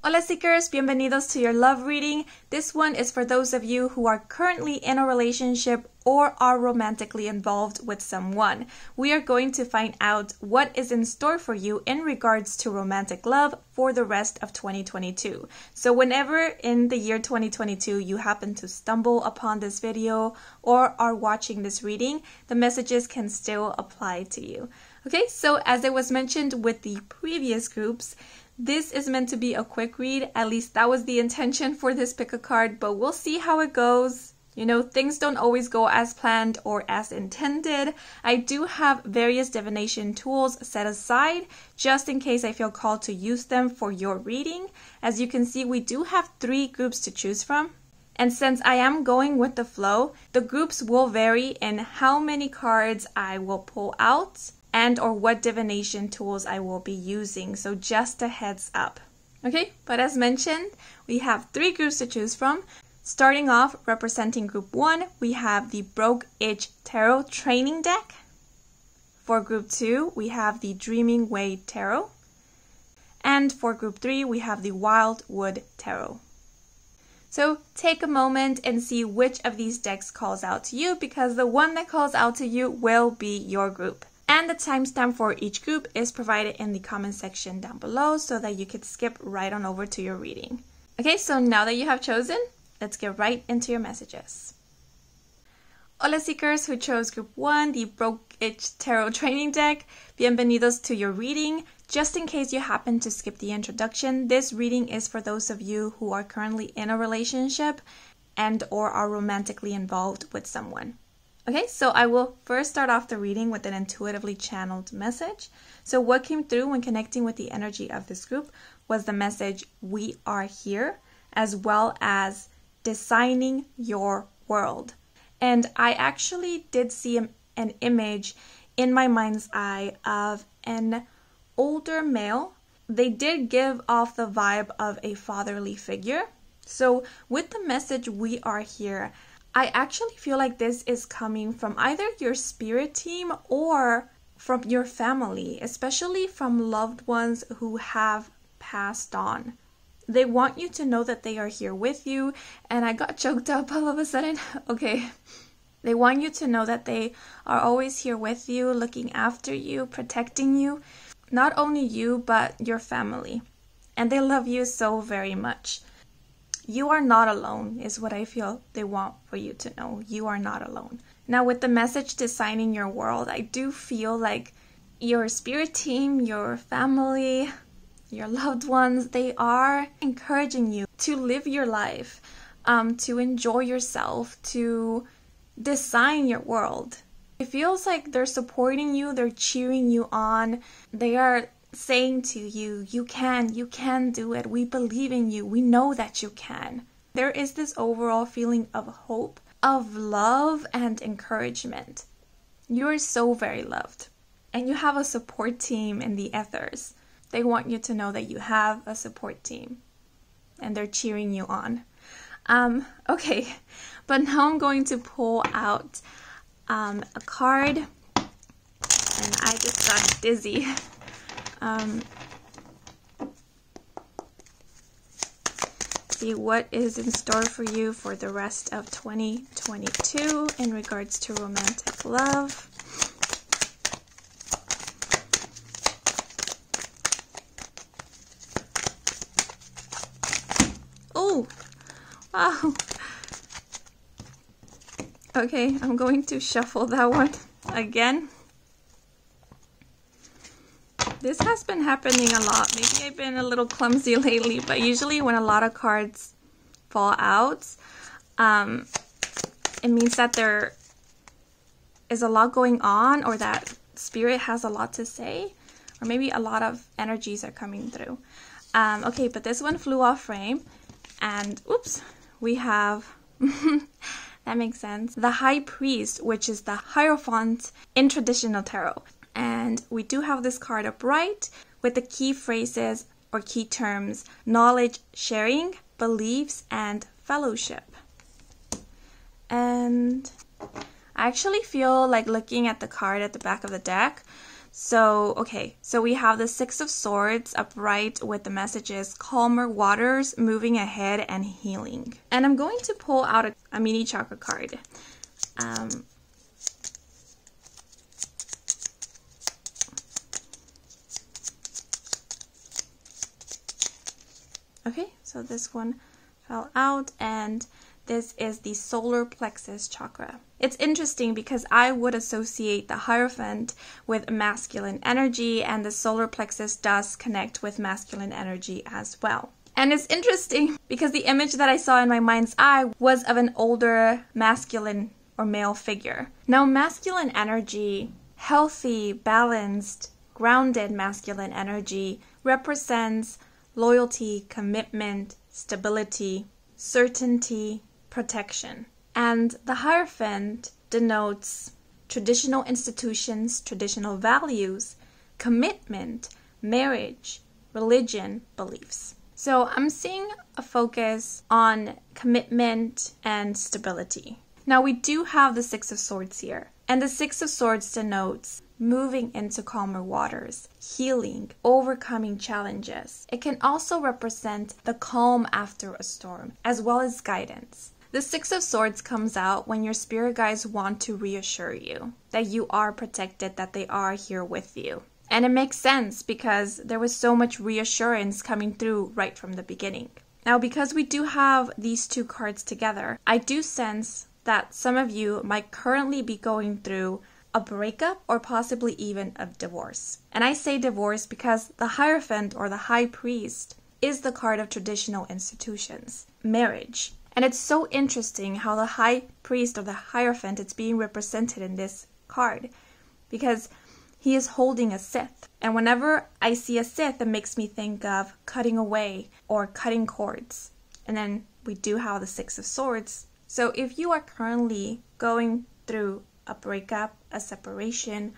Hola seekers, bienvenidos to your love reading. This one is for those of you who are currently in a relationship or are romantically involved with someone. We are going to find out what is in store for you in regards to romantic love for the rest of 2022. So whenever in the year 2022 you happen to stumble upon this video or are watching this reading, the messages can still apply to you. Okay, so as it was mentioned with the previous groups, this is meant to be a quick read. At least that was the intention for this pick a card, but we'll see how it goes. You know, things don't always go as planned or as intended. I do have various divination tools set aside just in case I feel called to use them for your reading. As you can see, we do have 3 groups to choose from. And since I am going with the flow, the groups will vary in how many cards I will pull out and or what divination tools I will be using. So just a heads up. Okay, but as mentioned, we have 3 groups to choose from. Starting off, representing group 1, we have the Broke Itch Tarot Training Deck. For group 2, we have the Dreaming Way Tarot. And for group 3, we have the Wildwood Tarot. So take a moment and see which of these decks calls out to you, because the one that calls out to you will be your group. And the timestamp for each group is provided in the comment section down below so that you can skip right on over to your reading. Okay, so now that you have chosen, let's get right into your messages. Hola seekers who chose group 1, the Broke Itch Tarot Training Deck. Bienvenidos to your reading. Just in case you happen to skip the introduction, this reading is for those of you who are currently in a relationship and or are romantically involved with someone. Okay, so I will first start off the reading with an intuitively channeled message. So what came through when connecting with the energy of this group was the message, we are here, as well as designing your world. And I actually did see an image in my mind's eye of an older male. They did give off the vibe of a fatherly figure. So with the message, we are here, I actually feel like this is coming from either your spirit team or from your family, especially from loved ones who have passed on. They want you to know that they are here with you, and I got choked up all of a sudden. Okay. They want you to know that they are always here with you, looking after you, protecting you. Not only you, but your family. And they love you so very much. You are not alone is what I feel they want for you to know. You are not alone. Now with the message designing your world, I do feel like your spirit team, your family, your loved ones, they are encouraging you to live your life, to enjoy yourself, to design your world. It feels like they're supporting you, they're cheering you on, they are saying to you, you can do it, we believe in you, we know that you can. There is this overall feeling of hope, of love and encouragement. You are so very loved, and you have a support team in the ethers. They want you to know that you have a support team, and they're cheering you on. Okay, but now I'm going to pull out a card, and I just got dizzy. See what is in store for you for the rest of 2022 in regards to romantic love. Oh, wow. Okay, I'm going to shuffle that one again. This has been happening a lot. Maybe I've been a little clumsy lately, but usually when a lot of cards fall out, it means that there is a lot going on, or that spirit has a lot to say, or maybe a lot of energies are coming through. Okay, but this one flew off frame, and oops, we have, that makes sense, the High Priest, which is the Hierophant in traditional tarot. And we do have this card upright with the key phrases or key terms: knowledge sharing, beliefs, and fellowship. And I actually feel like looking at the card at the back of the deck. So, okay, so we have the Six of Swords upright with the messages: calmer waters, moving ahead, and healing. And I'm going to pull out a mini chakra card. Okay, so this one fell out, and this is the solar plexus chakra. It's interesting because I would associate the Hierophant with masculine energy, and the solar plexus does connect with masculine energy as well. And it's interesting because the image that I saw in my mind's eye was of an older masculine or male figure. Now, masculine energy, healthy, balanced, grounded masculine energy, represents loyalty, commitment, stability, certainty, protection. And the Hierophant denotes traditional institutions, traditional values, commitment, marriage, religion, beliefs. So I'm seeing a focus on commitment and stability. Now we do have the Six of Swords here, and the Six of Swords denotes moving into calmer waters, healing, overcoming challenges. It can also represent the calm after a storm, as well as guidance. The Six of Swords comes out when your spirit guides want to reassure you that you are protected, that they are here with you. And it makes sense because there was so much reassurance coming through right from the beginning. Now, because we do have these two cards together, I do sense that some of you might currently be going through a breakup or possibly even a divorce. And I say divorce because the Hierophant or the High Priest is the card of traditional institutions, marriage. And it's so interesting how the High Priest or the Hierophant, it's being represented in this card because he is holding a scythe. And whenever I see a scythe, it makes me think of cutting away or cutting cords. And then we do have the Six of Swords. So if you are currently going through a breakup, a separation,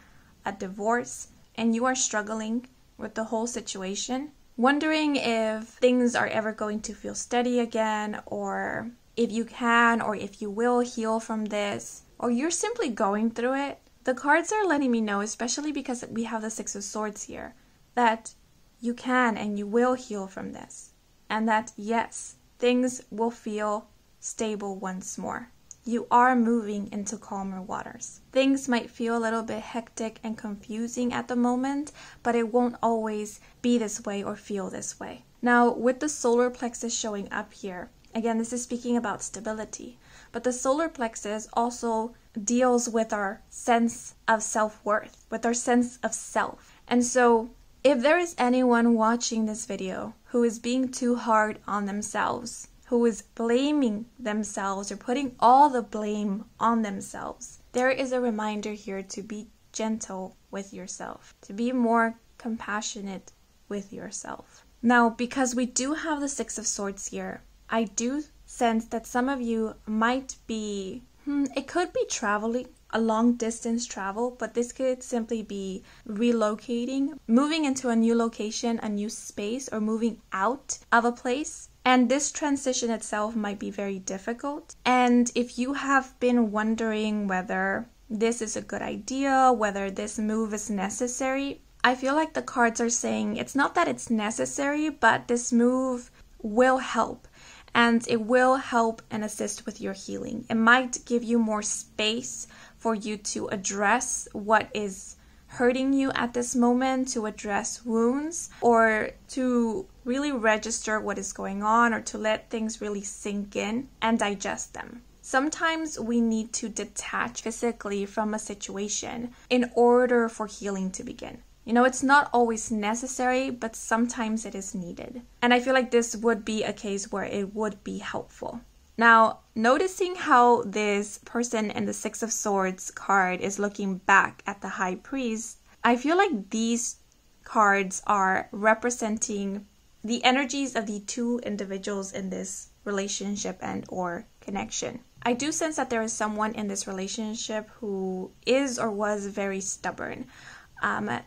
a divorce, and you are struggling with the whole situation, wondering if things are ever going to feel steady again, or if you can or if you will heal from this, or you're simply going through it, the cards are letting me know, especially because we have the Six of Swords here, that you can and you will heal from this. And that, yes, things will feel stable once more. You are moving into calmer waters. Things might feel a little bit hectic and confusing at the moment, but it won't always be this way or feel this way. Now, with the solar plexus showing up here, again, this is speaking about stability, but the solar plexus also deals with our sense of self-worth, with our sense of self. And so If there is anyone watching this video who is being too hard on themselves, who is blaming themselves or putting all the blame on themselves, there is a reminder here to be gentle with yourself, to be more compassionate with yourself. Now, because we do have the Six of Swords here, I do sense that some of you might be, it could be traveling, a long distance travel, but this could simply be relocating, moving into a new location, a new space, or moving out of a place. And this transition itself might be very difficult. And if you have been wondering whether this is a good idea, whether this move is necessary, I feel like the cards are saying it's not that it's necessary, but this move will help. And it will help and assist with your healing. It might give you more space for you to address what is hurting you at this moment, to address wounds, or to really register what is going on, or to let things really sink in and digest them. Sometimes we need to detach physically from a situation in order for healing to begin. You know, it's not always necessary, but sometimes it is needed. And I feel like this would be a case where it would be helpful. Now, noticing how this person in the Six of Swords card is looking back at the High Priest, I feel like these cards are representing the energies of the two individuals in this relationship and or connection. I do sense that there is someone in this relationship who is or was very stubborn.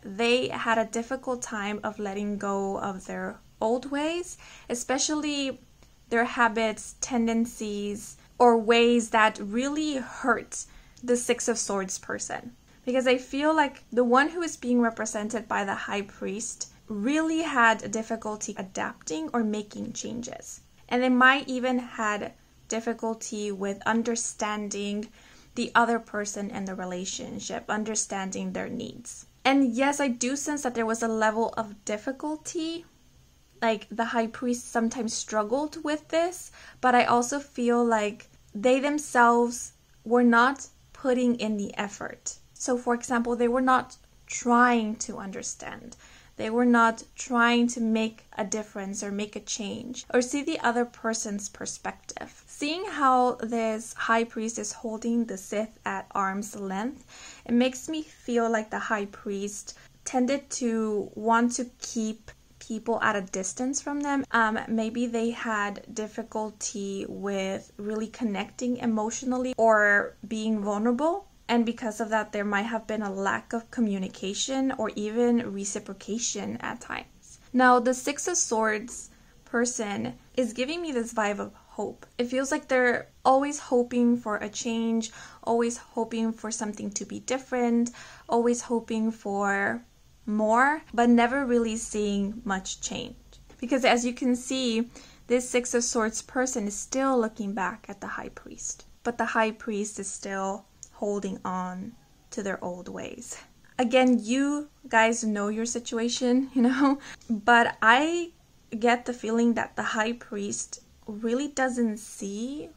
They had a difficult time of letting go of their old ways, especially their habits, tendencies, or ways that really hurt the Six of Swords person. Because I feel like the one who is being represented by the High Priest really had difficulty adapting or making changes. And they might even had difficulty with understanding the other person in the relationship, understanding their needs. And yes, I do sense that there was a level of difficulty. Like the High Priest sometimes struggled with this, but I also feel like they themselves were not putting in the effort. So for example, they were not trying to understand. They were not trying to make a difference or make a change or see the other person's perspective. Seeing how this High Priest is holding the Sith at arm's length, it makes me feel like the High Priest tended to want to keep people at a distance from them. Maybe they had difficulty with really connecting emotionally or being vulnerable. And because of that, there might have been a lack of communication or even reciprocation at times. Now, the Six of Swords person is giving me this vibe of hope. It feels like they're always hoping for a change, always hoping for something to be different, always hoping for more, but never really seeing much change. Because as you can see, this Six of Swords person is still looking back at the High Priest. But the High Priest is still holding on to their old ways. Again, you guys know your situation, but I get the feeling that the High Priest really doesn't see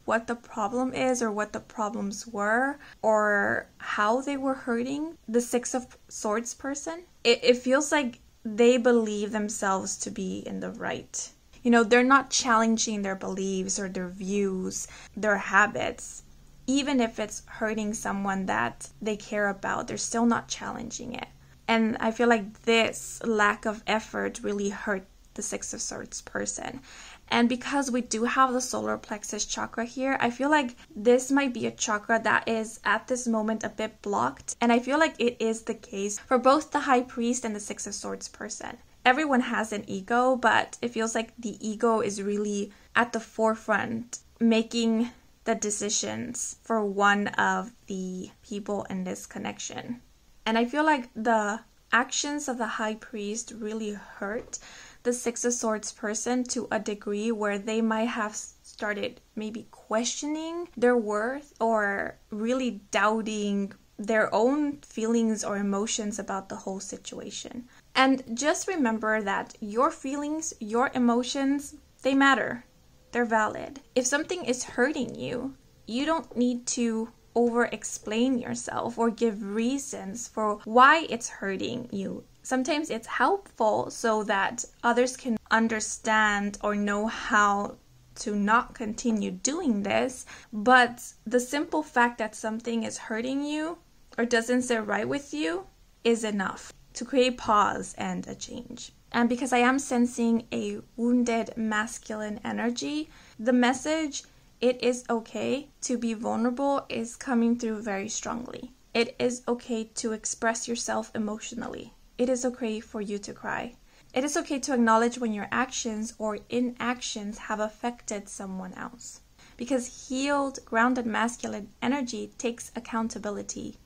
what the problem is or what the problems were or how they were hurting the Six of Swords person. It feels like they believe themselves to be in the right. They're not challenging their beliefs or their views, their habits. Even if it's hurting someone that they care about, they're still not challenging it. And I feel like this lack of effort really hurt the Six of Swords person. And because we do have the solar plexus chakra here, I feel like this might be a chakra that is at this moment a bit blocked. And I feel like it is the case for both the High Priest and the Six of Swords person. Everyone has an ego, but it feels like the ego is really at the forefront, making the decisions for one of the people in this connection. And I feel like the actions of the High Priest really hurt the Six of Swords person to a degree where they might have started maybe questioning their worth or really doubting their own feelings or emotions about the whole situation. And just remember that your feelings, your emotions, they matter. They're valid. If something is hurting you, you don't need to over-explain yourself or give reasons for why it's hurting you. Sometimes it's helpful so that others can understand or know how to not continue doing this, but the simple fact that something is hurting you or doesn't sit right with you is enough to create pause and a change. And because I am sensing a wounded masculine energy, the message, it is okay to be vulnerable, is coming through very strongly. It is okay to express yourself emotionally. It is okay for you to cry. It is okay to acknowledge when your actions or inactions have affected someone else. Because healed, grounded masculine energy takes accountability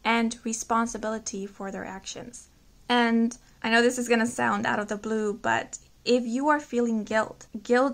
and responsibility for their actions. And I know this is going to sound out of the blue, but if you are feeling guilt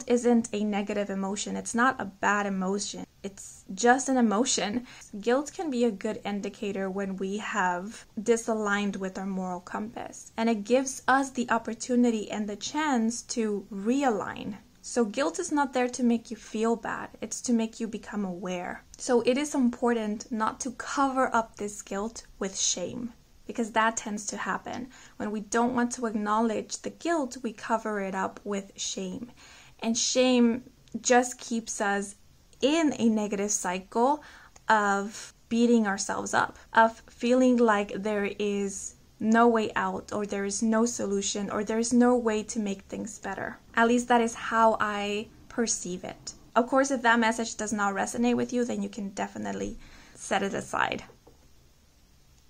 isn't a negative emotion. It's not a bad emotion. It's just an emotion. Guilt can be a good indicator when we have disaligned with our moral compass. And it gives us the opportunity and the chance to realign. So guilt is not there to make you feel bad. It's to make you become aware. So it is important not to cover up this guilt with shame, because that tends to happen. When we don't want to acknowledge the guilt, we cover it up with shame. And shame just keeps us in a negative cycle of beating ourselves up, of feeling like there is no way out, or there is no solution, or there is no way to make things better. At least that is how I perceive it. Of course, if that message does not resonate with you, then you can definitely set it aside.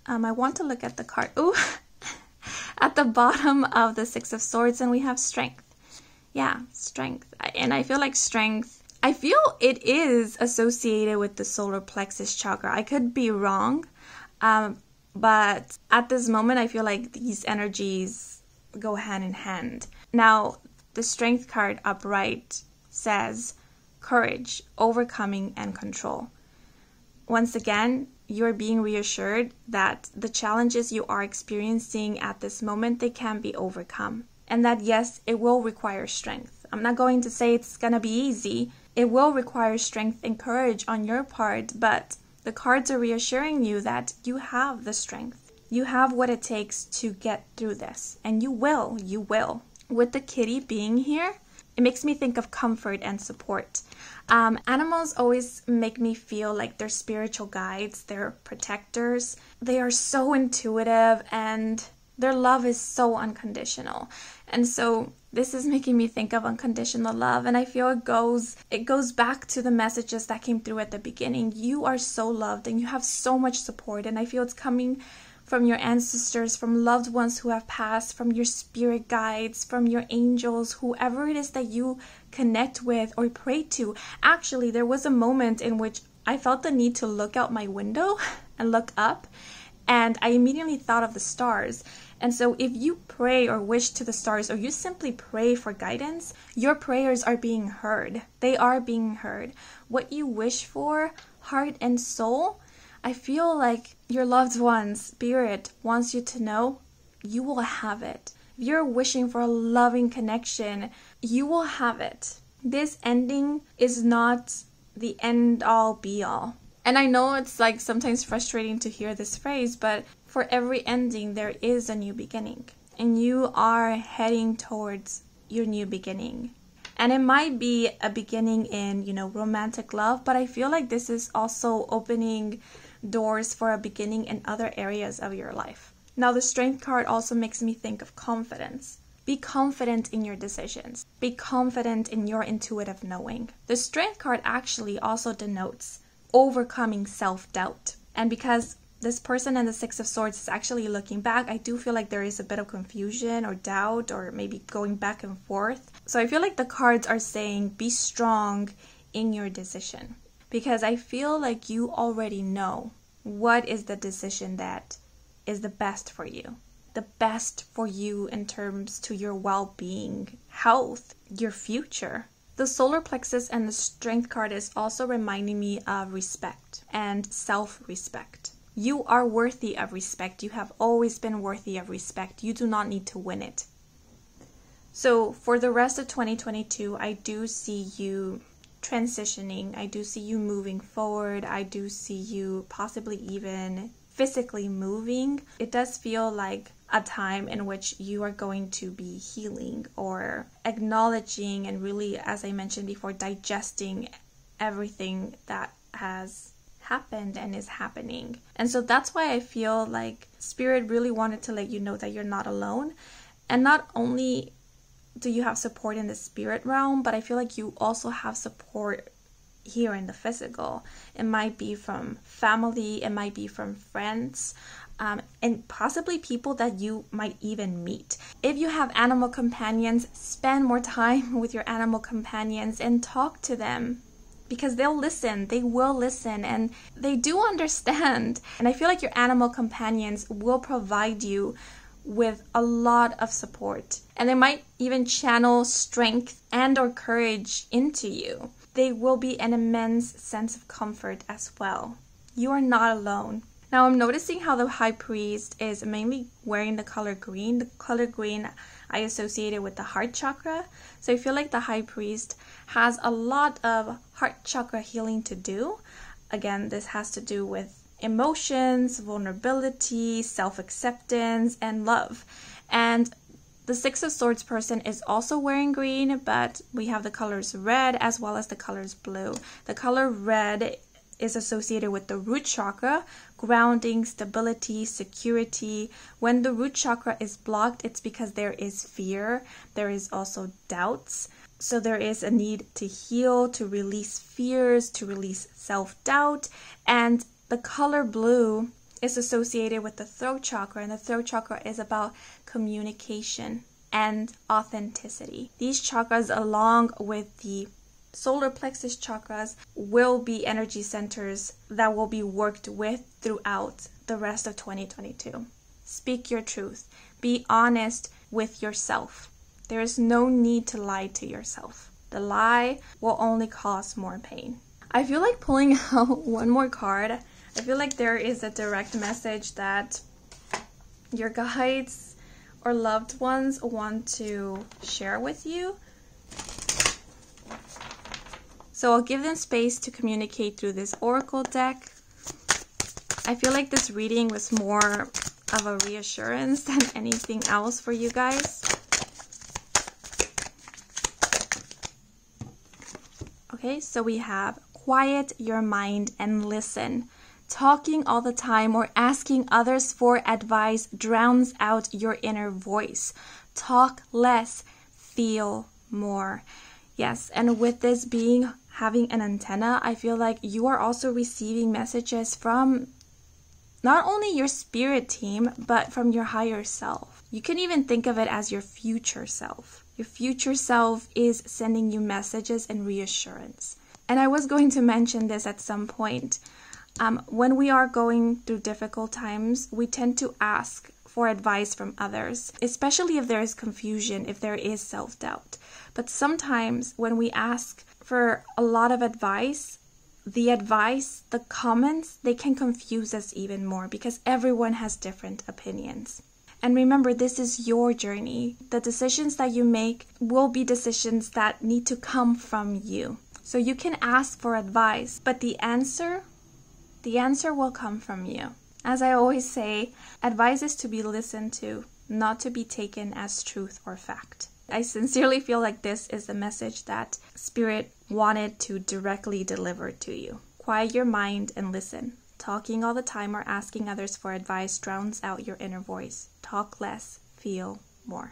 I want to look at the card. Ooh, at the bottom of the Six of Swords, and we have strength. Yeah, strength. And I feel like strength, I feel it is associated with the solar plexus chakra. I could be wrong, but at this moment, I feel like these energies go hand in hand. Now, the strength card upright says courage, overcoming, and control. Once again, you're being reassured that the challenges you are experiencing at this moment, they can be overcome. And that, yes, it will require strength. I'm not going to say it's going to be easy. It will require strength and courage on your part, but the cards are reassuring you that you have the strength. You have what it takes to get through this. And you will. With the kitty being here, it makes me think of comfort and support. Animals always make me feel like they're spiritual guides, they're protectors. They are so intuitive and their love is so unconditional. And so this is making me think of unconditional love, and I feel it goes back to the messages that came through at the beginning. You are so loved and you have so much support, and I feel it's coming from your ancestors, from loved ones who have passed, from your spirit guides, from your angels, whoever it is that you connect with or pray to. Actually, there was a moment in which I felt the need to look out my window and look up, and I immediately thought of the stars. And so if you pray or wish to the stars, or you simply pray for guidance, your prayers are being heard. They are being heard. What you wish for, heart and soul, I feel like your loved one, spirit, wants you to know you will have it. If you're wishing for a loving connection, you will have it. This ending is not the end all be all. And I know it's like sometimes frustrating to hear this phrase, but for every ending there is a new beginning. And you are heading towards your new beginning. And it might be a beginning in, romantic love, but I feel like this is also opening doors for a beginning in other areas of your life. Now, the strength card also makes me think of confidence. Be confident in your decisions. Be confident in your intuitive knowing. The strength card actually also denotes overcoming self-doubt. And because this person in the Six of Swords is actually looking back, I do feel like there is a bit of confusion or doubt, or maybe going back and forth. So I feel like the cards are saying be strong in your decision, because I feel like you already know what is the decision that is the best for you. The best for you in terms to your well-being, health, your future. The solar plexus and the strength card is also reminding me of respect and self-respect. You are worthy of respect. You have always been worthy of respect. You do not need to win it. So for the rest of 2022, I do see you transitioning. I do see you moving forward. I do see you possibly even physically moving, it does feel like a time in which you are going to be healing or acknowledging and really, as I mentioned before, digesting everything that has happened and is happening. And so that's why I feel like Spirit really wanted to let you know that you're not alone. And not only do you have support in the spirit realm, but I feel like you also have support here in the physical. It might be from family, it might be from friends, and possibly people that you might even meet. If you have animal companions, spend more time with your animal companions and talk to them, because they'll listen, they will listen, and they do understand. And I feel like your animal companions will provide you with a lot of support, and they might even channel strength and or courage into you. They will be an immense sense of comfort as well. You are not alone. Now I'm noticing how the High Priest is mainly wearing the color green. The color green I associated with the heart chakra. So I feel like the High Priest has a lot of heart chakra healing to do. Again, this has to do with emotions, vulnerability, self-acceptance, and love. And the Six of Swords person is also wearing green, but we have the colors red as well as the colors blue. The color red is associated with the root chakra, grounding, stability, security. When the root chakra is blocked, it's because there is fear. There is also doubts. So there is a need to heal, to release fears, to release self-doubt. And the color blue is associated with the throat chakra, and the throat chakra is about communication and authenticity. These chakras, along with the solar plexus chakras, will be energy centers that will be worked with throughout the rest of 2022. Speak your truth. Be honest with yourself. There is no need to lie to yourself. The lie will only cause more pain. I feel like pulling out one more card. I feel like there is a direct message that your guides or loved ones want to share with you. So I'll give them space to communicate through this oracle deck. I feel like this reading was more of a reassurance than anything else for you guys. Okay, so we have quiet your mind and listen. Talking all the time or asking others for advice drowns out your inner voice. Talk less, feel more. Yes, and with this being having an antenna, I feel like you are also receiving messages from not only your spirit team, but from your higher self. You can even think of it as your future self. Your future self is sending you messages and reassurance. And I was going to mention this at some point. When we are going through difficult times, we tend to ask for advice from others, especially if there is confusion, if there is self-doubt. But sometimes when we ask for a lot of advice, the comments, they can confuse us even more because everyone has different opinions. And remember, this is your journey. The decisions that you make will be decisions that need to come from you. So you can ask for advice, but the answer will come from you. As I always say, advice is to be listened to, not to be taken as truth or fact. I sincerely feel like this is the message that Spirit wanted to directly deliver to you. Quiet your mind and listen. Talking all the time or asking others for advice drowns out your inner voice. Talk less, feel more.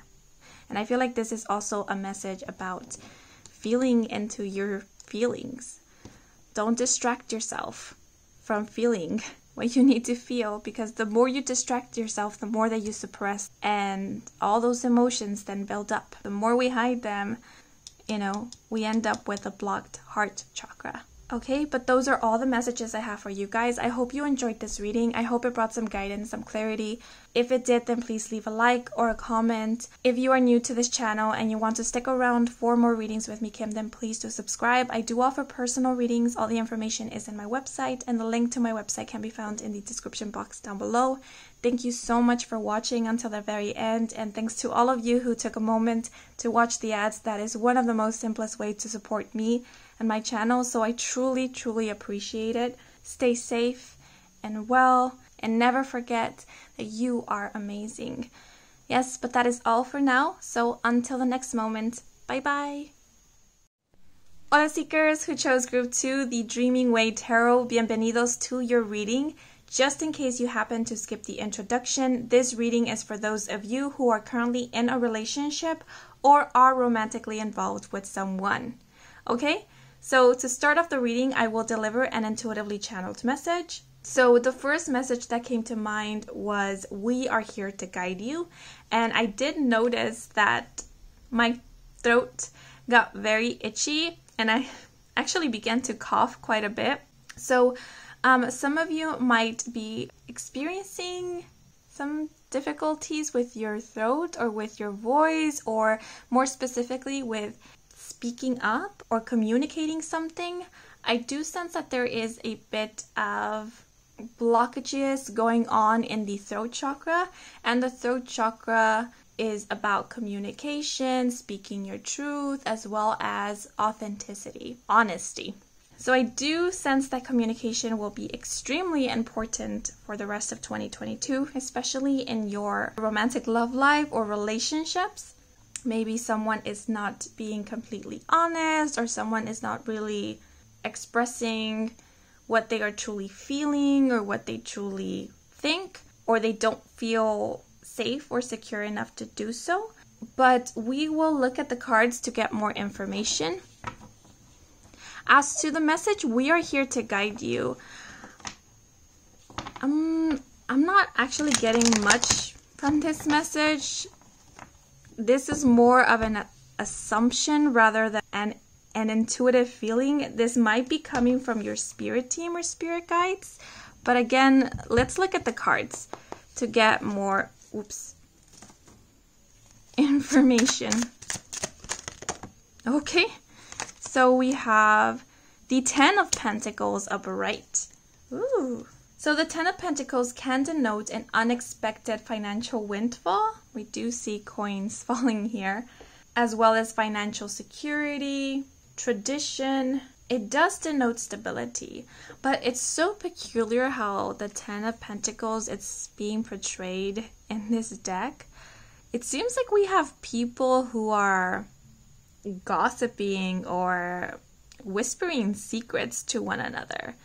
And I feel like this is also a message about feeling into your feelings. Don't distract yourself from feeling what you need to feel, because the more you distract yourself, the more that you suppress, and all those emotions then build up. The more we hide them, we end up with a blocked heart chakra. Okay, but those are all the messages I have for you guys. I hope you enjoyed this reading. I hope it brought some guidance, some clarity. If it did, then please leave a like or a comment. If you are new to this channel and you want to stick around for more readings with me, Kim, then please do subscribe. I do offer personal readings. All the information is in my website, and the link to my website can be found in the description box down below. Thank you so much for watching until the very end, and thanks to all of you who took a moment to watch the ads. That is one of the most simplest ways to support me and my channel, so I truly, truly appreciate it. Stay safe and well, and never forget that you are amazing. Yes, but that is all for now. So until the next moment, bye-bye. Hola seekers who chose Group 2, the Dreaming Way Tarot, bienvenidos to your reading. Just in case you happen to skip the introduction, this reading is for those of you who are currently in a relationship or are romantically involved with someone. Okay, so to start off the reading, I will deliver an intuitively channeled message. So the first message that came to mind was, we are here to guide you. And I did notice that my throat got very itchy and I actually began to cough quite a bit. So some of you might be experiencing some difficulties with your throat or with your voice, or more specifically with speaking up or communicating something. I do sense that there is a bit of blockages going on in the throat chakra, and the throat chakra is about communication, speaking your truth, as well as authenticity, honesty. So I do sense that communication will be extremely important for the rest of 2022, especially in your romantic love life or relationships. Maybe someone is not being completely honest, or someone is not really expressing what they are truly feeling or what they truly think, or they don't feel safe or secure enough to do so. But we will look at the cards to get more information. As to the message, we are here to guide you. I'm not actually getting much from this message. This is more of an assumption rather than an intuitive feeling. This might be coming from your spirit team or spirit guides. But again, let's look at the cards to get more information. Okay. So we have the Ten of Pentacles upright. Ooh. So the Ten of Pentacles can denote an unexpected financial windfall. We do see coins falling here, as well as financial security, tradition. It does denote stability, but it's so peculiar how the Ten of Pentacles it's being portrayed in this deck. It seems like we have people who are gossiping or whispering secrets to one another,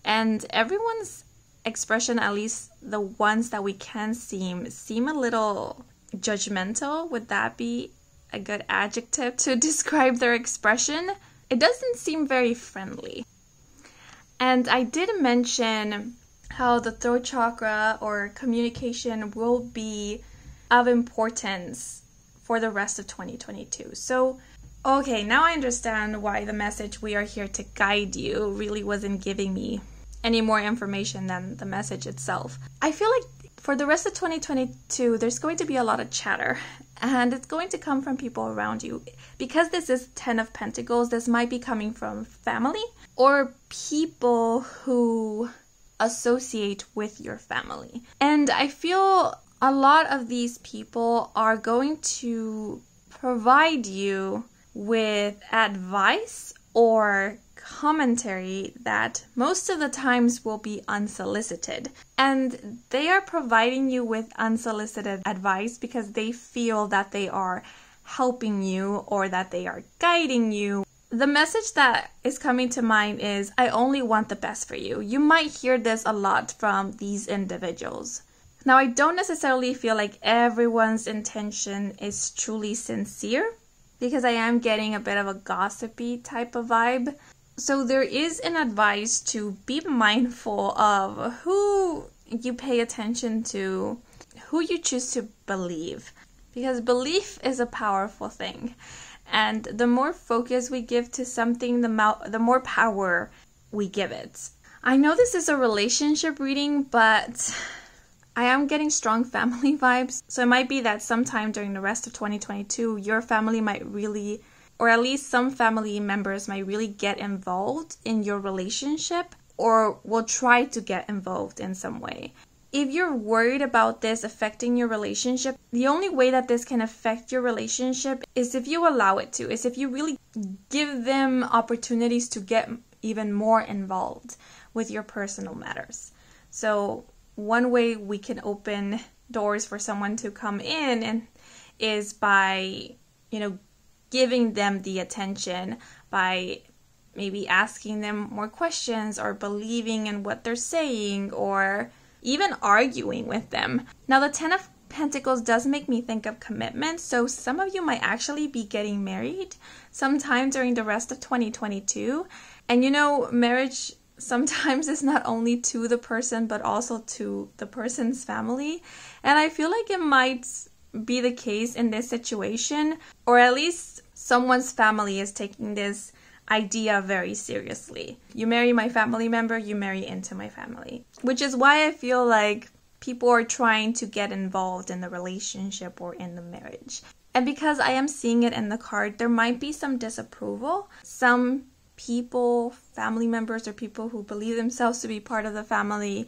and everyone's expression, at least the ones that we can seem a little judgmental. Would that be a good adjective to describe their expression? It doesn't seem very friendly. And I did mention how the throat chakra or communication will be of importance for the rest of 2022. So okay, now I understand why the message "we are here to guide you" really wasn't giving me any more information than the message itself. I feel like for the rest of 2022, there's going to be a lot of chatter, and it's going to come from people around you. Because this is Ten of Pentacles, this might be coming from family or people who associate with your family. And I feel a lot of these people are going to provide you with advice or commentary that most of the times will be unsolicited. And they are providing you with unsolicited advice because they feel that they are helping you or that they are guiding you. The message that is coming to mind is, I only want the best for you. You might hear this a lot from these individuals. Now, I don't necessarily feel like everyone's intention is truly sincere, because I am getting a bit of a gossipy type of vibe. So there is an advice to be mindful of who you pay attention to, who you choose to believe, because belief is a powerful thing. And the more focus we give to something, the more power we give it. I know this is a relationship reading, but I am getting strong family vibes. So it might be that sometime during the rest of 2022, your family might really, or at least some family members might really get involved in your relationship, or will try to get involved in some way. If you're worried about this affecting your relationship, the only way that this can affect your relationship is if you allow it to, is if you really give them opportunities to get even more involved with your personal matters. So one way we can open doors for someone to come in and is by, giving them the attention, by maybe asking them more questions or believing in what they're saying or even arguing with them. Now, the Ten of Pentacles does make me think of commitment, so some of you might actually be getting married sometime during the rest of 2022. And marriage sometimes is not only to the person but also to the person's family. And I feel like it might be the case in this situation, or at least someone's family is taking this idea very seriously. You marry my family member, you marry into my family. Which is why I feel like people are trying to get involved in the relationship or in the marriage. And because I am seeing it in the card, there might be some disapproval. Some people, family members or people who believe themselves to be part of the family,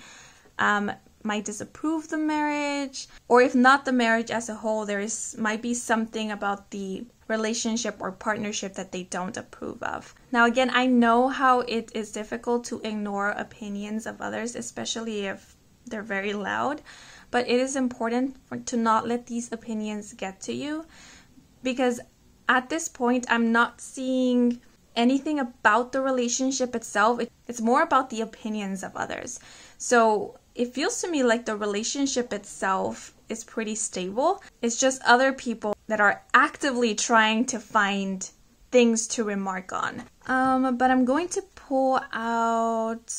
might disapprove the marriage, or if not the marriage as a whole, might be something about the relationship or partnership that they don't approve of. Now again, I know how it is difficult to ignore opinions of others, especially if they're very loud, but it is important to not let these opinions get to you, because at this point I'm not seeing anything about the relationship itself. It's more about the opinions of others. So it feels to me like the relationship itself is pretty stable. It's just other people that are actively trying to find things to remark on. But I'm going to pull out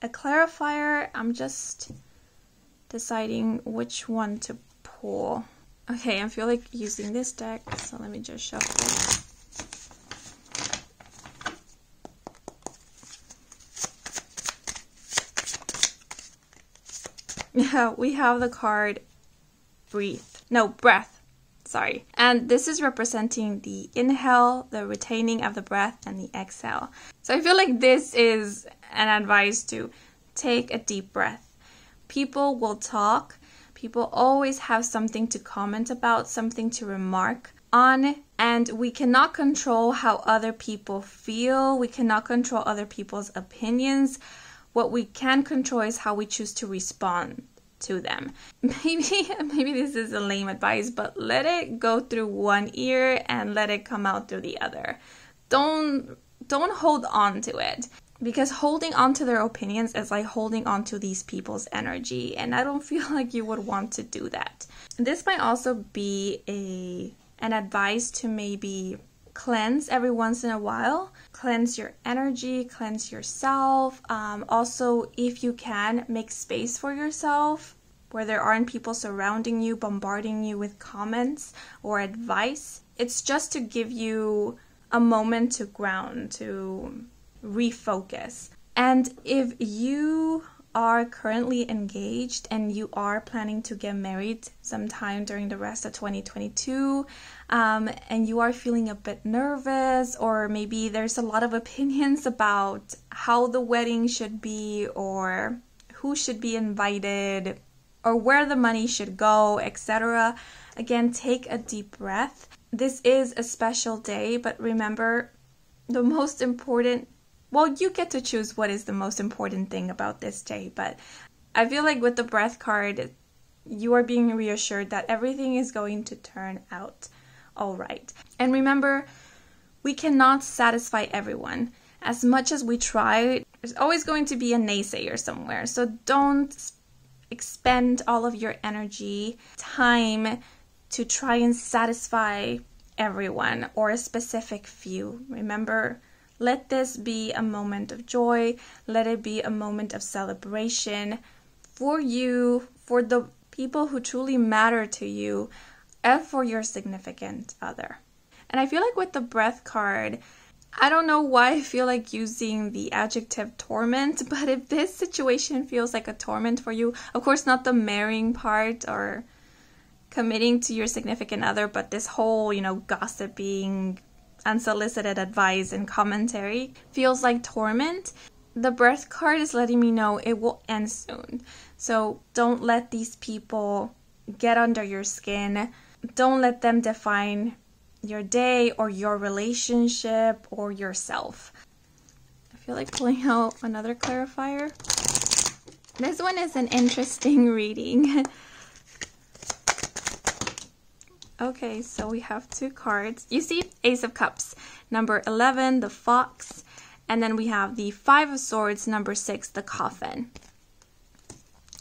a clarifier. I'm just deciding which one to pull. Okay, I feel like using this deck, so let me just shuffle. Yeah, we have the card breath. Sorry. And this is representing the inhale, the retaining of the breath, and the exhale. So I feel like this is an advice to take a deep breath. People will talk. People always have something to comment about, something to remark on. And we cannot control how other people feel. We cannot control other people's opinions. What we can control is how we choose to respond to them. Maybe this is a lame advice, but let it go through one ear and let it come out through the other. Don't hold on to it, because holding on to their opinions is like holding on to these people's energy, and I don't feel like you would want to do that. This might also be an advice to maybe cleanse every once in a while. Cleanse your energy, cleanse yourself. Also, if you can, make space for yourself where there aren't people surrounding you, bombarding you with comments or advice. It's just to give you a moment to ground, to refocus. And if you are currently engaged and you are planning to get married sometime during the rest of 2022, and you are feeling a bit nervous, or maybe there's a lot of opinions about how the wedding should be, or who should be invited, or where the money should go, etc. Again, take a deep breath. This is a special day, but remember, the most important, well, you get to choose what is the most important thing about this day, but I feel like with the breath card, you are being reassured that everything is going to turn out all right. And remember, we cannot satisfy everyone. As much as we try, there's always going to be a naysayer somewhere. So don't expend all of your energy, time to try and satisfy everyone or a specific few. Remember, let this be a moment of joy. Let it be a moment of celebration for you, for the people who truly matter to you, and for your significant other. And I feel like with the breath card, I don't know why I feel like using the adjective torment, but if this situation feels like a torment for you, of course not the marrying part or committing to your significant other, but this whole, gossiping, unsolicited advice and commentary feels like torment, the breath card is letting me know it will end soon. So don't let these people get under your skin. Don't let them define your day or your relationship or yourself. I feel like pulling out another clarifier. This one is an interesting reading. Okay, so we have 2 cards. You see Ace of Cups, number 11, the Fox, and then we have the 5 of Swords, number 6, the Coffin.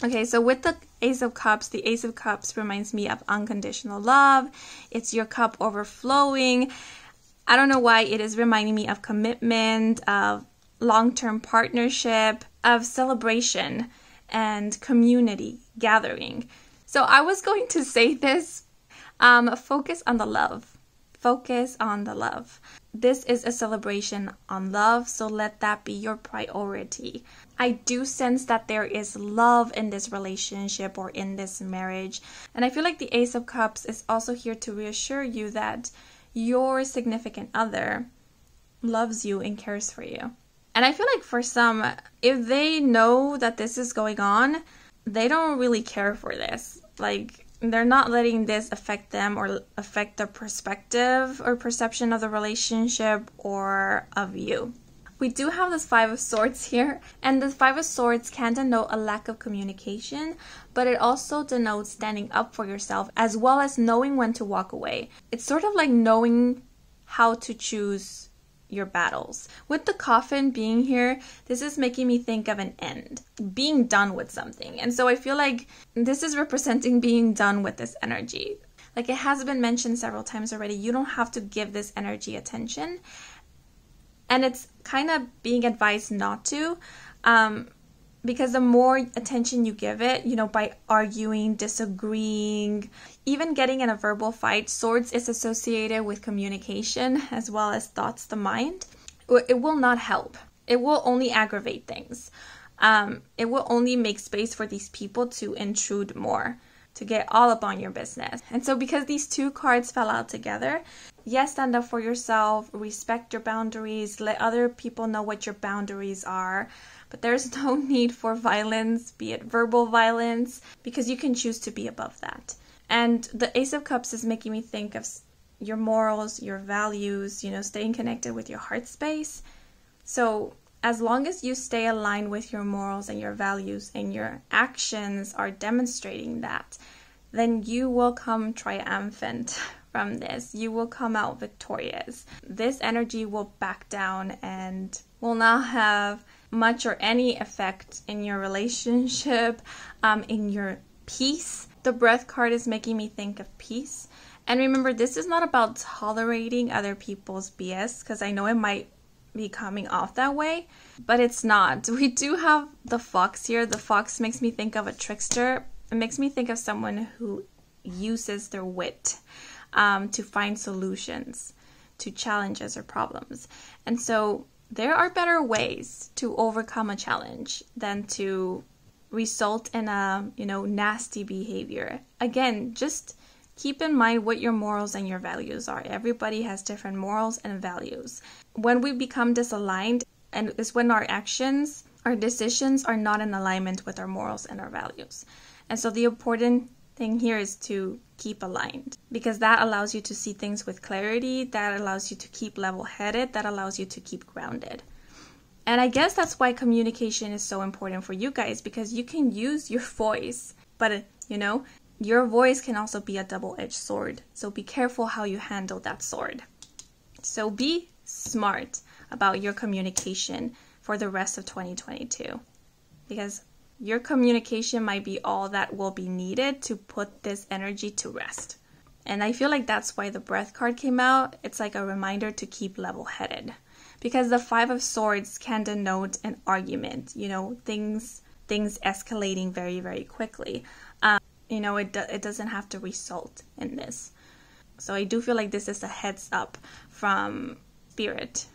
Okay, so with the Ace of Cups, the Ace of Cups reminds me of unconditional love. It's your cup overflowing. I don't know why it is reminding me of commitment, of long-term partnership, of celebration and community gathering. So I was going to say this. Focus on the love. Focus on the love. This is a celebration on love, so let that be your priority. I do sense that there is love in this relationship or in this marriage. And I feel like the Ace of Cups is also here to reassure you that your significant other loves you and cares for you. And I feel like for some, if they know that this is going on, they don't really care for this. Like, they're not letting this affect them or affect their perspective or perception of the relationship or of you. We do have this 5 of Swords here, and the 5 of Swords can denote a lack of communication, but it also denotes standing up for yourself as well as knowing when to walk away. It's sort of like knowing how to choose your battles. With the Coffin being here, this is making me think of an end, being done with something. And so I feel like this is representing being done with this energy. Like it has been mentioned several times already, you don't have to give this energy attention. And it's kind of being advised not to, because the more attention you give it, by arguing, disagreeing, even getting in a verbal fight, Swords is associated with communication as well as thoughts, the mind. It will not help. It will only aggravate things. It will only make space for these people to intrude more, to get all up on your business. And so because these 2 cards fell out together, yes, stand up for yourself, respect your boundaries, let other people know what your boundaries are. But there's no need for violence, be it verbal violence, because you can choose to be above that. And the Ace of Cups is making me think of your morals, your values, staying connected with your heart space. So as long as you stay aligned with your morals and your values and your actions are demonstrating that, then you will come triumphant from this. You will come out victorious. This energy will back down and will not have much or any effect in your relationship, in your peace. The Breath card is making me think of peace. And remember, this is not about tolerating other people's BS, because I know it might be coming off that way, but it's not. We do have the Fox here. The Fox makes me think of a trickster. It makes me think of someone who uses their wit to find solutions to challenges or problems. And so there are better ways to overcome a challenge than to result in a, nasty behavior. Again, just keep in mind what your morals and your values are. Everybody has different morals and values. When we become disaligned, and is when our actions, our decisions are not in alignment with our morals and our values. And so the important thing here is to keep aligned, because that allows you to see things with clarity, that allows you to keep level-headed, that allows you to keep grounded. And I guess that's why communication is so important for you guys, because you can use your voice, but your voice can also be a double-edged sword. So be careful how you handle that sword. So be smart about your communication for the rest of 2022, because your communication might be all that will be needed to put this energy to rest. And I feel like that's why the Breath card came out. It's like a reminder to keep level-headed, because the 5 of Swords can denote an argument, things escalating very, very quickly. It doesn't have to result in this. So I do feel like this is a heads up from Spirit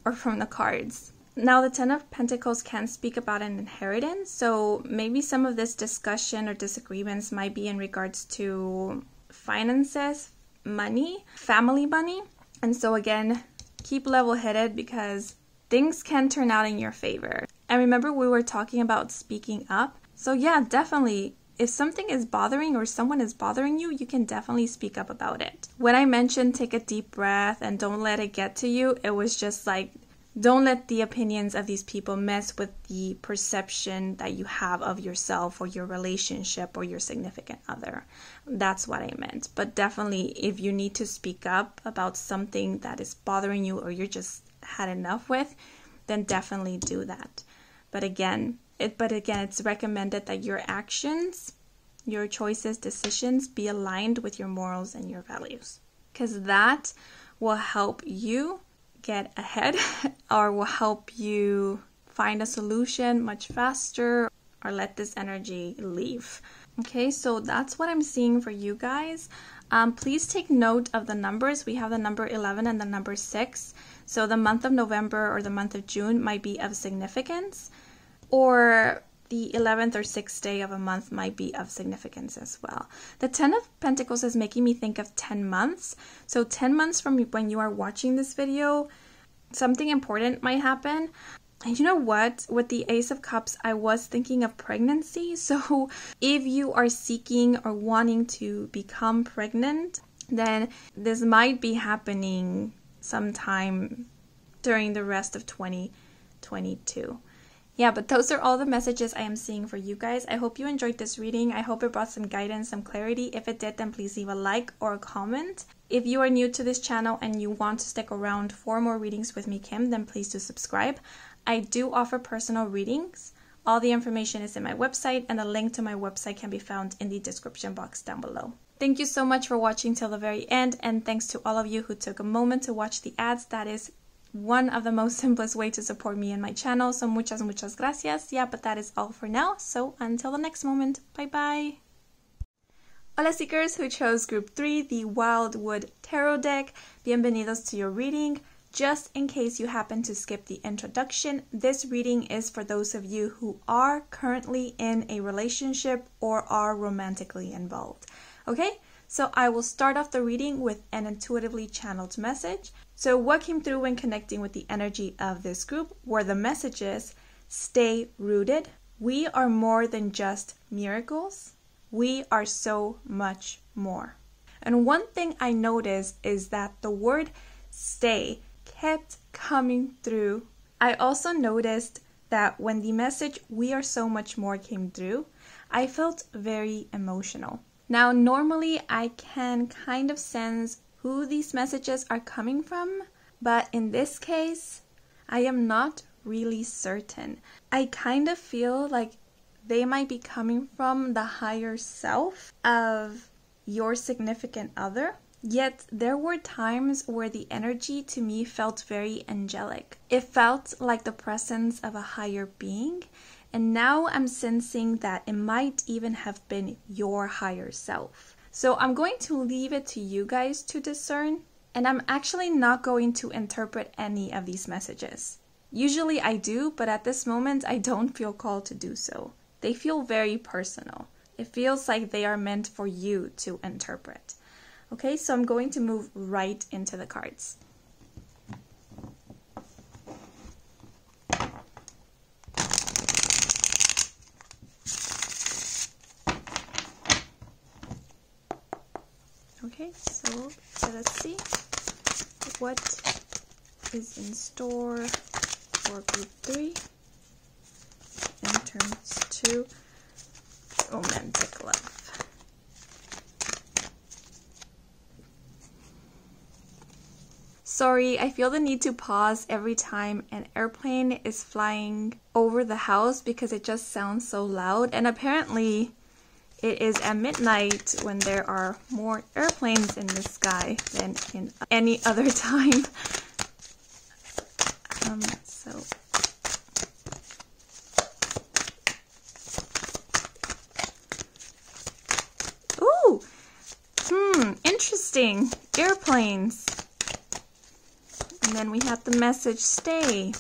or from the cards. Now, the 10 of Pentacles can speak about an inheritance, so maybe some of this discussion or disagreements might be in regards to finances, money, family money. And so again, keep level-headed, because things can turn out in your favor. And remember, we were talking about speaking up. So yeah, definitely, if something is bothering or someone is bothering you, you can definitely speak up about it. When I mentioned take a deep breath and don't let it get to you, it was just like Don't let the opinions of these people mess with the perception that you have of yourself or your relationship or your significant other. That's what I meant. But definitely, if you need to speak up about something that is bothering you or you're just had enough with, then definitely do that. But again, it's recommended that your actions, your choices, decisions be aligned with your morals and your values, because that will help you get ahead or will help you find a solution much faster or let this energy leave. Okay, so that's what I'm seeing for you guys. Please take note of the numbers. We have the number 11 and the number 6. So the month of November or the month of June might be of significance, or the 11th or 6th day of a month might be of significance as well. The 10 of Pentacles is making me think of 10 months. So 10 months from when you are watching this video, something important might happen. And you know what? With the Ace of Cups, I was thinking of pregnancy. So if you are seeking or wanting to become pregnant, then this might be happening sometime during the rest of 2022. Yeah, but those are all the messages I am seeing for you guys. I hope you enjoyed this reading. I hope it brought some guidance, some clarity. If it did, then please leave a like or a comment. If you are new to this channel and you want to stick around for more readings with me, Kim, then please do subscribe. I do offer personal readings. All the information is in my website, and the link to my website can be found in the description box down below. Thank you so much for watching till the very end, and thanks to all of you who took a moment to watch the ads. That is one of the most simplest way to support me and my channel, so muchas gracias. Yeah, but that is all for now, so until the next moment, bye bye. Hola seekers who chose group 3, the Wildwood Tarot deck, bienvenidos to your reading. Just in case you happen to skip the introduction, this reading is for those of you who are currently in a relationship or are romantically involved. Okay, so I will start off the reading with an intuitively channeled message. So what came through when connecting with the energy of this group were the messages: stay rooted, we are more than just miracles, we are so much more. And one thing I noticed is that the word stay kept coming through. I also noticed that when the message we are so much more came through, I felt very emotional. Now, normally I can kind of sense who these messages are coming from, but in this case, I am not really certain. I kind of feel like they might be coming from the higher self of your significant other. Yet there were times where the energy to me felt very angelic. It felt like the presence of a higher being. And now I'm sensing that it might even have been your higher self. So I'm going to leave it to you guys to discern. And I'm actually not going to interpret any of these messages. Usually I do, but at this moment I don't feel called to do so. They feel very personal. It feels like they are meant for you to interpret. Okay, so I'm going to move right into the cards. Okay, so let's see what is in store for group 3 in terms to romantic love. Sorry, I feel the need to pause every time an airplane is flying over the house because it just sounds so loud, and apparently it is at midnight when there are more airplanes in the sky than in any other time. Interesting. Airplanes. And then we have the message, stay.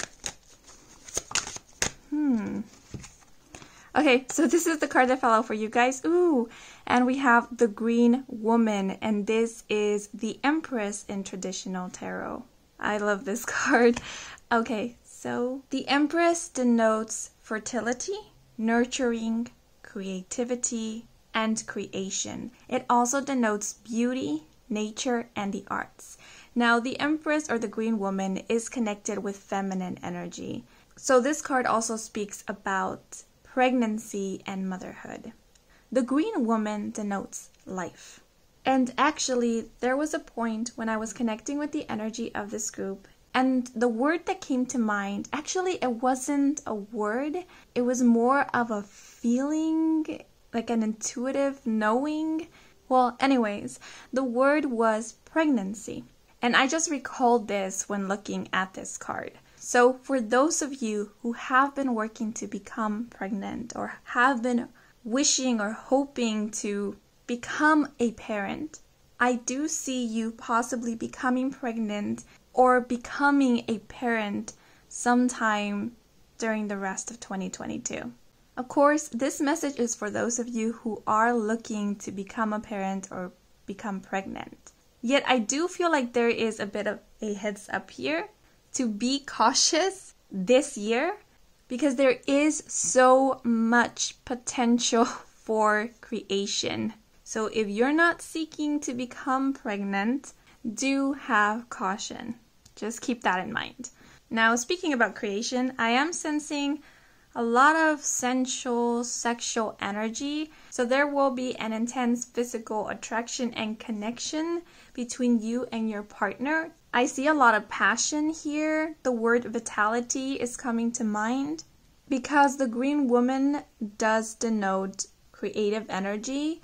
Okay, so this is the card that fell out for you guys. Ooh, and we have the Green Woman, and this is the Empress in traditional tarot. I love this card. Okay, so the Empress denotes fertility, nurturing, creativity, and creation. It also denotes beauty, nature, and the arts. Now, the Empress or the Green Woman is connected with feminine energy. So this card also speaks about pregnancy and motherhood. The Green Woman denotes life. And actually, there was a point when I was connecting with the energy of this group, and the word that came to mind, actually, it wasn't a word. It was more of a feeling, like an intuitive knowing. Well, anyways, the word was pregnancy. And I just recalled this when looking at this card. So for those of you who have been working to become pregnant or have been wishing or hoping to become a parent, I do see you possibly becoming pregnant or becoming a parent sometime during the rest of 2022. Of course, this message is for those of you who are looking to become a parent or become pregnant. Yet I do feel like there is a bit of a heads up here to be cautious this year because there is so much potential for creation. So if you're not seeking to become pregnant, do have caution. Just keep that in mind. Now, speaking about creation, I am sensing a lot of sensual, sexual energy. So there will be an intense physical attraction and connection between you and your partner. I see a lot of passion here. The word vitality is coming to mind because the Green Woman does denote creative energy.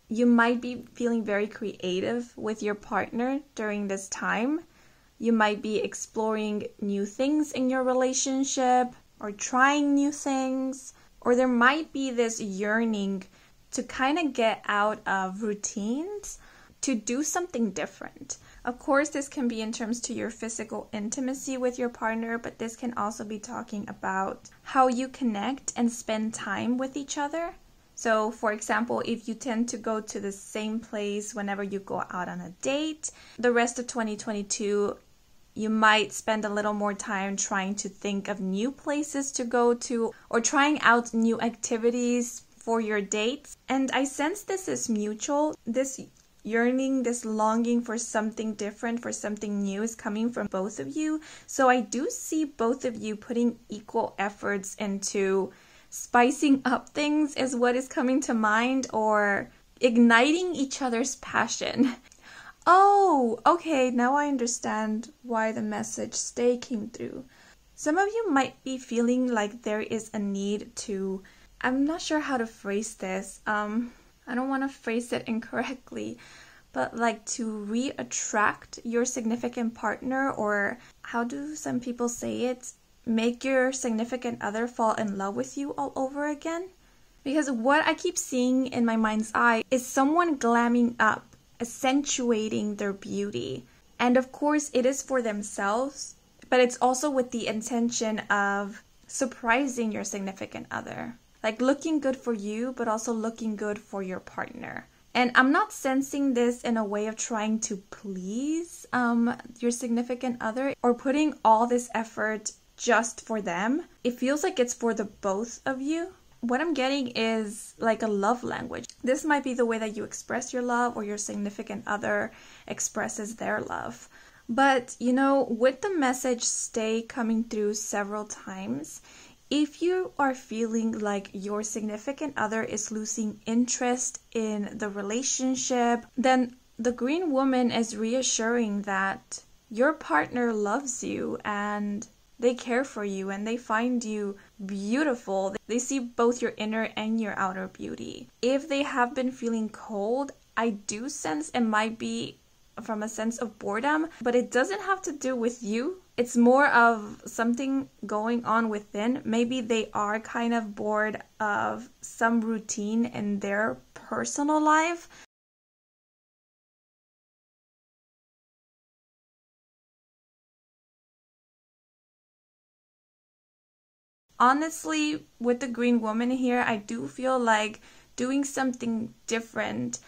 You might be feeling very creative with your partner during this time. You might be exploring new things in your relationship or trying new things, or there might be this yearning to kind of get out of routines, to do something different. Of course, this can be in terms to your physical intimacy with your partner, but this can also be talking about how you connect and spend time with each other. So, for example, if you tend to go to the same place whenever you go out on a date, the rest of 2022, you might spend a little more time trying to think of new places to go to or trying out new activities for your dates. And I sense this is mutual. This yearning, this longing for something different, for something new is coming from both of you. So I do see both of you putting equal efforts into spicing up things is what is coming to mind, or igniting each other's passion. Oh, okay, now I understand why the message stay came through. Some of you might be feeling like there is a need to, I'm not sure how to phrase this. I don't want to phrase it incorrectly, but like to re-attract your significant partner, or how do some people say it? Make your significant other fall in love with you all over again? Because what I keep seeing in my mind's eye is someone glamming up, accentuating their beauty. And of course, it is for themselves, but it's also with the intention of surprising your significant other. Like looking good for you, but also looking good for your partner. And I'm not sensing this in a way of trying to please your significant other or putting all this effort just for them. It feels like it's for the both of you. What I'm getting is like a love language. This might be the way that you express your love, or your significant other expresses their love. But, you know, with the message stay coming through several times, if you are feeling like your significant other is losing interest in the relationship, then the Green Woman is reassuring that your partner loves you and they care for you and they find you beautiful. They see both your inner and your outer beauty. If they have been feeling cold, I do sense it might be from a sense of boredom, but it doesn't have to do with you. It's more of something going on within. Maybe they are kind of bored of some routine in their personal life. Honestly, with the Green Woman here, I do feel like doing something different,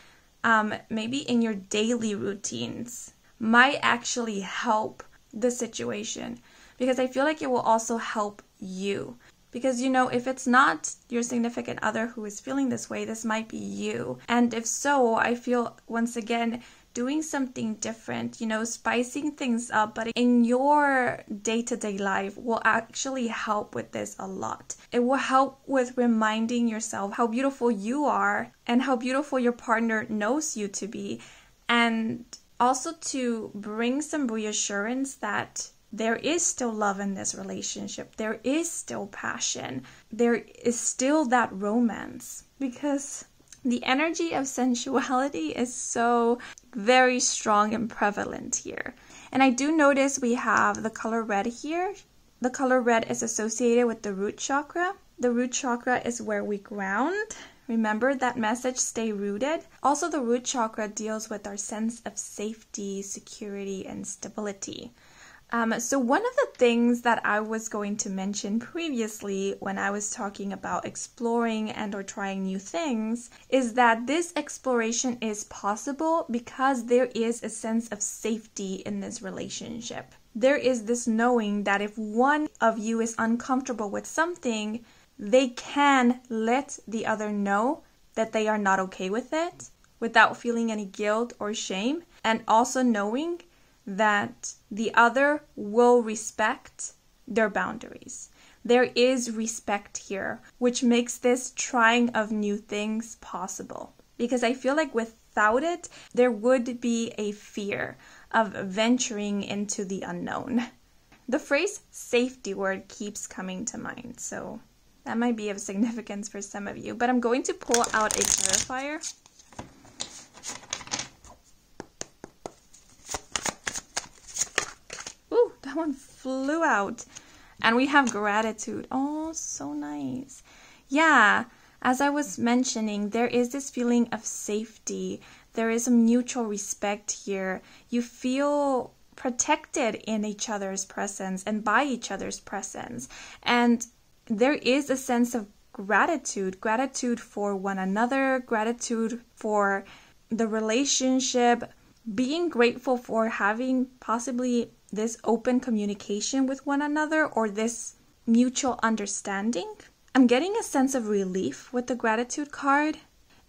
maybe in your daily routines, might actually help the situation, because I feel like it will also help you. Because, you know, if it's not your significant other who is feeling this way, this might be you. And if so, I feel, once again, doing something different, spicing things up, but in your day-to-day life will actually help with this a lot. It will help with reminding yourself how beautiful you are and how beautiful your partner knows you to be, and also to bring some reassurance that there is still love in this relationship. There is still passion. There is still that romance, because the energy of sensuality is so very strong and prevalent here. And I do notice we have the color red here. The color red is associated with the root chakra. The root chakra is where we ground. Remember that message, stay rooted. Also, the root chakra deals with our sense of safety, security, and stability. So one of the things that I was going to mention previously when I was talking about exploring and or trying new things is that this exploration is possible because there is a sense of safety in this relationship. There is this knowing that if one of you is uncomfortable with something, they can let the other know that they are not okay with it without feeling any guilt or shame, and also knowing that the other will respect their boundaries. There is respect here, which makes this trying of new things possible. Because I feel like without it, there would be a fear of venturing into the unknown. The phrase safety word keeps coming to mind, so that might be of significance for some of you. But I'm going to pull out a clarifier. That one flew out. And we have gratitude. Oh, so nice. Yeah, as I was mentioning, there is this feeling of safety. There is a mutual respect here. You feel protected in each other's presence and by each other's presence. And there is a sense of gratitude. Gratitude for one another. Gratitude for the relationship. Being grateful for having possibly this open communication with one another or this mutual understanding. I'm getting a sense of relief with the gratitude card,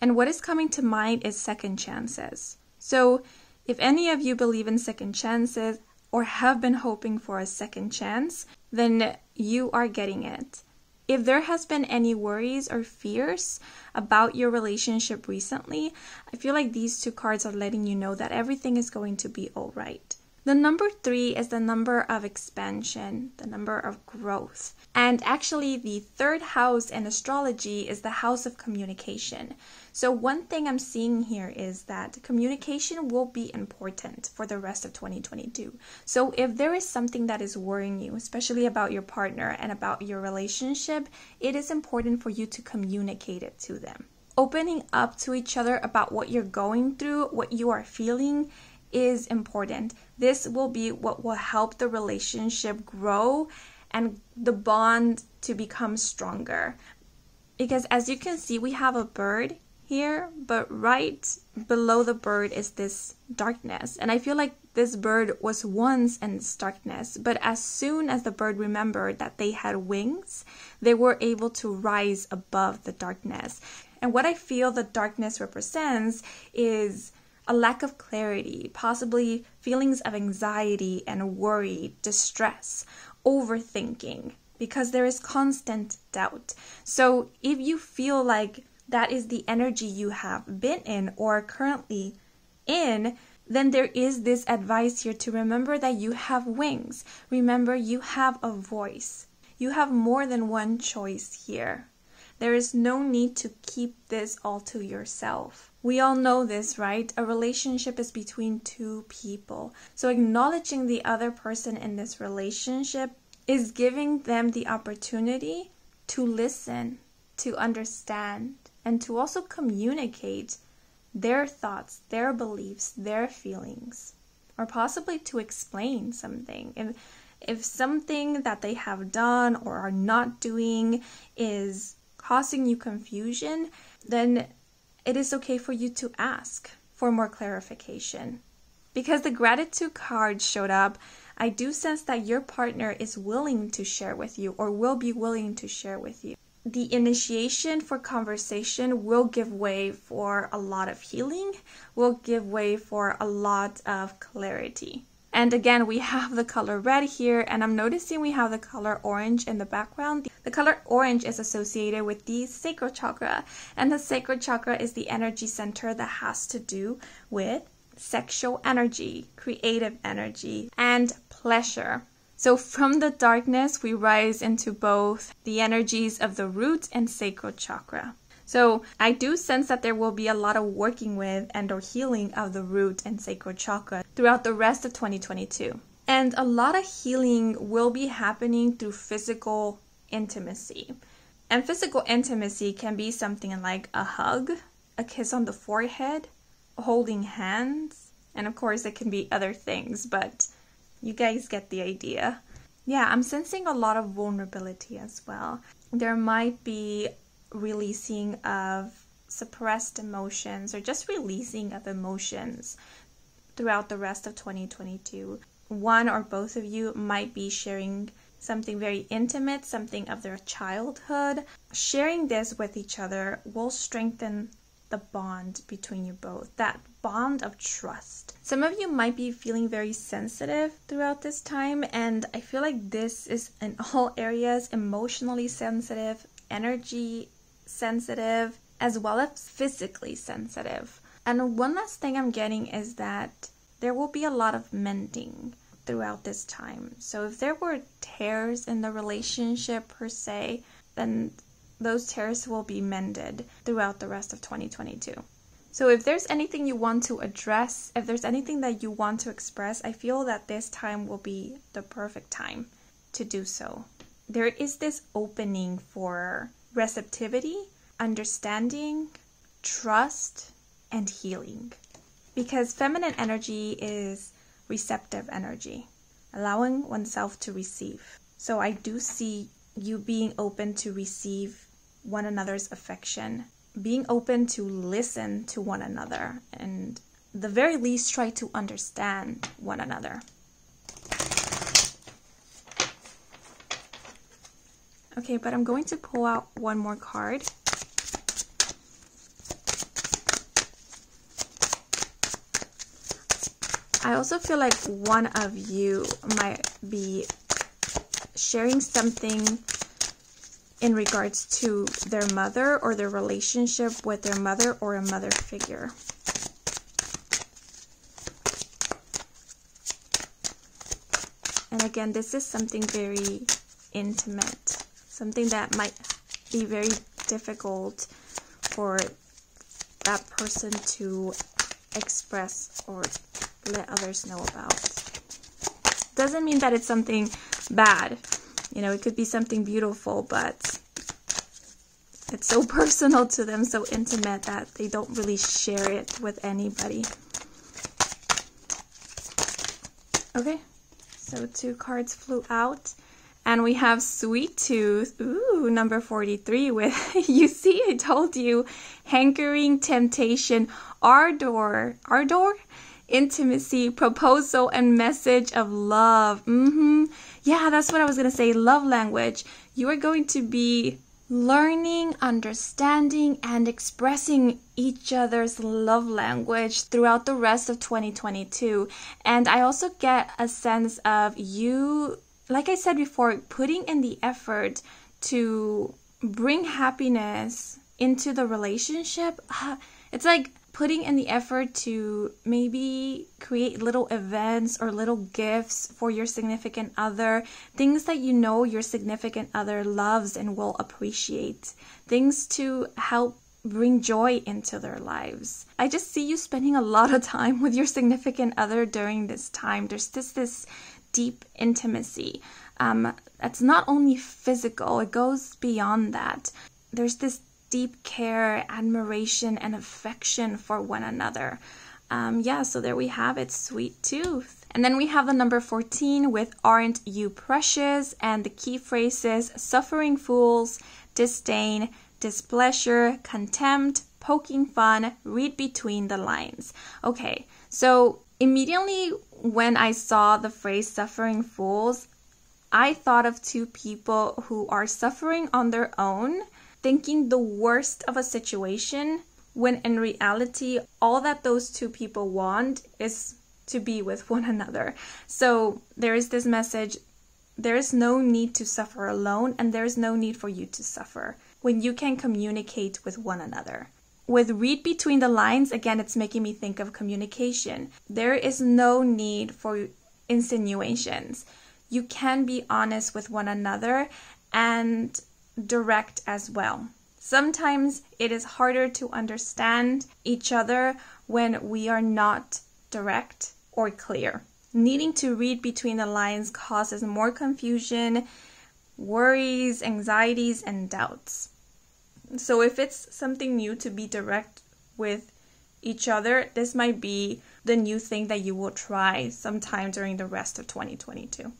and what is coming to mind is second chances. So if any of you believe in second chances or have been hoping for a second chance, then you are getting it. If there has been any worries or fears about your relationship recently, I feel like these two cards are letting you know that everything is going to be all right. The number 3 is the number of expansion, the number of growth. And actually, the third house in astrology is the house of communication. So one thing I'm seeing here is that communication will be important for the rest of 2022. So if there is something that is worrying you, especially about your partner and about your relationship, it is important for you to communicate it to them. Opening up to each other about what you're going through, what you are feeling, is important. This will be what will help the relationship grow and the bond to become stronger. Because as you can see, we have a bird here, but right below the bird is this darkness. And I feel like this bird was once in this darkness, but as soon as the bird remembered that they had wings, they were able to rise above the darkness. And what I feel the darkness represents is a lack of clarity, possibly feelings of anxiety and worry, distress, overthinking, because there is constant doubt. So if you feel like that is the energy you have been in or are currently in, then there is this advice here to remember that you have wings. Remember, you have a voice. You have more than one choice here. There is no need to keep this all to yourself. We all know this, right? A relationship is between two people. So acknowledging the other person in this relationship is giving them the opportunity to listen, to understand, and to also communicate their thoughts, their beliefs, their feelings, or possibly to explain something. If something that they have done or are not doing is causing you confusion, then it is okay for you to ask for more clarification. Because the gratitude card showed up, I do sense that your partner is willing to share with you or will be willing to share with you. the initiation for conversation will give way for a lot of healing, will give way for a lot of clarity. And again, we have the color red here, and I'm noticing we have the color orange in the background. The color orange is associated with the sacral chakra, and the sacral chakra is the energy center that has to do with sexual energy, creative energy, and pleasure. So from the darkness, we rise into both the energies of the root and sacral chakra. So I do sense that there will be a lot of working with and or healing of the root and sacral chakra throughout the rest of 2022. And a lot of healing will be happening through physical intimacy. And physical intimacy can be something like a hug, a kiss on the forehead, holding hands, and of course it can be other things, but you guys get the idea. Yeah, I'm sensing a lot of vulnerability as well. There might be releasing of suppressed emotions or just releasing of emotions throughout the rest of 2022. One or both of you might be sharing something very intimate, something of their childhood. Sharing this with each other will strengthen the bond between you both, that bond of trust. Some of you might be feeling very sensitive throughout this time, and I feel like this is in all areas: emotionally sensitive, energy sensitive, as well as physically sensitive. And one last thing I'm getting is that there will be a lot of mending throughout this time. So if there were tears in the relationship per se, then those tears will be mended throughout the rest of 2022. So if there's anything you want to address, if there's anything that you want to express, I feel that this time will be the perfect time to do so. There is this opening for receptivity, understanding, trust, and healing. Because feminine energy is receptive energy, allowing oneself to receive. So I do see you being open to receive one another's affection, being open to listen to one another, and at the very least try to understand one another. Okay, but I'm going to pull out one more card. I also feel like one of you might be sharing something in regards to their mother or their relationship with their mother or a mother figure. And again, this is something very intimate, something that might be very difficult for that person to express or let others know about. Doesn't mean that it's something bad. You know, it could be something beautiful, but it's so personal to them, so intimate, that they don't really share it with anybody. Okay, so 2 cards flew out, and we have Sweet Tooth, ooh, number 43, with, you see, I told you, hankering, temptation, ardor, intimacy, proposal, and message of love. Yeah, that's what I was going to say, love language. You are going to be learning, understanding, and expressing each other's love language throughout the rest of 2022. And I also get a sense of you, like I said before, putting in the effort to bring happiness into the relationship. It's like putting in the effort to maybe create little events or little gifts for your significant other, things that you know your significant other loves and will appreciate, things to help bring joy into their lives. I just see you spending a lot of time with your significant other during this time. There's this deep intimacy. That's not only physical, it goes beyond that. There's this deep care, admiration, and affection for one another. Yeah, so there we have it, Sweet Tooth. And then we have the number 14 with Aren't You Precious? And the key phrases: suffering fools, disdain, displeasure, contempt, poking fun, read between the lines. Okay, so immediately when I saw the phrase suffering fools, I thought of two people who are suffering on their own, thinking the worst of a situation, when in reality, all that those two people want is to be with one another. So there is this message: there is no need to suffer alone, and there is no need for you to suffer when you can communicate with one another. With read between the lines, again, it's making me think of communication. There is no need for insinuations. You can be honest with one another and direct as well. Sometimes it is harder to understand each other when we are not direct or clear. Needing to read between the lines causes more confusion, worries, anxieties, and doubts. So if it's something new to be direct with each other, this might be the new thing that you will try sometime during the rest of 2022.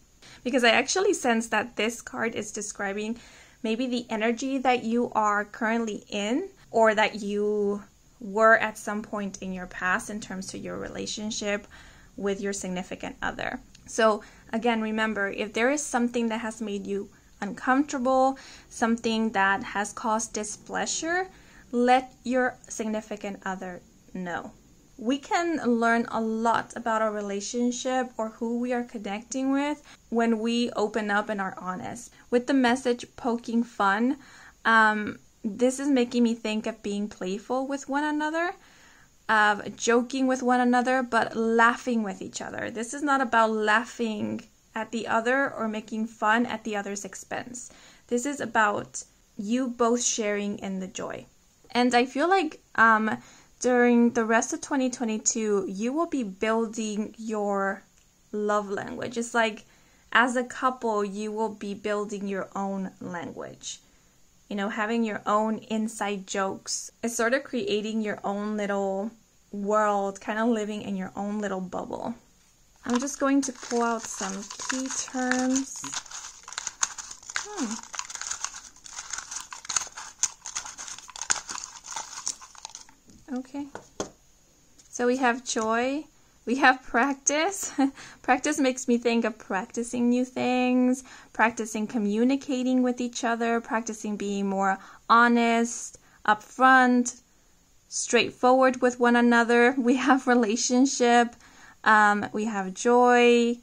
Because I actually sense that this card is describing maybe the energy that you are currently in, or that you were at some point in your past in terms to your relationship with your significant other. So again, remember, if there is something that has made you uncomfortable, something that has caused displeasure, let your significant other know. We can learn a lot about our relationship or who we are connecting with when we open up and are honest. With the message poking fun, this is making me think of being playful with one another, of joking with one another, but laughing with each other. This is not about laughing at the other or making fun at the other's expense. This is about you both sharing in the joy. And I feel like during the rest of 2022, you will be building your love language. It's like as a couple, you will be building your own language. You know, having your own inside jokes. It's sort of creating your own little world, kind of living in your own little bubble. I'm just going to pull out some key terms. Okay. So we have joy. We have practice. Practice makes me think of practicing new things, practicing communicating with each other, practicing being more honest, upfront, straightforward with one another. We have relationship. We have joy,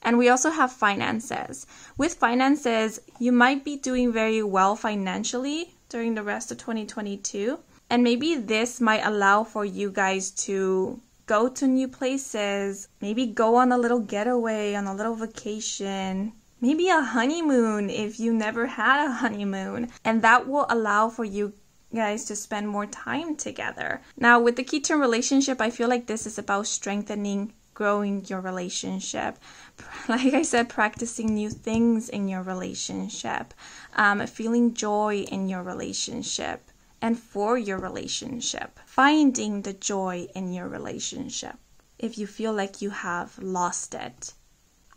and we also have finances. With finances, you might be doing very well financially during the rest of 2022, and maybe this might allow for you guys to go to new places, maybe go on a little getaway, on a little vacation, maybe a honeymoon if you never had a honeymoon, and that will allow for you guys to spend more time together. Now, with the key term relationship, I feel like this is about strengthening, growing your relationship. Like I said, practicing new things in your relationship, feeling joy in your relationship and for your relationship, finding the joy in your relationship if you feel like you have lost it.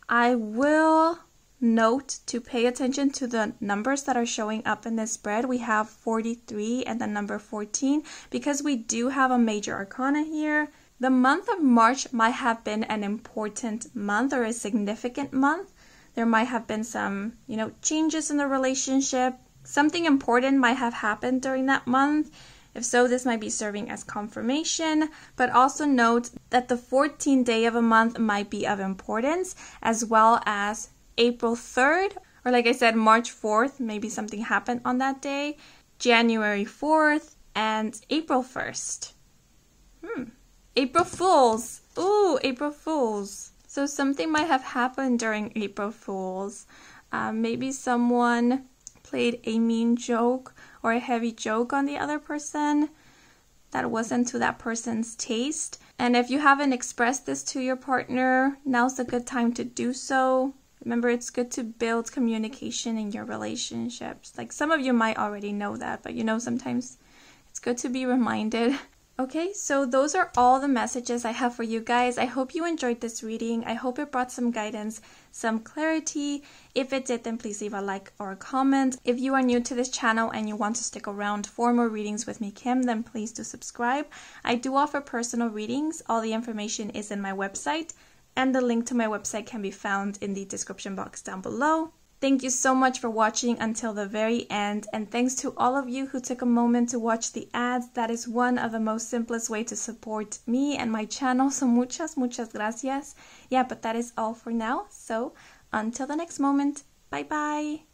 I will note to pay attention to the numbers that are showing up in this spread. We have 43 and the number 14 because we do have a major arcana here. The month of March might have been an important month or a significant month. There might have been some, changes in the relationship. Something important might have happened during that month. If so, this might be serving as confirmation, but also note that the 14th day of a month might be of importance, as well as April 3rd, or like I said, March 4th, maybe something happened on that day, January 4th, and April 1st. April Fools. Ooh, April Fools. So something might have happened during April Fools. Maybe someone played a mean joke or a heavy joke on the other person that wasn't to that person's taste. And if you haven't expressed this to your partner, now's a good time to do so. Remember, it's good to build communication in your relationships. Like some of you might already know that, but sometimes it's good to be reminded. Okay, so those are all the messages I have for you guys. I hope you enjoyed this reading. I hope it brought some guidance, some clarity. If it did, then please leave a like or a comment. If you are new to this channel and you want to stick around for more readings with me, Kim, then please do subscribe. I do offer personal readings. All the information is in my website, and the link to my website can be found in the description box down below. Thank you so much for watching until the very end, and thanks to all of you who took a moment to watch the ads. That is one of the most simplest way to support me and my channel, so muchas gracias. Yeah, but that is all for now, so until the next moment, bye bye.